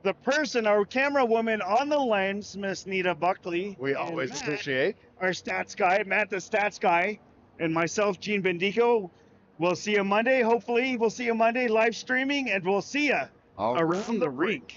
the person, our camera woman on the lens, Miss Nita Buckley. We and always Matt, appreciate. our stats guy, Matt the stats guy, and myself, Gene Bendico. We'll see you Monday. Hopefully, we'll see you Monday live streaming, and we'll see you around the rink.